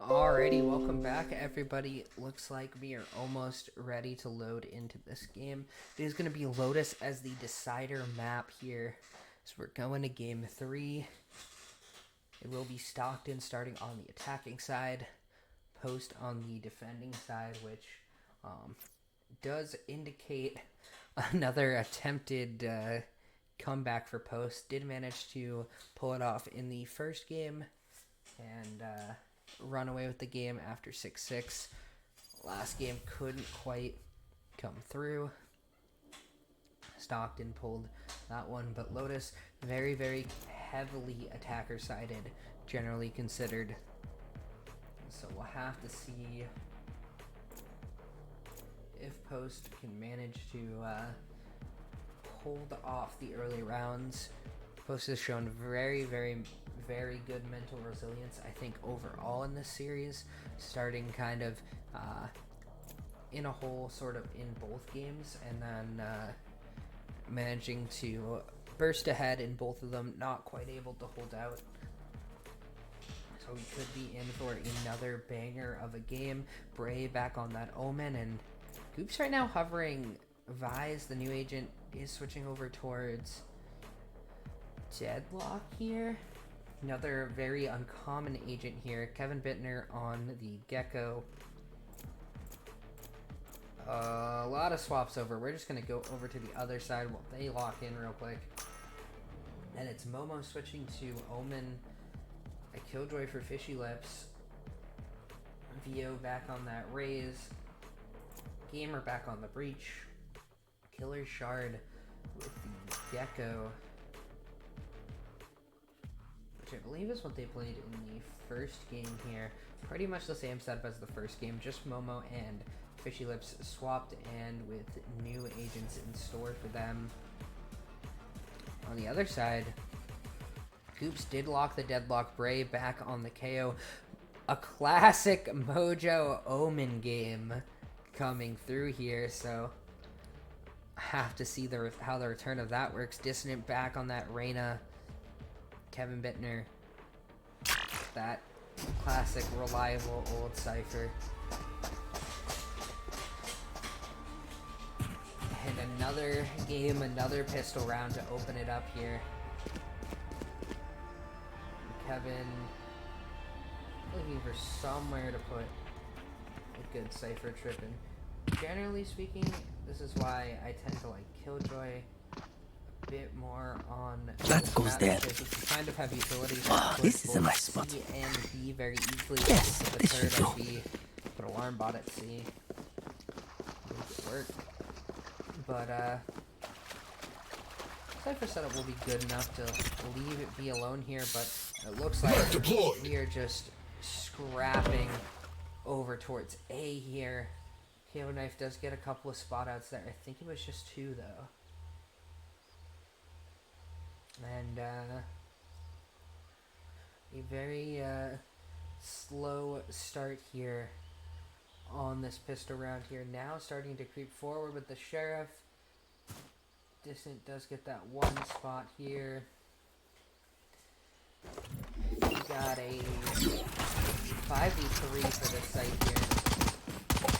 Speaker 1: Alrighty, welcome back everybody. Looks like we are almost ready to load into this game. It is going to be Lotus as the decider map here. So we're going to game 3. It will be Stockton starting on the attacking side, Post on the defending side, which does indicate another attempted comeback for Post. Did manage to pull it off in the first game and run away with the game after 6-6. Last game couldn't quite come through. Stockton pulled that one, but Lotus very, very heavily attacker-sided, generally considered. So we'll have to see if Post can manage to hold off the early rounds. Post has shown very, very, very good mental resilience, I think, overall in this series, starting kind of in a hole sort of in both games, and then managing to burst ahead in both of them, not quite able to hold out. So we could be in for another banger of a game. Bray back on that Omen, and Goops right now hovering. Vise, the new agent, is switching over towards Deadlock here. Another very uncommon agent here. KevinBittner on the Gecko. A lot of swaps over. We're just going to go over to the other side while they lock in real quick. And it's Momo switching to Omen. A Killjoy for Fishy Lips. VO back on that Raise. Gamer back on the Breach. Killer Shard with the Gecko, which I believe is what they played in the first game here. Pretty much the same setup as the first game, just Momo and Fishy Lips swapped and with new agents in store for them. On the other side, Goops did lock the Deadlock. Bray back on the KO. A classic Mojo Omen game coming through here, so have to see how the return of that works. Dissident back on that Reyna. KevinBittner. That classic, reliable old Cypher. And another game, another pistol round to open it up here. Kevin looking for somewhere to put a good Cypher trip in. Generally speaking, this is why I tend to like Killjoy a bit more on
Speaker 8: that goes there.
Speaker 1: You kind of have utilities.
Speaker 8: Wow, this is a nice spot.
Speaker 1: C and B very easily.
Speaker 8: Yes,
Speaker 1: the
Speaker 8: this
Speaker 1: third
Speaker 8: should
Speaker 1: at
Speaker 8: do.
Speaker 1: B. Put alarm bot at C. Make it work. But Cypher setup will be good enough to leave it be alone here, but it looks like we are just scrapping over towards A here. KO Knife does get a couple of spot outs there. I think it was just 2 though. And a very slow start here on this pistol round here. Now starting to creep forward with the Sheriff. Dissident does get that 1 spot here. We got a 5v3 for this site here.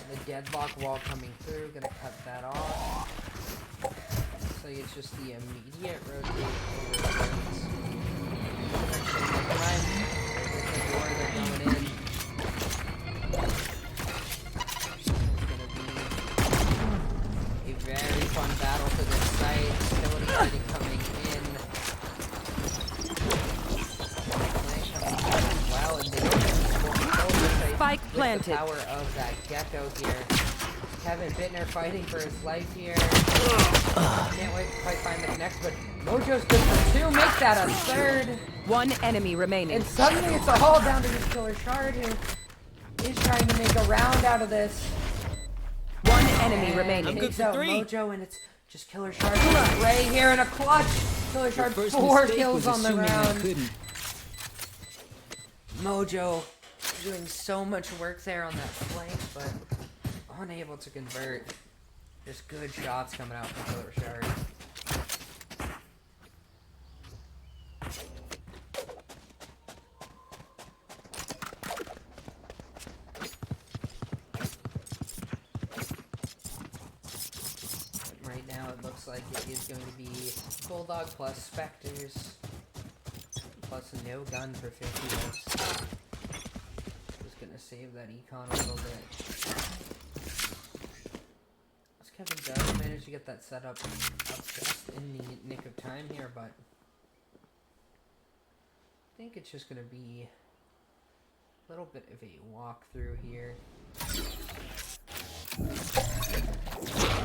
Speaker 1: The Deadlock wall coming through, gonna cut that off. So it's just the immediate rotate over towards. The door they're going in. It's gonna be a very fun battle for this site. Utility fighting coming in. Wow, and they don't have to control this site.
Speaker 2: Spike
Speaker 1: With
Speaker 2: planted.
Speaker 1: the power of that Gecko here. KevinBittner fighting for his life here. Can't wait to quite find the connect, but Mojo's good for 2. Make that a 3rd.
Speaker 2: 1 enemy remaining.
Speaker 1: And suddenly it's all down to this Killer Shard who is trying to make a round out of this.
Speaker 2: 1 enemy
Speaker 1: And
Speaker 2: remaining.
Speaker 4: good
Speaker 1: takes
Speaker 4: for
Speaker 1: out
Speaker 4: 3.
Speaker 1: Mojo, and it's just Killer Shard with Bray here in a clutch. Killer Shard 4 kills on the round. Mojo doing so much work there on that flank, but unable to convert. Just good shots coming out from Killer Shard. it looks like it is going to be Bulldog plus Spectres plus no gun for 50 lips. Just gonna save that econ a little bit. As Kevin does manage to get that set up just in the nick of time here, but I think it's just gonna be a little bit of a walkthrough here.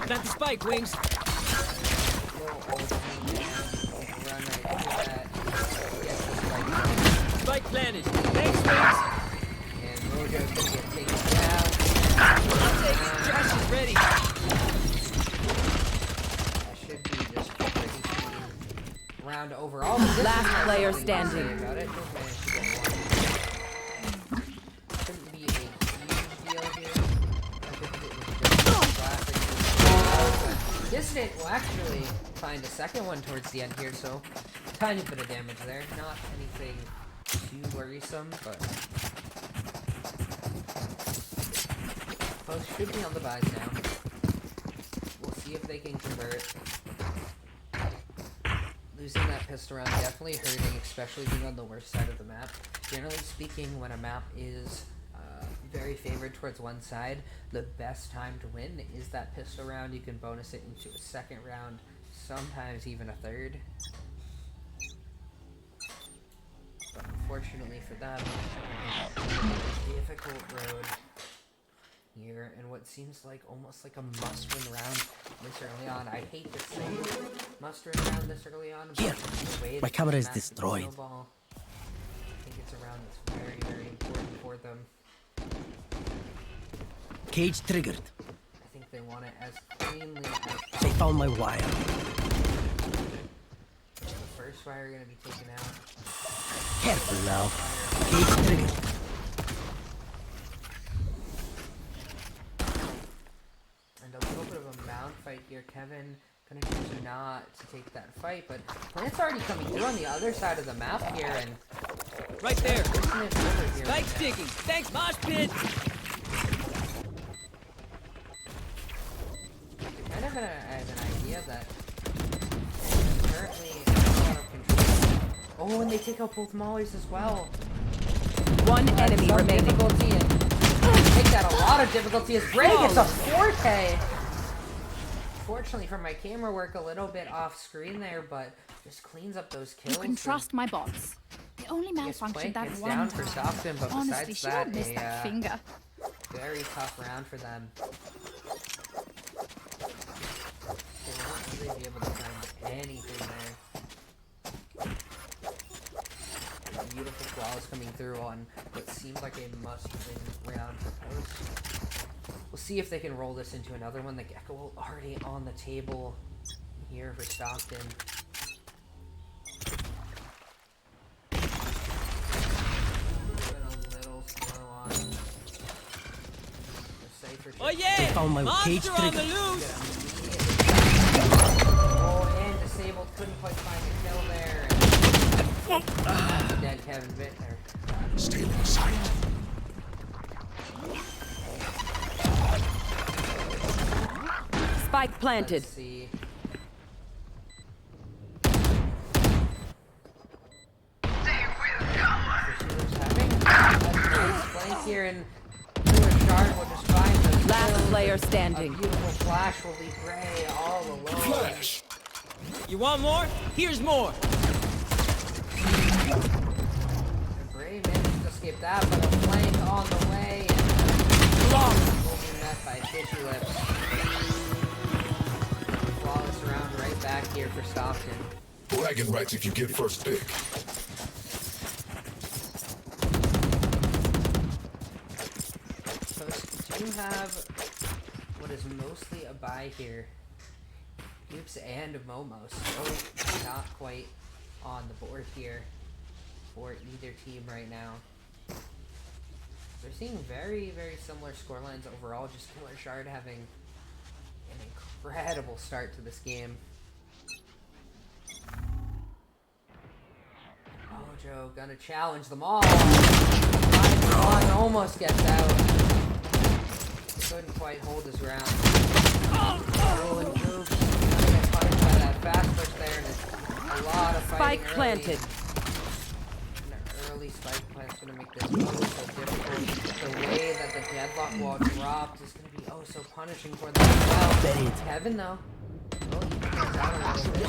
Speaker 4: Plant the spike, Wings.
Speaker 1: Little old run right through that. Yes, the spike down.
Speaker 4: Spike planted. Thanks, Wings.
Speaker 1: And Mojo's gonna get taken down.
Speaker 4: Josh is ready.
Speaker 1: That should be just a pretty clean round overall. But this
Speaker 2: Last
Speaker 1: is
Speaker 2: player
Speaker 1: something to say
Speaker 2: standing.
Speaker 1: about it. Just managed to get one. Shouldn't be a huge deal here. I think it was just a classic. Dissident will actually find a second one towards the end here, so tiny bit of damage there. Not anything too worrisome, but both should be on the buys now. We'll see if they can convert. Losing that pistol round definitely hurting, especially being on the worst side of the map. Generally speaking, when a map is very favored towards one side, the best time to win is that pistol round. You can bonus it into a second round, sometimes even a third. But unfortunately for them, difficult road here, and what seems like almost like a must-win round this early on. I hate to say must-win round this early on, but
Speaker 8: Here,
Speaker 1: the way
Speaker 8: my
Speaker 1: that
Speaker 8: camera is
Speaker 1: this match
Speaker 8: destroyed.
Speaker 1: snowball, I think it's a round that's very, very important for them.
Speaker 8: Cage triggered.
Speaker 1: I think they want it as cleanly as
Speaker 8: They
Speaker 1: possible.
Speaker 8: found my wire.
Speaker 1: The first fire going to be taken out.
Speaker 8: Careful now. Cage triggered.
Speaker 1: And a little bit of a mound fight here. Kevin going to choose not to take that fight, but Plant's already coming through on the other side of the map here, and
Speaker 4: Right there.
Speaker 1: Dissident over here.
Speaker 4: Spike sticking. Thanks, Mosh Pit.
Speaker 1: Kind of I have an idea that currently out of control. Oh, and they take out both mollies as well.
Speaker 2: One enemy
Speaker 1: Some
Speaker 2: remaining.
Speaker 1: difficulty and take that a lot of difficulty as Bray gets a 4K. Fortunately for my camera work, a little bit off screen there, but just cleans up those kills.
Speaker 5: You can trust my bots. They only malfunctioned that
Speaker 1: gets
Speaker 5: one
Speaker 1: down
Speaker 5: time.
Speaker 1: for Stockton, but
Speaker 5: Honestly,
Speaker 1: besides
Speaker 5: she
Speaker 1: that,
Speaker 5: would miss that finger.
Speaker 1: very tough round for them. They won't really be able to find anything there. Beautiful claws coming through on what seems like a must-win round for Post. We'll see if they can roll this into another one. The Gecko already on the table here for Stockton. Been a little slow on the Cypher.
Speaker 4: Oh yeah.
Speaker 8: They found my cage
Speaker 4: Monster on the
Speaker 8: trigger.
Speaker 4: loose.
Speaker 1: Oh, and disabled, couldn't quite find a kill there. That's a dead KevinBittner.
Speaker 6: Stealing sight.
Speaker 2: Spike planted.
Speaker 1: Let's see. Flank here, and Shard will just find the
Speaker 2: Last
Speaker 1: kills,
Speaker 2: player
Speaker 1: and
Speaker 2: standing.
Speaker 1: A beautiful flash will leave Bray all alone.
Speaker 6: Flash.
Speaker 4: You want more? Here's more.
Speaker 1: And Bray managed to escape that, but a flank on the way. And holding that by Fishy Lips. Flawless round right back here for Stockton.
Speaker 6: Bragging rights if you get first pick.
Speaker 1: Post do have what is mostly a buy here. Goops and Momo still not quite on the board here for either team right now. They're seeing very, very similar scorelines overall, just Killer Shard having an incredible start to this game. Mojo gonna challenge them all. One almost gets out. Couldn't quite hold his ground. Oh, and Goops A lot of fighting
Speaker 2: Spike
Speaker 1: early.
Speaker 2: planted.
Speaker 1: An early spike plant's gonna make this oh so difficult. The way that the deadlock wall dropped is gonna be oh so punishing for them as well.
Speaker 8: Buried.
Speaker 1: Kevin though. Oh, he comes out a little bit.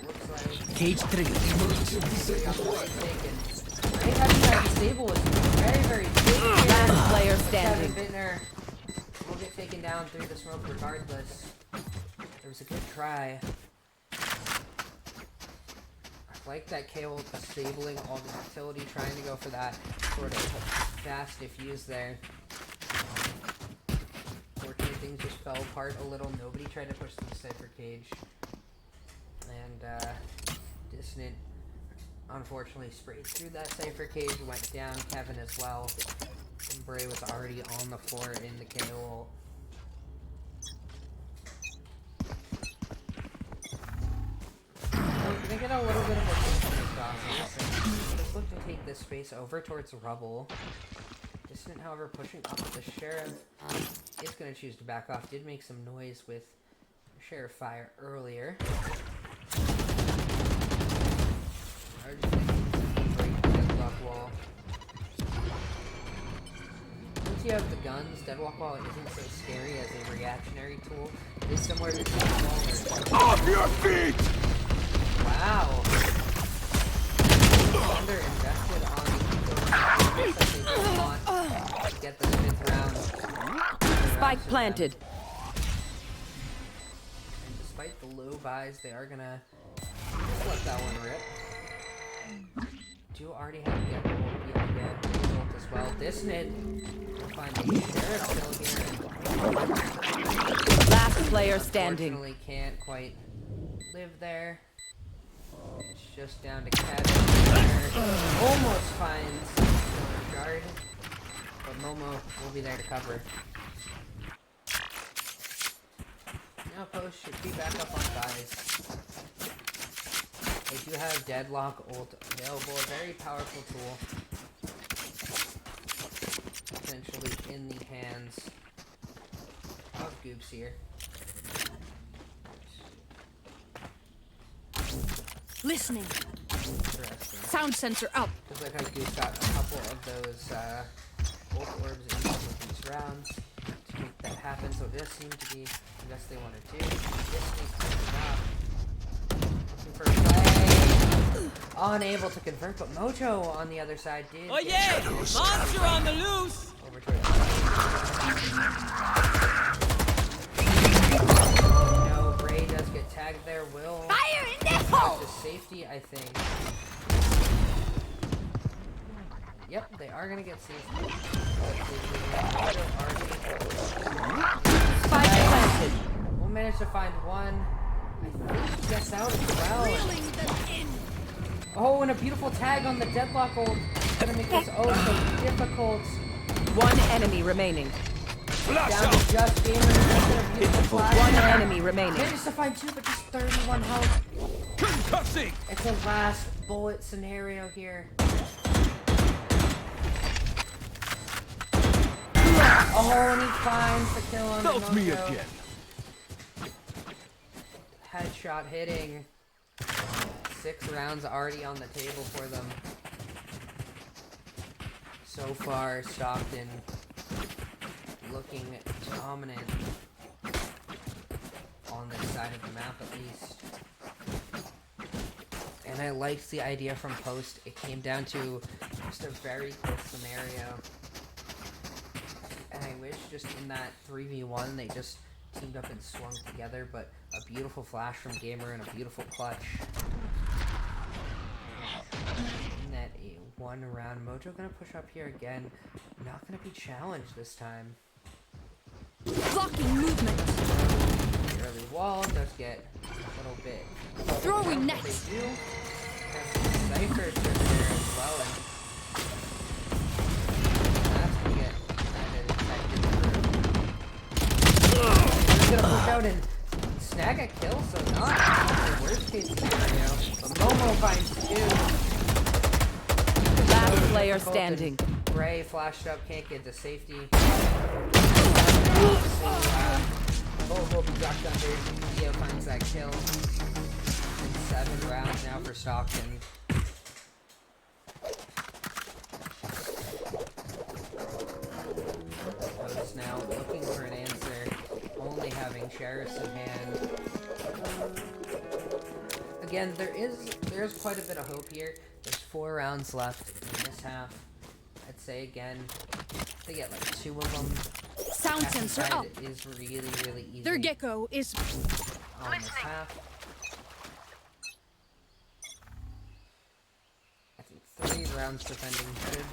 Speaker 1: Looks like
Speaker 8: Cage triggered.
Speaker 1: Ray having that disable is very, very big here.
Speaker 2: Last player
Speaker 1: But
Speaker 2: standing.
Speaker 1: KevinBittner will get taken down through the smoke regardless. There was a good try. I like that KO disabling all the utility, trying to go for that sort of fast diffuse there. Fortunately, things just fell apart a little. Nobody tried to push the Cypher cage. And Dissident unfortunately sprayed through that Cypher cage, went down. Kevin as well. And Bray was already on the floor in the KO. We're gonna get a little bit of a let's look to take this space over towards Rubble. Dissident, however, pushing up the Sheriff is gonna choose to back off. Did make some noise with Sheriff fire earlier. Are just gonna break the deadlock wall. Once you have the guns, deadlock wall isn't so scary as a reactionary tool. It is similar to deadlock wall.
Speaker 6: Off your feet!
Speaker 1: Wow. Thunder invested on the that they don't want to get the 5th round.
Speaker 2: Spike planted.
Speaker 1: And despite the low buys, they are gonna just let that one rip. Do already have to get result as well. Dissident will find the Sheriff still here.
Speaker 2: Last player standing.
Speaker 1: Unfortunately, can't quite live there. It's just down to Kevin. Almost finds the guard, but Momo will be there to cover. Now Post should be back up on buys. They do have Deadlock ult available, a very powerful tool. Essentially in the hands of Goops here.
Speaker 5: Listening.
Speaker 1: Interesting.
Speaker 5: Sound sensor up.
Speaker 1: Looks like Goose got a couple of those ult orbs in some of these rounds to make that happen, so it does seem to be the best they want to do. This needs to stop. Looking for a play. Unable to convert, but Mojo on the other side did.
Speaker 4: Oh yeah! Monster on the loose!
Speaker 1: Over to it. No, Bray does get tagged there. Will
Speaker 5: Fire in the
Speaker 1: back
Speaker 5: hole!
Speaker 1: to safety, I think. Yep, they are gonna get safety.
Speaker 2: Spike planted.
Speaker 1: We'll manage to find one. I think he gets out as well.
Speaker 5: Reeling them in.
Speaker 1: Oh, and a beautiful tag on the deadlock ult. Gonna make this oh so difficult.
Speaker 2: One enemy remaining.
Speaker 1: Down to just Gamer. Just a beautiful flash.
Speaker 2: One enemy remaining.
Speaker 1: Managed to find 2, but just 31 health.
Speaker 3: Concussing!
Speaker 1: It's a last bullet scenario here. Oh, and he finds the kill on
Speaker 3: Felt me
Speaker 1: Mojo.
Speaker 3: again.
Speaker 1: Headshot hitting. 6 rounds already on the table for them. So far, Stockton looking dominant on this side of the map at least. And I liked the idea from Post. It came down to just a very close scenario. And I wish just in that 3v1 they just teamed up and swung together, but a beautiful flash from Gamer and a beautiful clutch. In that 1 round, Mojo gonna push up here again. Not gonna be challenged this time.
Speaker 5: Blocking movement.
Speaker 1: The early wall does get a little bit.
Speaker 5: Throwing
Speaker 1: They
Speaker 5: next.
Speaker 1: do have some ciphers in there as well, and that's gonna get kind of infected. He's gonna push out and snag a kill, so not the worst case scenario. But Momo finds 2.
Speaker 2: Last player
Speaker 1: Difficult,
Speaker 2: standing.
Speaker 1: and Bray flashed up, can't get to safety. Mojo be dropped under. Theo finds that kill. And 7 rounds now for Stockton. Post now looking for an answer. Only having sheriffs in hand. Again, there's quite a bit of hope here. There's 4 rounds left in this half. I'd say again, they get like 2 of them.
Speaker 5: Sound sensor up.
Speaker 1: Is really, really easy.
Speaker 5: Their gecko is
Speaker 1: on this half. I think 3 rounds defending should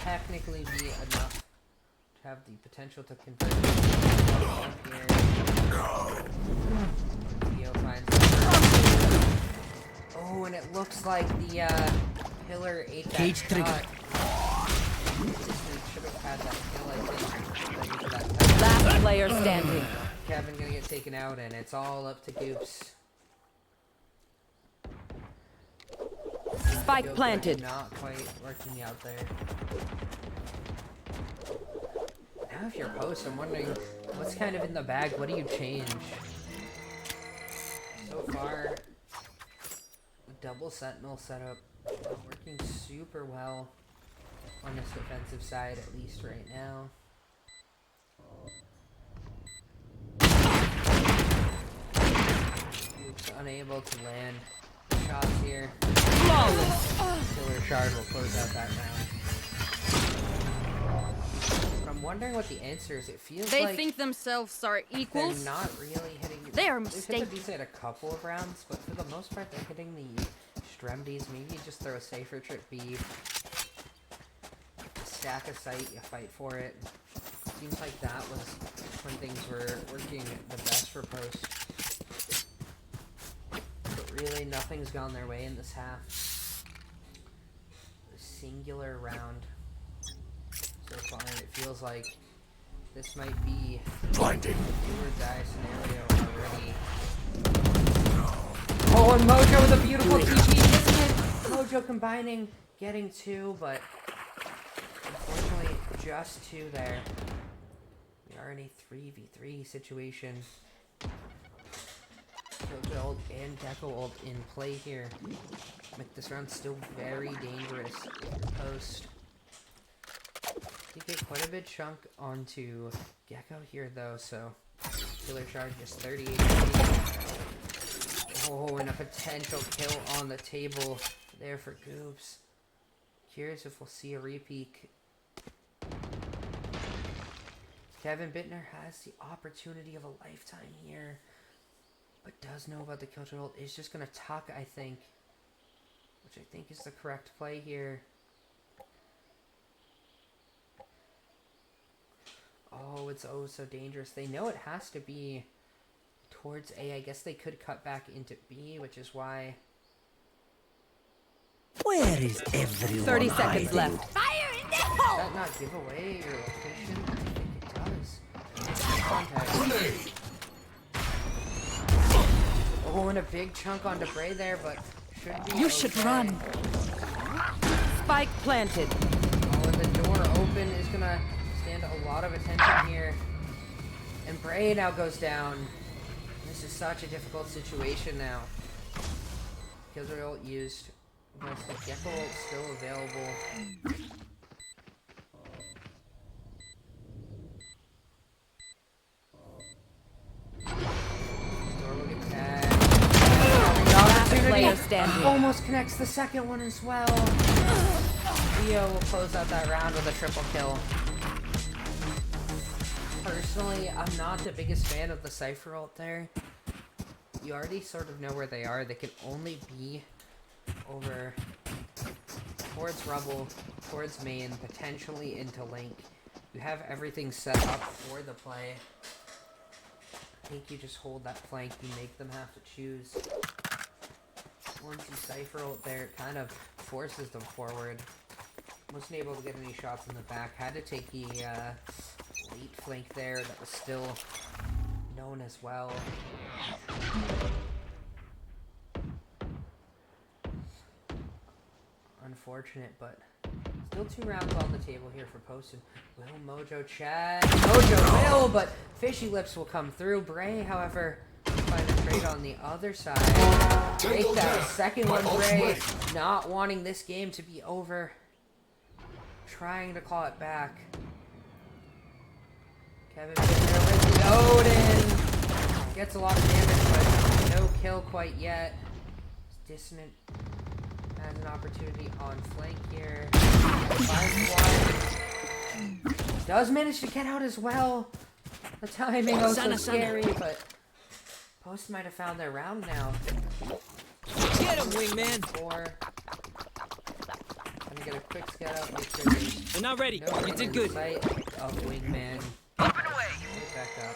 Speaker 1: technically be enough to have the potential to convert here. Theo finds oh, and it looks like the pillar ate that
Speaker 8: Cage
Speaker 1: shot.
Speaker 8: trigger.
Speaker 1: Dissident should have had that kill, I think.
Speaker 2: Last player standing.
Speaker 1: Kevin gonna get taken out, and it's all up to Goops.
Speaker 2: Spike planted.
Speaker 1: Not quite working out there. Now if you're post, I'm wondering what's kind of in the bag. What do you change? So far, the double sentinel setup working super well on this defensive side, at least right now. Oops, unable to land the shots here.
Speaker 2: Flawless.
Speaker 1: Killer Shard will close out that round. But I'm wondering what the answer is. It feels
Speaker 5: they
Speaker 1: like
Speaker 5: think themselves are
Speaker 1: they're
Speaker 5: equals.
Speaker 1: not really hitting.
Speaker 5: They are
Speaker 1: They've hit
Speaker 5: mistaken.
Speaker 1: the decent a couple of rounds, but for the most part, they're hitting the extremities. Maybe you just throw a safer trick B. Stack a sight, you fight for it. Seems like that was when things were working the best for post. But really, nothing's gone their way in this half. A singular round so far, and it feels like this might be
Speaker 6: Blinding.
Speaker 1: a do or die scenario already. Oh, and Mojo with a beautiful TP, isn't it? Mojo combining, getting 2, but unfortunately, just 2 there. We are in a 3v3 situation. Mojo ult and Gecko ult in play here. Make this round still very dangerous. Post. You get quite a bit chunk onto Gecko here though, so Killer Shard just 38. Oh, and a potential kill on the table there for Goops. Curious if we'll see a repeat. KevinBittner has the opportunity of a lifetime here, but does know about the Killjoy ult. Is just gonna tuck, I think, which I think is the correct play here. Oh, it's oh so dangerous. They know it has to be towards A. I guess they could cut back into B, which is why.
Speaker 8: Where is everyone
Speaker 2: 30 seconds
Speaker 8: hiding?
Speaker 2: left.
Speaker 5: Fire in the
Speaker 1: Does
Speaker 5: hole!
Speaker 1: that not give away your location? I think it does. Contact. Oh, and a big chunk onto Bray there, but should be
Speaker 5: You should
Speaker 1: okay.
Speaker 5: run.
Speaker 2: Spike planted.
Speaker 1: Oh, and the door open is gonna stand a lot of attention here. And Bray now goes down. This is such a difficult situation now. Killjoy ult used. But the Gecko ult still available. Door will get tagged.
Speaker 2: Player standing.
Speaker 1: Almost connects the second one as well. Theo will close out that round with a triple kill. Personally, I'm not the biggest fan of the Cypher ult there. You already sort of know where they are. They can only be over towards Rubble, towards main, potentially into Link. You have everything set up for the play. I think you just hold that flank, you make them have to choose. Once you Cypher ult there, it kind of forces them forward. Wasn't able to get any shots in the back. Had to take the late flank there that was still known as well. Unfortunate, but Still 2 rounds on the table here for Poston. Will Mojo check? Mojo will, but Fishy Lips will come through. Bray, however, find a trade on the other side. Take that second one, Bray. Not wanting this game to be over. Trying to claw it back. KevinBittner with the Odin. Gets a lot of damage, but no kill quite yet. Dissident has an opportunity on flank here. Finds one. Does manage to get out as well. The timing was so scary, but Post might have found their round now.
Speaker 4: Get him, wingman.
Speaker 1: 4. Gonna get a quick scout out. Make sure there's
Speaker 4: We're not ready.
Speaker 1: no
Speaker 4: You did good.
Speaker 1: sight of wingman.
Speaker 4: Up and away.
Speaker 1: Get back up.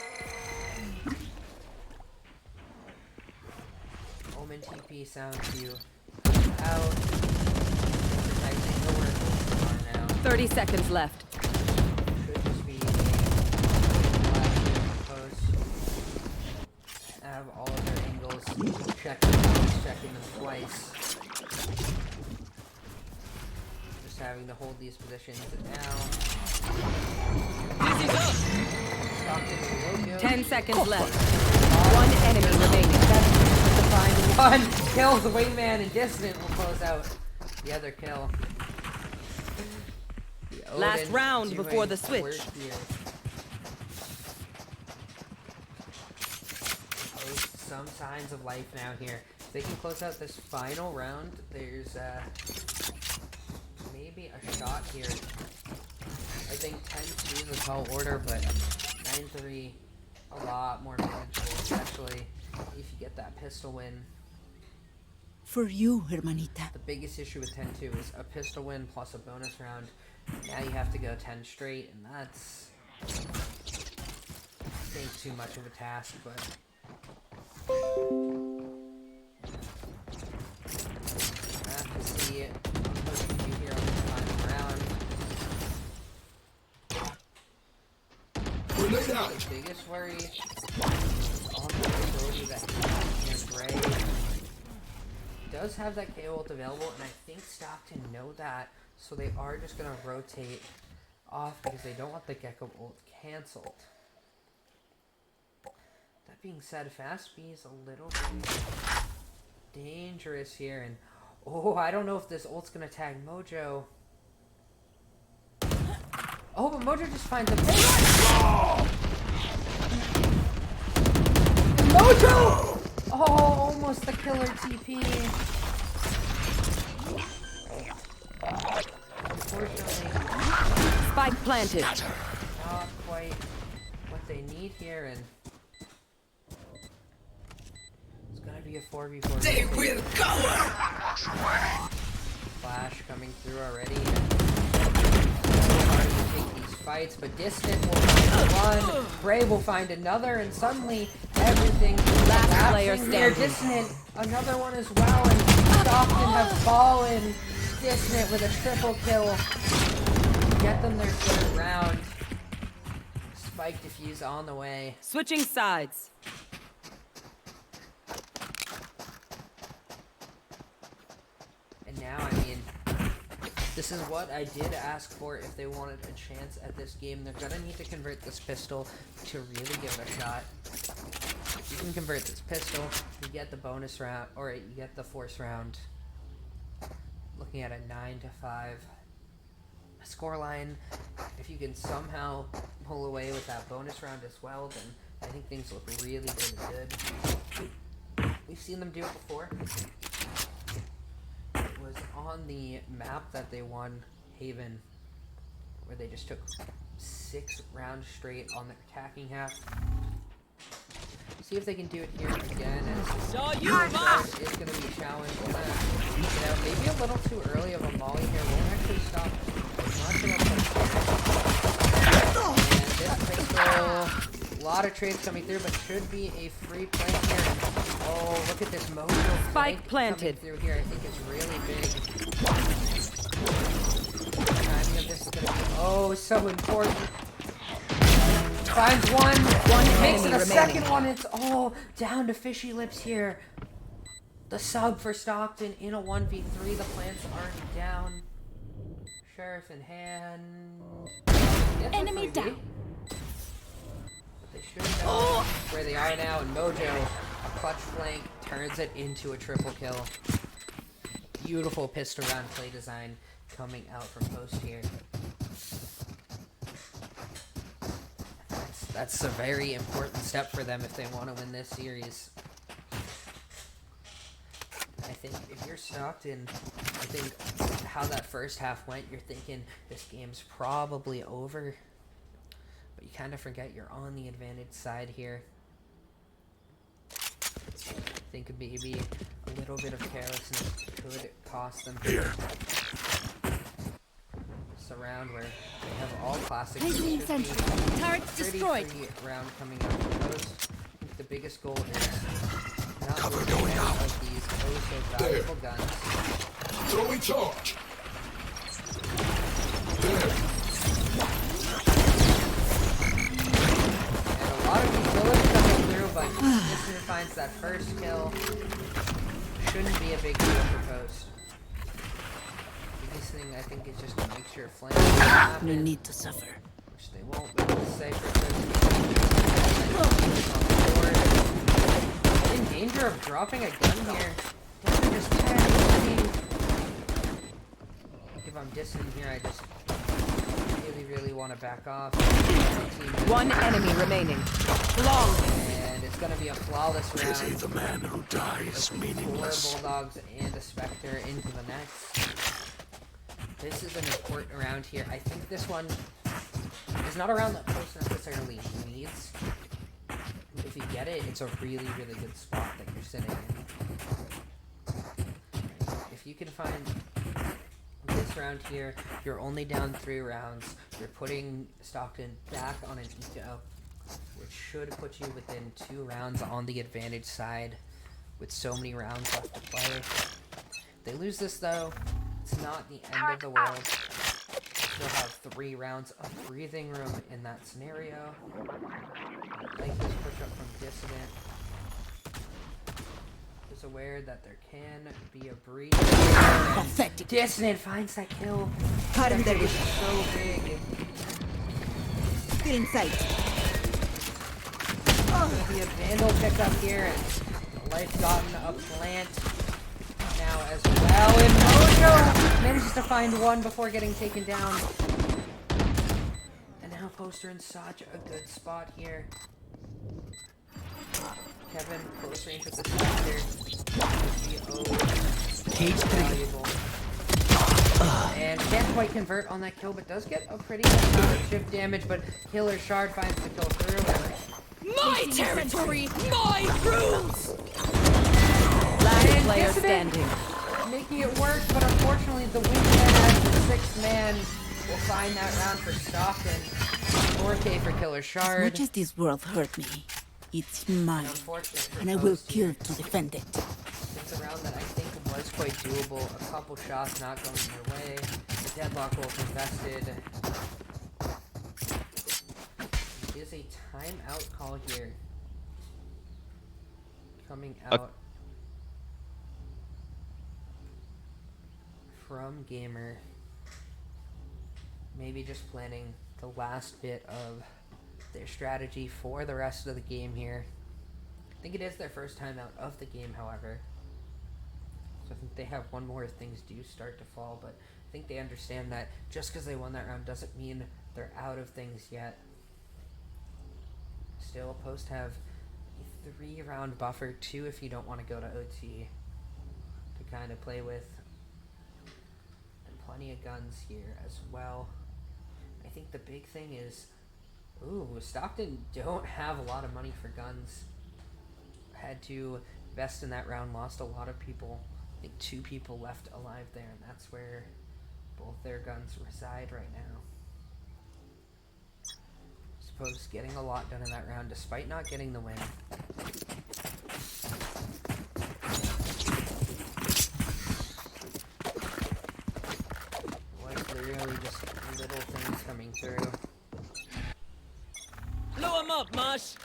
Speaker 1: Omen TP sound to out. I think know where both are now.
Speaker 2: 30 seconds left.
Speaker 1: Should just be a flash post. Have all of their angles. Checking them twice. Just having to hold these positions now.
Speaker 4: Dizzy's up.
Speaker 1: Stockton with Mojo.
Speaker 2: 10 seconds left. 1 enemy remaining.
Speaker 1: One kills the wingman, and Dissident will close out the other kill. The
Speaker 2: Last
Speaker 1: Odin
Speaker 2: round
Speaker 1: doing
Speaker 2: before the switch.
Speaker 1: work here. Post some signs of life now here. If they can close out this final round, there's maybe a shot here. I think 10-2 is a tall order, but 9-3 a lot more manageable, especially if you get that pistol win.
Speaker 8: For you, hermanita.
Speaker 1: The biggest issue with 10-2 is a pistol win plus a bonus round. Now you have to go 10 straight, and that's, I think, too much of a task, but I have to see what we can do here on this final round.
Speaker 6: We're laid out.
Speaker 1: The biggest worry on the ability that Bray does have that KO ult available, and I think Stockton know that, so they are just going to rotate off because they don't want the Gecko ult cancelled. That being said, Fast B is a little bit dangerous here, and oh, I don't know if this ult's going to tag Mojo. Oh, but Mojo just finds a Mojo! Oh, almost the killer TP. Unfortunately,
Speaker 2: Spike planted.
Speaker 1: not quite what they need here, and it's gonna be a 4v4. They will go! Flash coming through already. Hard to take these fights, but Dissident will find one. Bray will find another, and suddenly everything
Speaker 2: Last player
Speaker 1: here.
Speaker 2: standing.
Speaker 1: Dissident, another one as well, and Stockton have fallen. Dissident with a triple kill. Get them their 3rd round. Spike defuse on the way.
Speaker 2: Switching sides.
Speaker 1: And now, I mean, this is what I did ask for if they wanted a chance at this game. They're gonna need to convert this pistol to really give it a shot. If you can convert this pistol, you get the bonus round, or you get the force round. Looking at a 9-5 scoreline. If you can somehow pull away with that bonus round as well, then I think things look really, really good. We've seen them do it before. It was on the map that they won, Haven, where they just took 6 rounds straight on the attacking half. See if they can do it here again.
Speaker 4: Saw you,
Speaker 1: Boss is going to be challenged. Maybe a little too early of a molly here. Won't actually stop much of a push. And this pistol, a lot of trades coming through, but should be a free play here. Oh, look at this Mojo
Speaker 2: Spike planted
Speaker 1: through here. I think it's really big. Timing of this is going to be so important. Finds one makes it a
Speaker 2: enemy
Speaker 1: second
Speaker 2: remaining.
Speaker 1: one. It's all down to Fishy Lips here. The sub for Stockton in a 1v3. The plants are down. Sheriff in hand.
Speaker 5: Enemy
Speaker 1: But
Speaker 5: down.
Speaker 1: they should know where they are now, and Mojo, a clutch flank, turns it into a triple kill. Beautiful pistol round play design coming out from post here. That's a very important step for them if they want to win this series. I think if you're Stockton, I think how that first half went, you're thinking this game's probably over. But you kind of forget you're on the advantage side here. I think maybe a little bit of carelessness could cost them.
Speaker 6: Here.
Speaker 1: It's a round where they have all classics.
Speaker 5: Placing
Speaker 1: It should be
Speaker 5: sentry. Turrets
Speaker 1: pretty
Speaker 5: destroyed.
Speaker 1: free round coming out of those. I think the biggest goal is not
Speaker 6: Cover
Speaker 1: losing
Speaker 6: going
Speaker 1: any
Speaker 6: out.
Speaker 1: of these so valuable guns.
Speaker 6: Throwing charge. There.
Speaker 1: And a lot of these bullets coming through, but Dissident finds that first kill. Shouldn't be a big deal for post. Biggest thing I think is just to make sure flames don't
Speaker 8: No
Speaker 1: happen,
Speaker 8: need to suffer.
Speaker 1: which they won't. But it's safer to in danger of dropping a gun here. Dissident just can't. If I'm Dissident here, I just really want to back off.
Speaker 2: One enemy remaining. Long.
Speaker 1: And it's gonna be a flawless
Speaker 6: Pity
Speaker 1: round.
Speaker 6: the man who dies meaningless.
Speaker 1: 4 Bulldogs and a Spectre into the next. This is an important round here. I think this one is not a round that Post necessarily needs. If you get it, it's a really good spot that you're sitting in. If you can find this round here, you're only down 3 rounds. You're putting Stockton back on an eco, which should put you within 2 rounds on the advantage side with so many rounds left to play. If they lose this though, it's not the end of the world. They'll have 3 rounds of breathing room in that scenario. I like this push up from Dissident. Is aware that there can be a breach.
Speaker 8: Pathetic.
Speaker 1: Dissident finds that kill.
Speaker 8: Hard in there.
Speaker 1: It's so big.
Speaker 8: Still in sight.
Speaker 1: Gonna be a Vandal pickup here, and Life gotten a plant now as well. And Mojo manages to find one before getting taken down. And now Poster in such a good spot here. Kevin close range with the Cage valuable. And can't quite convert on that kill, but does get a pretty good amount of shift damage. But Killer Shard finds the kill through.
Speaker 4: My territory, my rules.
Speaker 2: Last player
Speaker 1: Dissident
Speaker 2: standing.
Speaker 1: making it work, but unfortunately the wingman as the 6th man will find that round for Stockton. 4K for Killer
Speaker 8: As
Speaker 1: Shard.
Speaker 8: much as this world hurt me, it's mine,
Speaker 1: Unfortunate for
Speaker 8: and I will
Speaker 1: Post here.
Speaker 8: kill to defend it.
Speaker 1: It's a round that I think was quite doable. A couple shots not going their way. The deadlock will contested. It is a timeout call here. Coming out from Gamer. Maybe just planning the last bit of their strategy for the rest of the game here. I think it is their first time out of the game, however. So I think they have one more if things do start to fall, but I think they understand that just because they won that round doesn't mean they're out of things yet. Still, Post have a 3-round buffer, 2 if you don't want to go to OT to kind of play with. And plenty of guns here as well. I think the big thing is, Stockton don't have a lot of money for guns. Had to invest in that round, lost a lot of people. I think 2 people left alive there, and that's where both their guns reside right now. Suppose getting a lot done in that round despite not getting the win. Like literally just little things coming through.
Speaker 4: Blow him up, Mosh.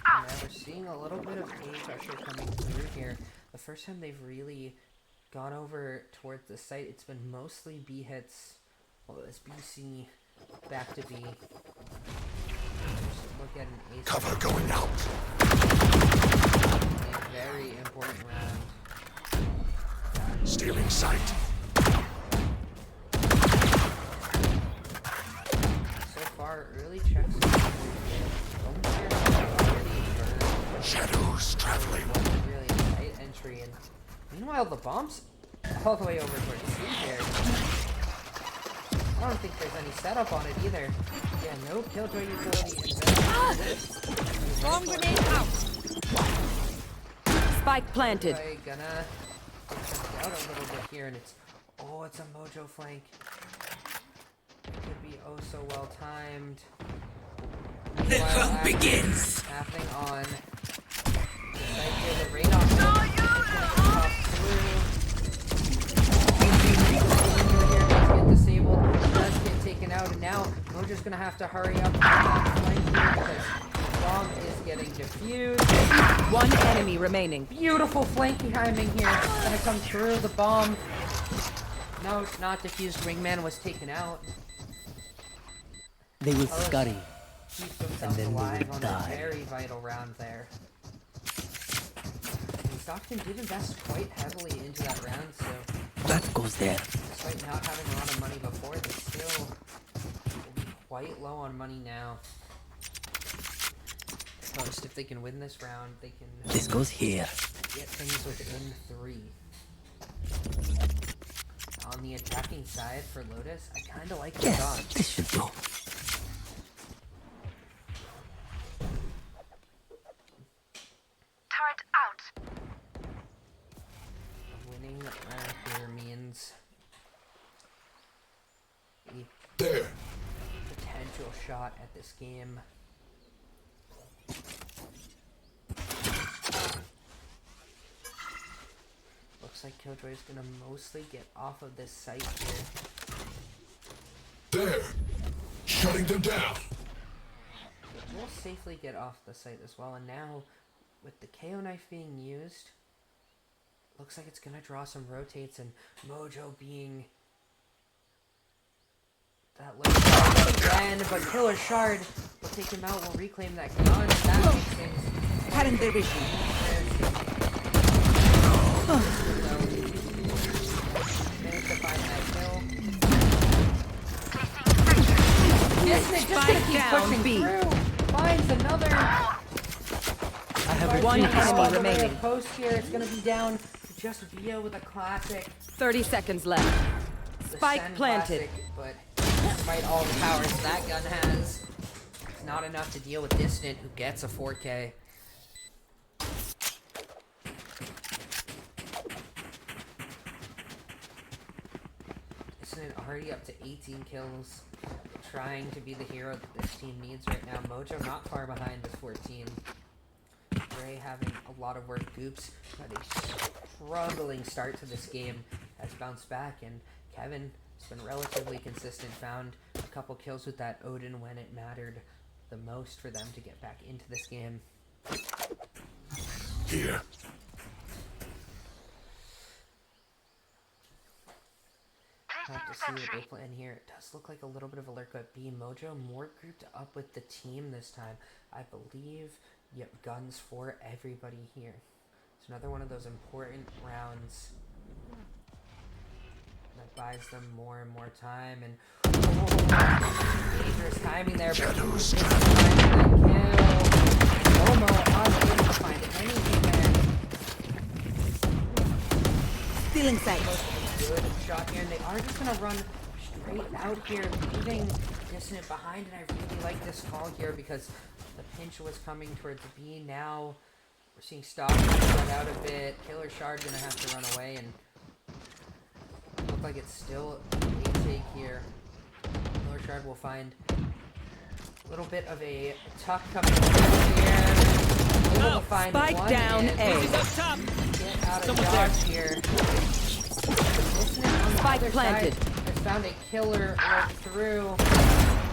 Speaker 1: Now we're seeing a little bit of A pressure coming through here. The first time they've really gone over towards the site. It's been mostly B hits. Well, it's BC back to B. Just look at an ace.
Speaker 6: Cover going out.
Speaker 1: A very important round.
Speaker 6: Stealing sight.
Speaker 1: So far, early checks.
Speaker 6: Shadows traveling.
Speaker 1: Wasn't really a tight entry, and meanwhile the bomb's all the way over towards C here. I don't think there's any setup on it either. Yeah, no killjoy utility.
Speaker 2: Bomb grenade out. Spike planted.
Speaker 1: Killjoy gonna get checked out a little bit here, and it's a Mojo flank. It could be oh so well timed.
Speaker 4: The hunt begins.
Speaker 1: Happening on the site here, the radar. Get disabled, does get taken out, and now Mojo's gonna have to hurry up flank here because the bomb is getting defused.
Speaker 2: One enemy remaining.
Speaker 1: Beautiful flanking timing here. It's gonna come through the bomb. No, it's not defused. Wingman was taken out.
Speaker 7: They will scurry.
Speaker 1: Keep themselves
Speaker 7: then they
Speaker 1: alive
Speaker 7: will
Speaker 1: on
Speaker 7: die.
Speaker 1: a very vital round there. And Stockton did invest quite heavily into that round, so
Speaker 7: That goes there.
Speaker 1: despite not having a lot of money before, they still will be quite low on money now. Most if they can win this round, they can
Speaker 7: This goes here.
Speaker 1: get things within 3. On the attacking side for Lotus, I kind of like the
Speaker 7: Yes,
Speaker 1: dodge.
Speaker 7: this should do.
Speaker 10: Turret out.
Speaker 1: Winning round here means a
Speaker 6: There.
Speaker 1: potential shot at this game. Looks like Killjoy is gonna mostly get off of this site here.
Speaker 6: There. Shutting them down.
Speaker 1: We'll safely get off the site as well, and now with the KO knife being used, looks like it's gonna draw some rotates, and Mojo being that low again, but Killer Shard will take him out, will reclaim that gun, and that makes things
Speaker 8: Current division.
Speaker 1: managed to find that kill.
Speaker 2: Spike down B.
Speaker 1: Finds another.
Speaker 7: I have
Speaker 2: One
Speaker 7: retrieved the
Speaker 2: enemy
Speaker 7: spike.
Speaker 2: remaining.
Speaker 1: Post here, it's gonna be down to just Via with a classic.
Speaker 2: 30 seconds left.
Speaker 1: The
Speaker 2: Spike
Speaker 1: Sen
Speaker 2: planted.
Speaker 1: Classic, but despite all the powers that gun has, it's not enough to deal with Dissident, who gets a 4K. Dissident already up to 18 kills, trying to be the hero that this team needs right now. Mojo not far behind with 14. Bray having a lot of work. Goops had a struggling start to this game, has bounced back, and Kevin has been relatively consistent, found a couple kills with that Odin when it mattered the most for them to get back into this game.
Speaker 6: Here.
Speaker 1: Have to see what they plan here. It does look like a little bit of a lurk at B. Mojo more grouped up with the team this time. I believe, yep, guns for everybody here. It's another one of those important rounds that buys them more and more time, and dangerous timing there, but
Speaker 6: Shadows
Speaker 1: finding that kill. Momo unable to find anything there.
Speaker 8: Stealing sight.
Speaker 1: Good shot here, and they are just gonna run straight out here, leaving Dissident behind, and I really like this call here because the pinch was coming towards B. Now we're seeing Stockton run out a bit. Killer Shard gonna have to run away, and look like it's still a take here. Killer Shard will find a little bit of a tuck coming through here. Able to find
Speaker 2: Spike
Speaker 1: one
Speaker 2: down
Speaker 1: in.
Speaker 2: A.
Speaker 4: He's up top.
Speaker 1: Get out of
Speaker 4: Someone's
Speaker 1: dodge here.
Speaker 2: Spike planted.
Speaker 1: Has found a killer right through.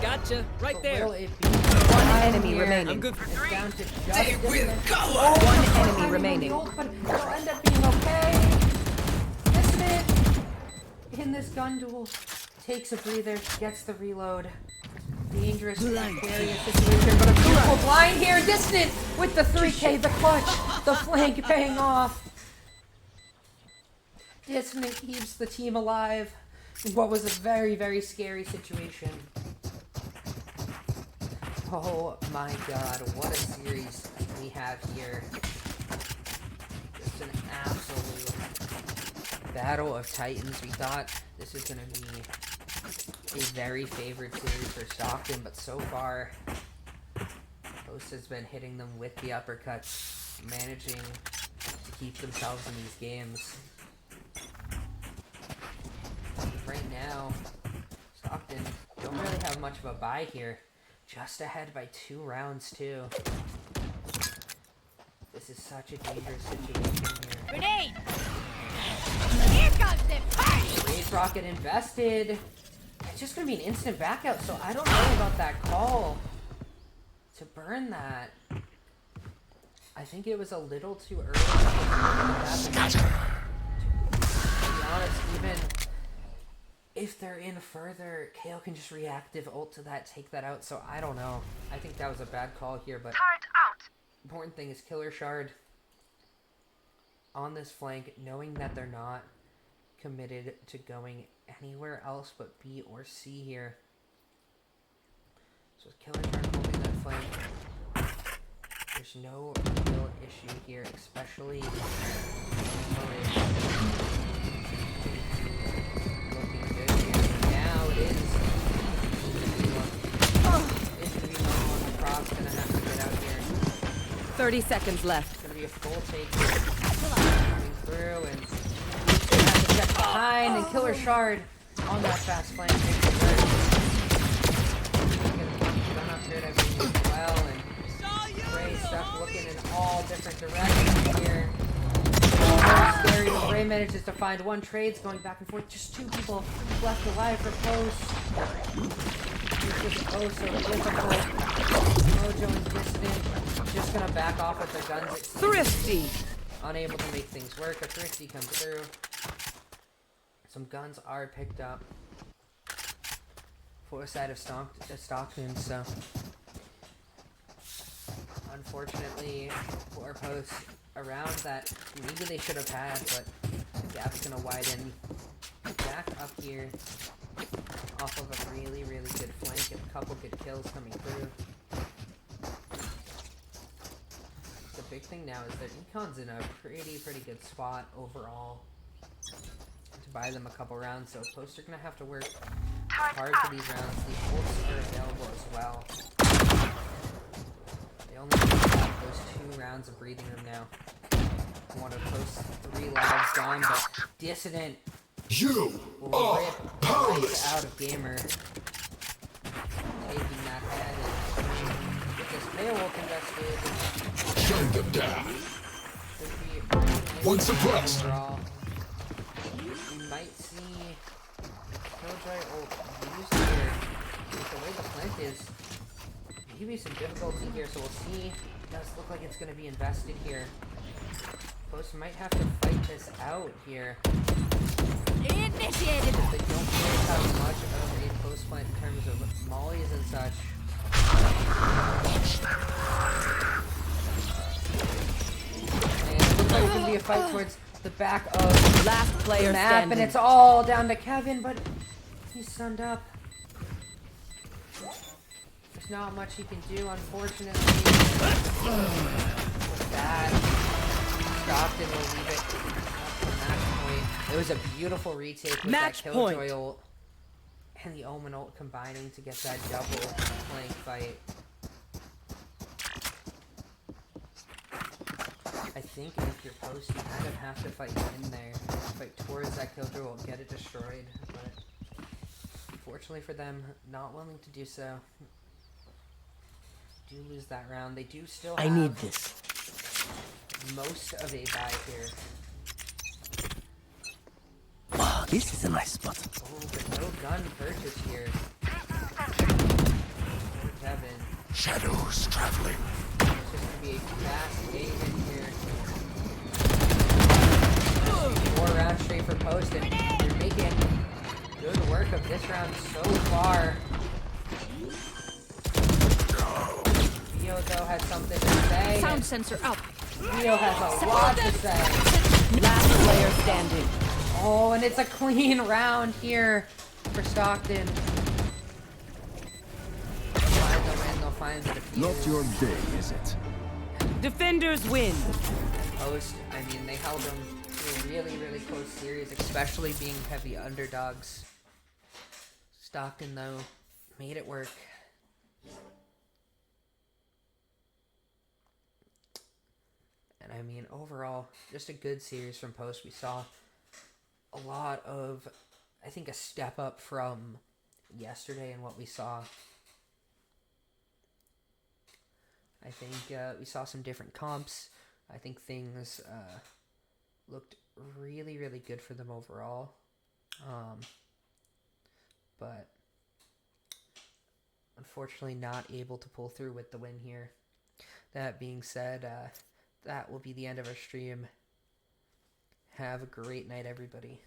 Speaker 4: Gotcha. Right
Speaker 1: But
Speaker 4: there.
Speaker 1: will it be
Speaker 2: One enemy
Speaker 1: here?
Speaker 2: remaining.
Speaker 4: I'm good for
Speaker 1: It's
Speaker 4: 3.
Speaker 1: down to just
Speaker 4: They will
Speaker 1: Dissident.
Speaker 4: go.
Speaker 1: Oh,
Speaker 2: One
Speaker 1: timing
Speaker 2: enemy
Speaker 1: on
Speaker 2: remaining.
Speaker 1: the ult, but it'll end up being okay. Dissident in this gun duel. Takes a breather, gets the reload. Dangerous, precarious situation, but a beautiful blind here. Dissident with the 3K, the clutch, the flank paying off. Dissident keeps the team alive in what was a very, very scary situation. Oh my god, what a series we have here. Just an absolute battle of titans. We thought this was going to be a very favored series for Stockton, but so far, Post has been hitting them with the uppercuts, managing to keep themselves in these games. Right now, Stockton don't really have much of a bye here. Just ahead by 2 rounds, too. This is such a dangerous situation here.
Speaker 5: Grenade! Here comes the party!
Speaker 1: Rage rocket invested. It's just going to be an instant back out, so I don't know about that call to burn that. I think it was a little too early. To be honest, even if they're in further, Kale can just reactive ult to that, take that out, so I don't know. I think that was a bad call here, but important thing is Killer Shard on this flank, knowing that they're not committed to going anywhere else but B or C here. So Killer Shard holding that flank. There's no real issue here, especially looking good here. Now it is. It's going to be Mojo on the cross, going to have to get out here.
Speaker 2: 30 seconds left.
Speaker 1: It's going to be a full take coming through, and Meech has to check behind, and Killer Shard on that fast flank. Gun upgrade, I believe, as well, and Bray stuck looking in all different directions here. Very scary, but Bray manages to find one. Trades going back and forth. Just 2 people left alive for Post. It's just so difficult. Mojo and Dissident just gonna back off with their guns.
Speaker 2: Thrifty!
Speaker 1: Unable to make things work. A Thrifty comes through. Some guns are picked up for the side of Stockton, so unfortunately for Post, a round that maybe they should have had, but the gap's gonna widen. Back up here off of a really, really good flank and a couple good kills coming through. The big thing now is that Econ's in a pretty good spot overall to buy them a couple rounds, so Post are gonna have to work hard for these rounds. The ults are available as well. They only have those 2 rounds of breathing room now. One of Post's 3 lives gone, but Dissident
Speaker 6: You
Speaker 1: will
Speaker 6: are
Speaker 1: rip
Speaker 6: powerless.
Speaker 1: out of Gamer. Taking that head and with this Beowulf invested.
Speaker 6: Shutting them down. One suppressed.
Speaker 1: Overall. We might see Killjoy ult used here. With the way the flank is, maybe some difficulty here, so we'll see. It does look like it's going to be invested here. Post might have to fight this out here.
Speaker 5: Initiated!
Speaker 1: They don't really have much of a post plant in terms of mollies and such. And it looks like it's going to be a fight towards the back of
Speaker 2: Last
Speaker 1: the
Speaker 2: player
Speaker 1: map,
Speaker 2: standing.
Speaker 1: and it's all down to Kevin, but he's stunned up. There's not much he can do, unfortunately. With that, Stockton will leave it up to match point. It was a beautiful retake with
Speaker 2: Match
Speaker 1: that
Speaker 2: point.
Speaker 1: Killjoy ult and the Omen ult combining to get that double flank fight. I think if you're Post, you kind of have to fight in there, fight towards that Killjoy ult, get it destroyed, but unfortunately for them, not willing to do so. Do lose that round. They do still have
Speaker 7: I need this.
Speaker 1: most of a buy here.
Speaker 7: Wow, this is a nice spot.
Speaker 1: Oh, but no gun purchase here. Kevin.
Speaker 6: Shadows traveling.
Speaker 1: It's just gonna be a fast game in here. 4 rounds straight for Post, and you're making good work of this round so far. Rio, though, has something to say.
Speaker 5: Sound sensor up.
Speaker 1: Rio has a lot to say.
Speaker 2: Last player standing.
Speaker 1: Oh, and it's a clean round here for Stockton. They'll find the win, they'll find the defeat.
Speaker 6: Not your day, is it?
Speaker 2: Defenders win.
Speaker 1: Post, I mean, they held them to a really, really close series, especially being heavy underdogs. Stockton, though, made it work. And I mean, overall, just a good series from Post. We saw a lot of, I think, a step up from yesterday and what we saw. I think we saw some different comps. I think things looked really, really good for them overall. But unfortunately not able to pull through with the win here. That being said, that will be the end of our stream. Have a great night, everybody.